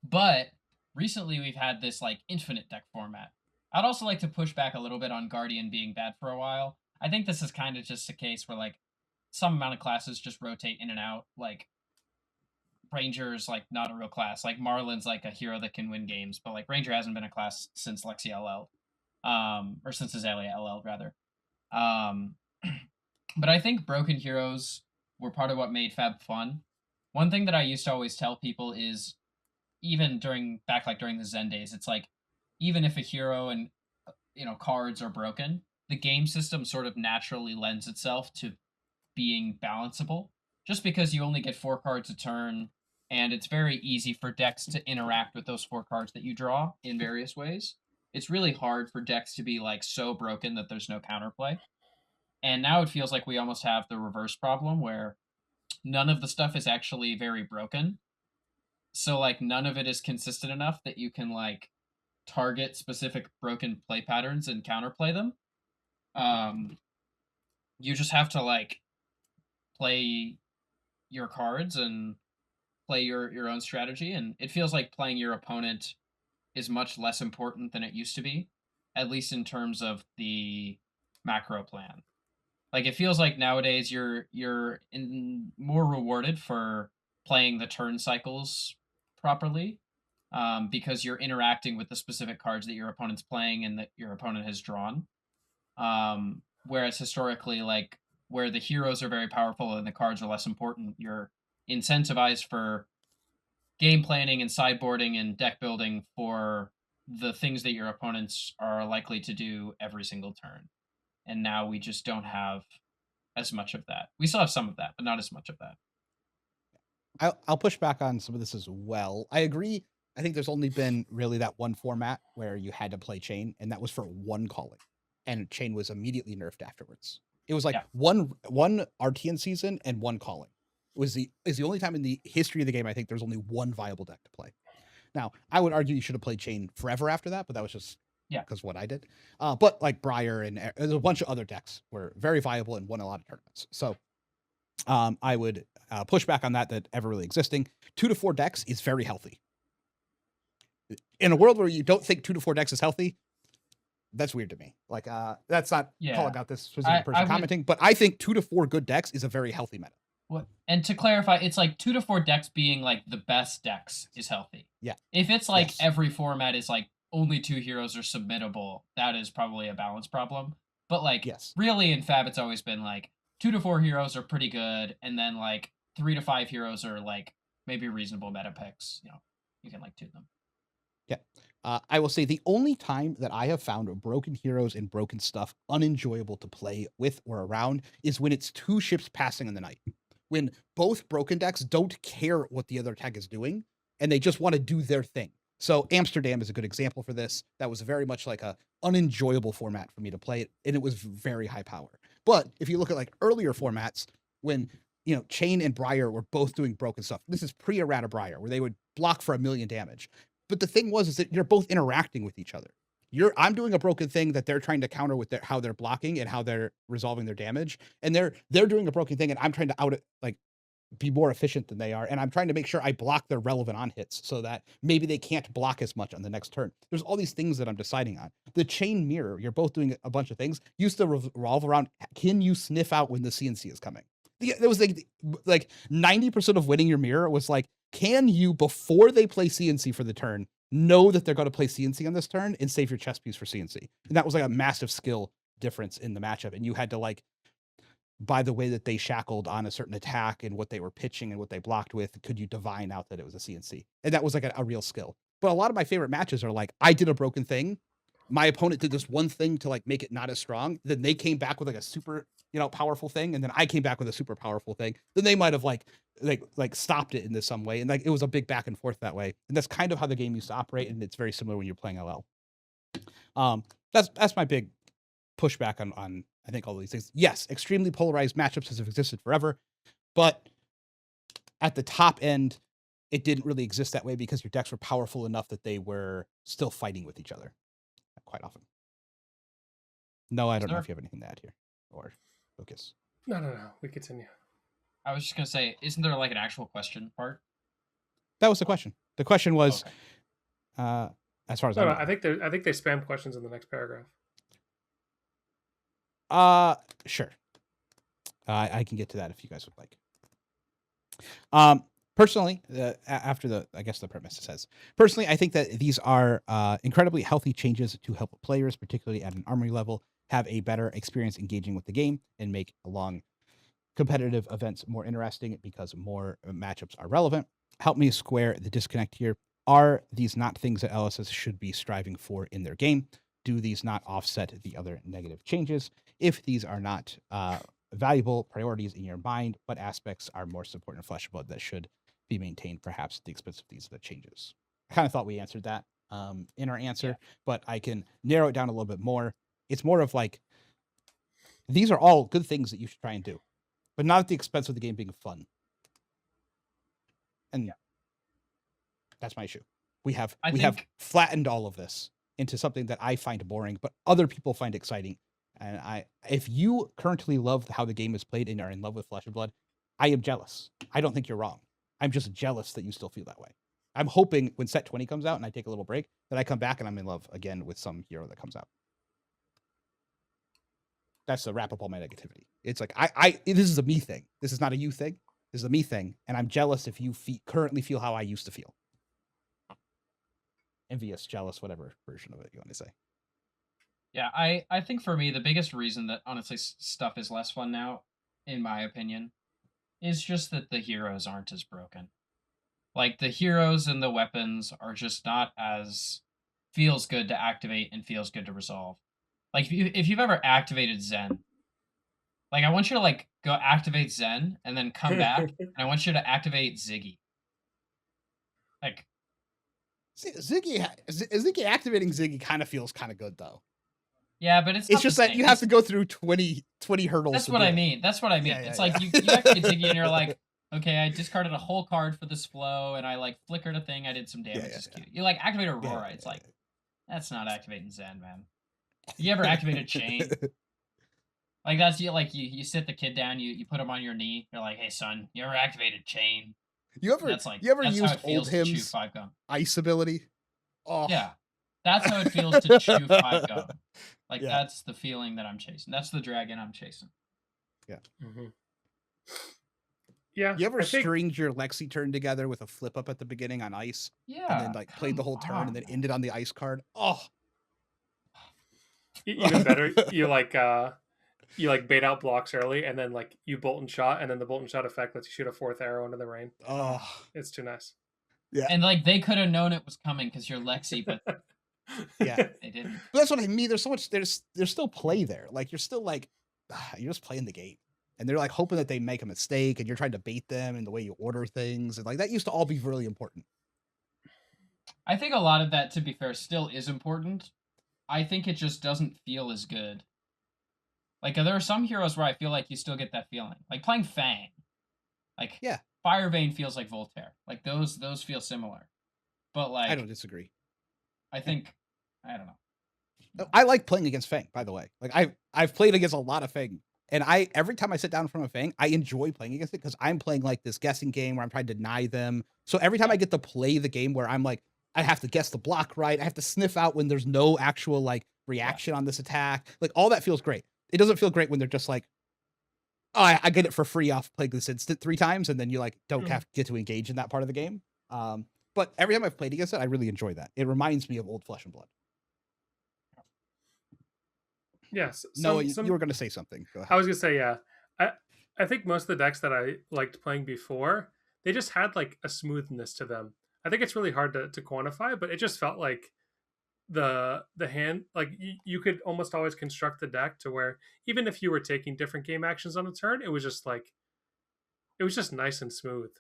But recently we've had this like infinite deck format. I'd also like to push back a little bit on Guardian being bad for a while. I think this is kind of just a case where like some amount of classes just rotate in and out. Like Ranger's like not a real class. Like Marlin's like a hero that can win games, but like Ranger hasn't been a class since Lexi LL. Or since Azalea LL rather. Um but I think broken heroes were part of what made FAB fun. One thing that I used to always tell people is even during the Zen days, it's like even if a hero and cards are broken, the game system sort of naturally lends itself to being balanceable. Just because you only get 4 cards a turn, and it's very easy for decks to interact with those 4 cards that you draw in various ways. It's really hard for decks to be like so broken that there's no counterplay. And now it feels like we almost have the reverse problem where none of the stuff is actually very broken. So like none of it is consistent enough that you can like target specific broken play patterns and counterplay them. You just have to like play your cards and play your own strategy, and it feels like playing your opponent is much less important than it used to be, at least in terms of the macro plan. Like it feels like nowadays you're more rewarded for playing the turn cycles properly, because you're interacting with the specific cards that your opponent's playing and that your opponent has drawn. Whereas historically, like where the heroes are very powerful and the cards are less important, you're incentivized for game planning and sideboarding and deck building for the things that your opponents are likely to do every single turn. And now we just don't have as much of that. We still have some of that, but not as much of that. I'll push back on some of this as well. I agree. I think there's only been really that one format where you had to play chain, and that was for one calling, and chain was immediately nerfed afterwards. It was like one Artean season and one calling. It was the only time in the history of the game I think there's only one viable deck to play. Now, I would argue you should have played chain forever after that, but that was just because what I did. But like Briar and there's a bunch of other decks were very viable and won a lot of tournaments. So I would push back on that ever really existing. 2 to 4 decks is very healthy. In a world where you don't think 2 to 4 decks is healthy, that's weird to me. Like, that's not calling out this specific person commenting, but I think 2 to 4 good decks is a very healthy meta. What? And to clarify, it's like 2 to 4 decks being like the best decks is healthy. Yeah. If it's like every format is like only 2 heroes are submittable, that is probably a balance problem. But like, really in FAB, it's always been like 2 to 4 heroes are pretty good, and then like 3 to 5 heroes are like maybe reasonable meta picks. You know, you can like tune them. Yeah. I will say the only time that I have found broken heroes and broken stuff unenjoyable to play with or around is when it's 2 ships passing in the night. When both broken decks don't care what the other tag is doing, and they just want to do their thing. So Amsterdam is a good example for this. That was very much like a unenjoyable format for me to play it, and it was very high power. But if you look at like earlier formats, when Chain and Briar were both doing broken stuff. This is pre-errata Briar, where they would block for 1 million damage. But the thing is that you're both interacting with each other. I'm doing a broken thing that they're trying to counter with how they're blocking and how they're resolving their damage, and they're doing a broken thing, and I'm trying to be more efficient than they are, and I'm trying to make sure I block their relevant on hits so that maybe they can't block as much on the next turn. There's all these things that I'm deciding on. The chain mirror, you're both doing a bunch of things, used to revolve around, can you sniff out when the CNC is coming? There was like 90% of winning your mirror was like, can you, before they play CNC for the turn, know that they're going to play CNC on this turn and save your chess piece for CNC? And that was like a massive skill difference in the matchup. And you had to like, by the way that they shackled on a certain attack and what they were pitching and what they blocked with, could you divine out that it was a CNC? And that was like a real skill. But a lot of my favorite matches are like, I did a broken thing. My opponent did this one thing to like make it not as strong. Then they came back with like a super, powerful thing. And then I came back with a super powerful thing. Then they might have like stopped it in some way. And like, it was a big back and forth that way. And that's kind of how the game used to operate. And it's very similar when you're playing LL. That's my big pushback on I think all these things. Yes, extremely polarized matchups have existed forever, but at the top end, it didn't really exist that way because your decks were powerful enough that they were still fighting with each other quite often. No, I don't know if you have anything to add here or Lucas. No. We continue. I was just gonna say, isn't there like an actual question part? That was the question. The question was, as far as I think they spam questions in the next paragraph. Sure. I can get to that if you guys would like. Personally, after the premise says, personally, I think that these are incredibly healthy changes to help players, particularly at an armory level, have a better experience engaging with the game and make long competitive events more interesting because more matchups are relevant. Help me square the disconnect here. Are these not things that LSS should be striving for in their game? Do these not offset the other negative changes? If these are not valuable priorities in your mind, what aspects are more support and flesh blood that should be maintained, perhaps at the expense of these other changes? I kind of thought we answered that in our answer, but I can narrow it down a little bit more. It's more of like, these are all good things that you should try and do, but not at the expense of the game being fun. And that's my issue. We have flattened all of this into something that I find boring, but other people find exciting. And if you currently love how the game is played and are in love with Flesh and Blood, I am jealous. I don't think you're wrong. I'm just jealous that you still feel that way. I'm hoping when set 20 comes out and I take a little break, that I come back and I'm in love again with some hero that comes out. That's the wrap up all my negativity. It's like, this is a me thing. This is not a you thing. This is a me thing. And I'm jealous if you currently feel how I used to feel. Envious, jealous, whatever version of it you want to say. Yeah, I think for me, the biggest reason that honestly stuff is less fun now, in my opinion, is just that the heroes aren't as broken. Like the heroes and the weapons are just not as feels good to activate and feels good to resolve. Like if you've ever activated Zen, like I want you to like go activate Zen and then come back and I want you to activate Ziggy. Like Ziggy activating Ziggy kind of feels kind of good though. yeah, but it's It's not just the that same. you have to go through 20 hurdles. That's to what do I it. mean. That's what I mean. Yeah, It's yeah, like yeah. you activate Ziggy and you're like, okay, I discarded a whole card for this flow and I like flickered a thing, I did some damage, yeah, it's yeah. cute. You like activate Yeah, Aurora, yeah, it's yeah, like that's not activating Zen, man. You ever activated Chain? Like that's you sit the kid down, you put him on your knee, you're like, hey son, you ever activated Chain? You ever That's like you ever that's how used it old feels to chew hymns 5 gum. ice ability? Oh. Yeah. That's how it feels to chew 5 gum. Like Yeah. that's the feeling that I'm chasing. That's the dragon I'm chasing. Yeah. Mm-hmm. Yeah. You ever I think stringed your Lexi turn together with a flip up at the beginning on ice? Yeah. And then like played the whole turn and then ended on the ice card? Oh. even better, you bait out blocks early and then like you bolt and shot, and then the bolt and shot effect lets you shoot a 4th arrow into the rain. Oh. It's too nice. Yeah. And like they could have known it was coming because you're Lexi, but Yeah. they didn't. But that's what I mean. There's so much. There's still play there. Like you're still like you're just playing the game, and they're like hoping that they make a mistake, and you're trying to bait them in the way you order things, and like that used to all be really important. I think a lot of that, to be fair, still is important. I think it just doesn't feel as good. Like there are some heroes where I feel like you still get that feeling. Like playing Fang. Like Yeah. Fire Vein feels like Voltaire. Like those feel similar. But like I don't disagree. I think I don't know. I like playing against Fang, by the way. Like I've played against a lot of Fang. And every time I sit down in front of Fang, I enjoy playing against it because I'm playing like this guessing game where I'm trying to deny them. So every time I get to play the game where I'm like, I have to guess the block right, I have to sniff out when there's no actual like reaction on this attack. Like all that feels great. It doesn't feel great when they're just like, oh, I get it for free off playing this instant 3 times, and then you like don't have to get to engage in that part of the game. But every time I've played against it, I really enjoy that. It reminds me of old Flesh and Blood. Yes. No, you were going to say something. Go ahead. I was going to say, yeah. I think most of the decks that I liked playing before, they just had like a smoothness to them. I think it's really hard to quantify, but it just felt like the hand, like you could almost always construct the deck to where even if you were taking different game actions on a turn, it was just nice and smooth.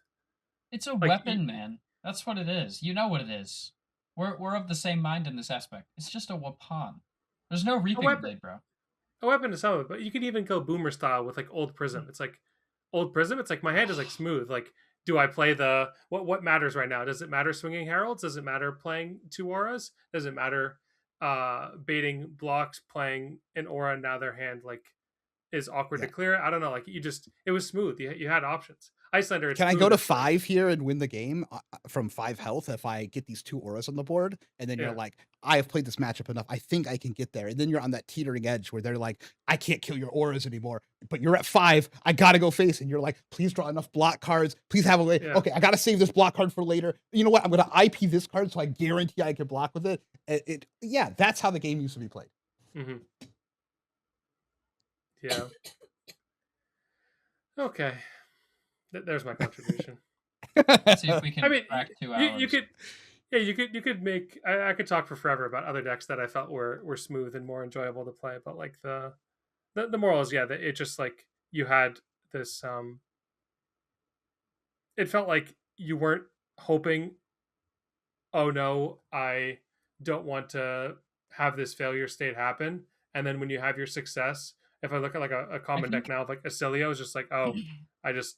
It's a weapon, man. That's what it is. You know what it is. We're of the same mind in this aspect. It's just a weapon. There's no reaping blade, bro. A weapon to some of it, but you could even go boomer style with like old prism. It's like old prism. It's like my hand is like smooth. Like, do I play the what matters right now? Does it matter swinging heralds? Does it matter playing 2 auras? Does it matter baiting blocks, playing an aura? Now their hand like is awkward to clear. I don't know. Like it was smooth. You had options. Icelander. Can I go to 5 here and win the game from 5 health if I get these 2 auras on the board? And then you're like, I have played this matchup enough. I think I can get there. And then you're on that teetering edge where they're like, I can't kill your auras anymore. But you're at 5. I got to go face. And you're like, please draw enough block cards. Please have a way. Yeah. Okay, I got to save this block card for later. You know what? I'm going to IP this card so I guarantee I can block with it. Yeah, that's how the game used to be played. Mm-hmm. Yeah. Okay. There's my contribution. Let's see if we can crack 2 hours. You could make. I could talk for forever about other decks that I felt were smooth and more enjoyable to play. But like the moral is, yeah, that it just like you had this. It felt like you weren't hoping. Oh no, I don't want to have this failure state happen. And then when you have your success, if I look at like a common deck now, like Acilio is just like, oh, I just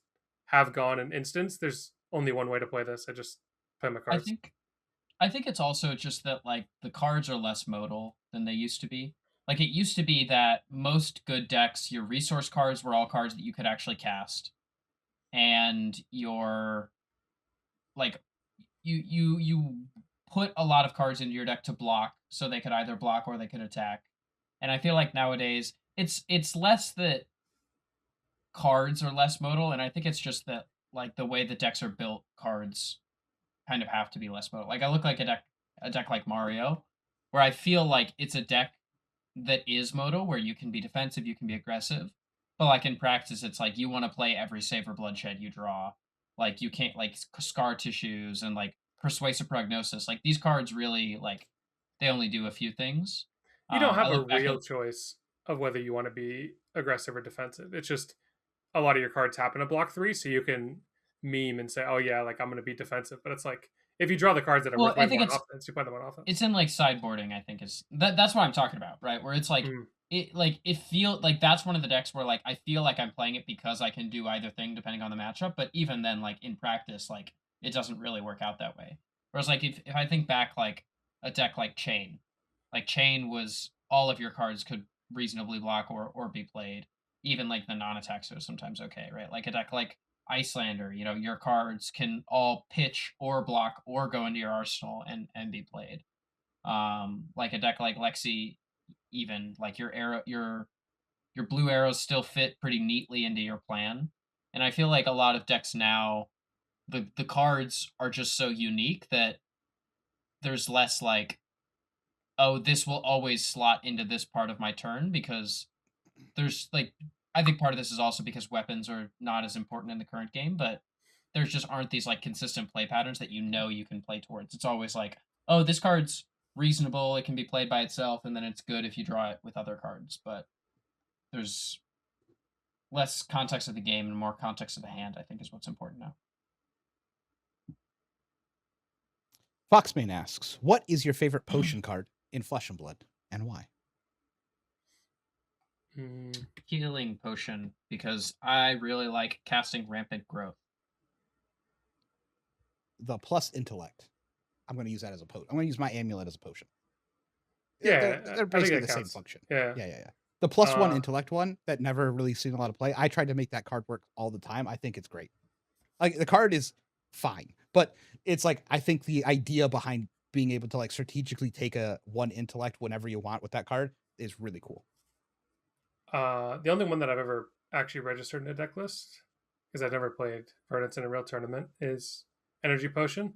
have gone an instance. There's only one way to play this. I just play my cards. I think it's also just that like the cards are less modal than they used to be. Like it used to be that most good decks, your resource cards were all cards that you could actually cast. And your like you put a lot of cards into your deck to block so they could either block or they could attack. And I feel like nowadays it's less that cards are less modal, and I think it's just that like the way the decks are built, cards kind of have to be less modal. Like I look like a deck like Mario, where I feel like it's a deck that is modal, where you can be defensive, you can be aggressive, but like in practice, it's like you want to play every save or bloodshed you draw, like you can't like scar tissues and like persuasive prognosis. Like these cards really like they only do a few things. You don't I have a look back at real choice of whether you want to be aggressive or defensive. It's just a lot of your cards happen to block 3, so you can meme and say, "Oh yeah, like I'm going to be defensive." But it's like if you draw the cards that are well, worth I way think more on offense, you play them on it's offense. in like sideboarding. I think is that's what I'm talking about, right? Where it's like Mm. it feel like that's one of the decks where like I feel like I'm playing it because I can do either thing depending on the matchup. But even then, like in practice, like it doesn't really work out that way. Whereas like if I think back like a deck like Chain was all of your cards could reasonably block or be played. Even like the non-attacks are sometimes okay, right? Like a deck like Icelander, you know, your cards can all pitch or block or go into your arsenal and be played. Like a deck like Lexi, even like your blue arrows still fit pretty neatly into your plan. And I feel like a lot of decks now, the cards are just so unique that there's less like, oh, this will always slot into this part of my turn because there's like I think part of this is also because weapons are not as important in the current game, but there's just aren't these like consistent play patterns that you know you can play towards. It's always like, oh, this card's reasonable, it can be played by itself, and then it's good if you draw it with other cards. But there's less context of the game and more context of the hand, I think is what's important now. Foxman asks, what is your favorite potion card in Flesh and Blood and why? Healing potion, because I really like casting Rampant Growth. The plus intellect. I'm going to use that as a potion. I'm going to use my amulet as a potion. Yeah, they're basically the same function. Yeah. The plus one intellect one that never really seen a lot of play. I tried to make that card work all the time. I think it's great. Like the card is fine, but it's like I think the idea behind being able to like strategically take a one intellect whenever you want with that card is really cool. The only one that I've ever actually registered in a deck list, because I've never played Verdance in a real tournament, is Energy Potion.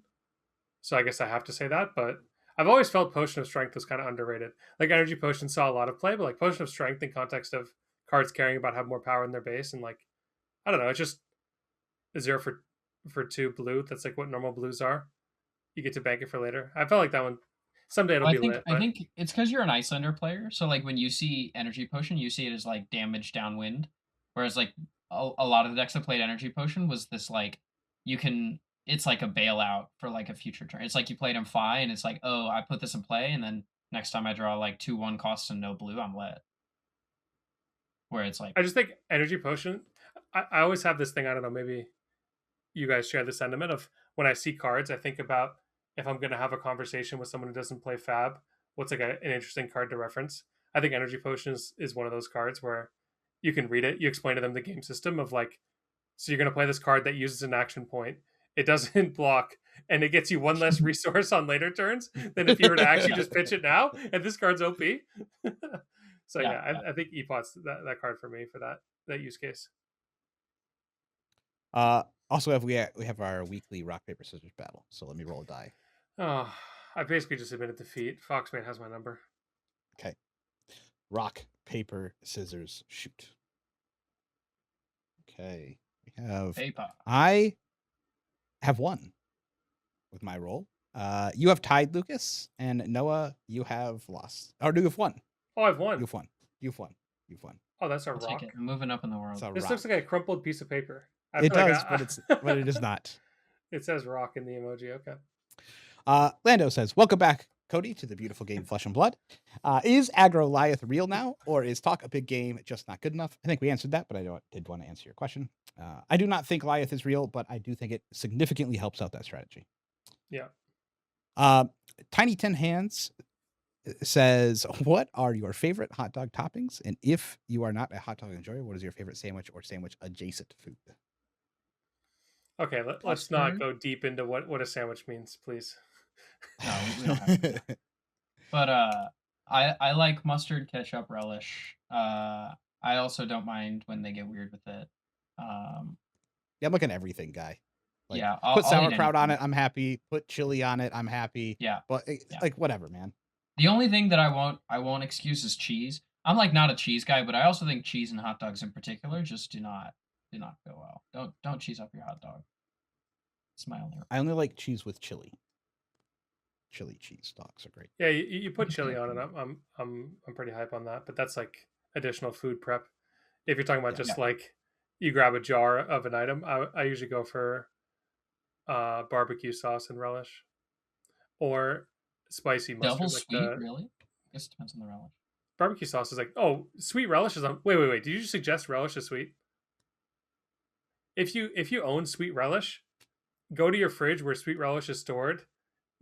So I guess I have to say that. But I've always felt Potion of Strength was kind of underrated. Like Energy Potion saw a lot of play, but like Potion of Strength in context of cards caring about having more power in their base, and like I don't know, it's just a 0 for 2 blue. That's like what normal blues are. You get to bank it for later. I felt like that one someday it'll be lit. I think it's because you're an Icelander player, so like when you see Energy Potion, you see it as like damage downwind, whereas like a lot of the decks that played Energy Potion was this like you can it's like a bailout for like a future turn. It's like you played Fi and it's like, oh, I put this in play, and then next time I draw like 2/1 costs and no blue, I'm lit. Where it's like I just think Energy Potion. I always have this thing. I don't know. Maybe you guys share the sentiment of when I see cards, I think about if I'm going to have a conversation with someone who doesn't play Fab, what's like an interesting card to reference. I think Energy Potion is one of those cards where you can read it, you explain to them the game system of like, so you're going to play this card that uses an action point. It doesn't block, and it gets you one less resource on later turns than if you were to actually just pitch it now. And this card's OP. So yeah, I think Epot's that card for me for that use case. Also, we have our weekly rock paper scissors battle. So let me roll a die. Oh, I basically just admitted defeat. Foxman has my number. Okay. Rock, paper, scissors, shoot. Okay. We have paper. I have won with my roll. You have tied, Lucas, and Noah, you have lost. Or you have won. Oh, I've won. You've won. You've won. You've won. Oh, that's a I'll rock. take it. I'm moving up in the world. This looks like a crumpled piece of paper. It does, but it is not. It says rock in the emoji. Okay. Lando says, welcome back, Cody, to the beautiful game Flesh and Blood. Is Aggro Lyeth real now, or is Talk a Big Game just not good enough? I think we answered that, but I did want to answer your question. I do not think Lyeth is real, but I do think it significantly helps out that strategy. Yeah. Tiny 10 Hands says, what are your favorite hot dog toppings? And if you are not a hot dog enjoyer, what is your favorite sandwich or sandwich adjacent food? Okay, let's not go deep into what a sandwich means, please. No, we don't have to. But I like mustard, ketchup, relish. I also don't mind when they get weird with it. Yeah, I'm like an everything guy. Like, yeah, put sauerkraut on it, I'm happy. Put chili on it, I'm happy. Yeah, but like whatever, man. The only thing that I won't excuse is cheese. I'm like not a cheese guy, but I also think cheese and hot dogs in particular just do not go well. Don't cheese up your hot dog. It's my only. I only like cheese with chili. Chili cheese dogs are great. Yeah, you put can see chili that on it. too. I'm pretty hype on that. But that's like additional food prep. If you're talking about Yeah. just like you grab a jar of an item, I usually go for barbecue sauce and relish, or spicy mustard. Double Like sweet, the really? I guess it depends on the relish. barbecue sauce is like, oh, sweet relish is on. Wait. Did you suggest relish is sweet? If you own sweet relish, go to your fridge where sweet relish is stored.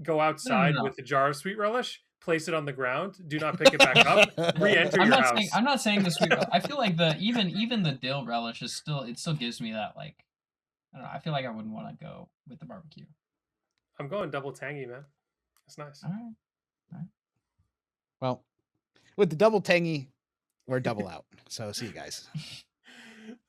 Go outside No. with a jar of sweet relish. Place it on the ground. Do not pick it back up. Re-enter I'm your not house. saying I'm not saying the sweet. I feel like the even the dill relish is still gives me that like I don't know. I feel like I wouldn't want to go with the barbecue. I'm going double tangy, man. That's nice. All right. Well, with the double tangy, we're double out. So see you guys.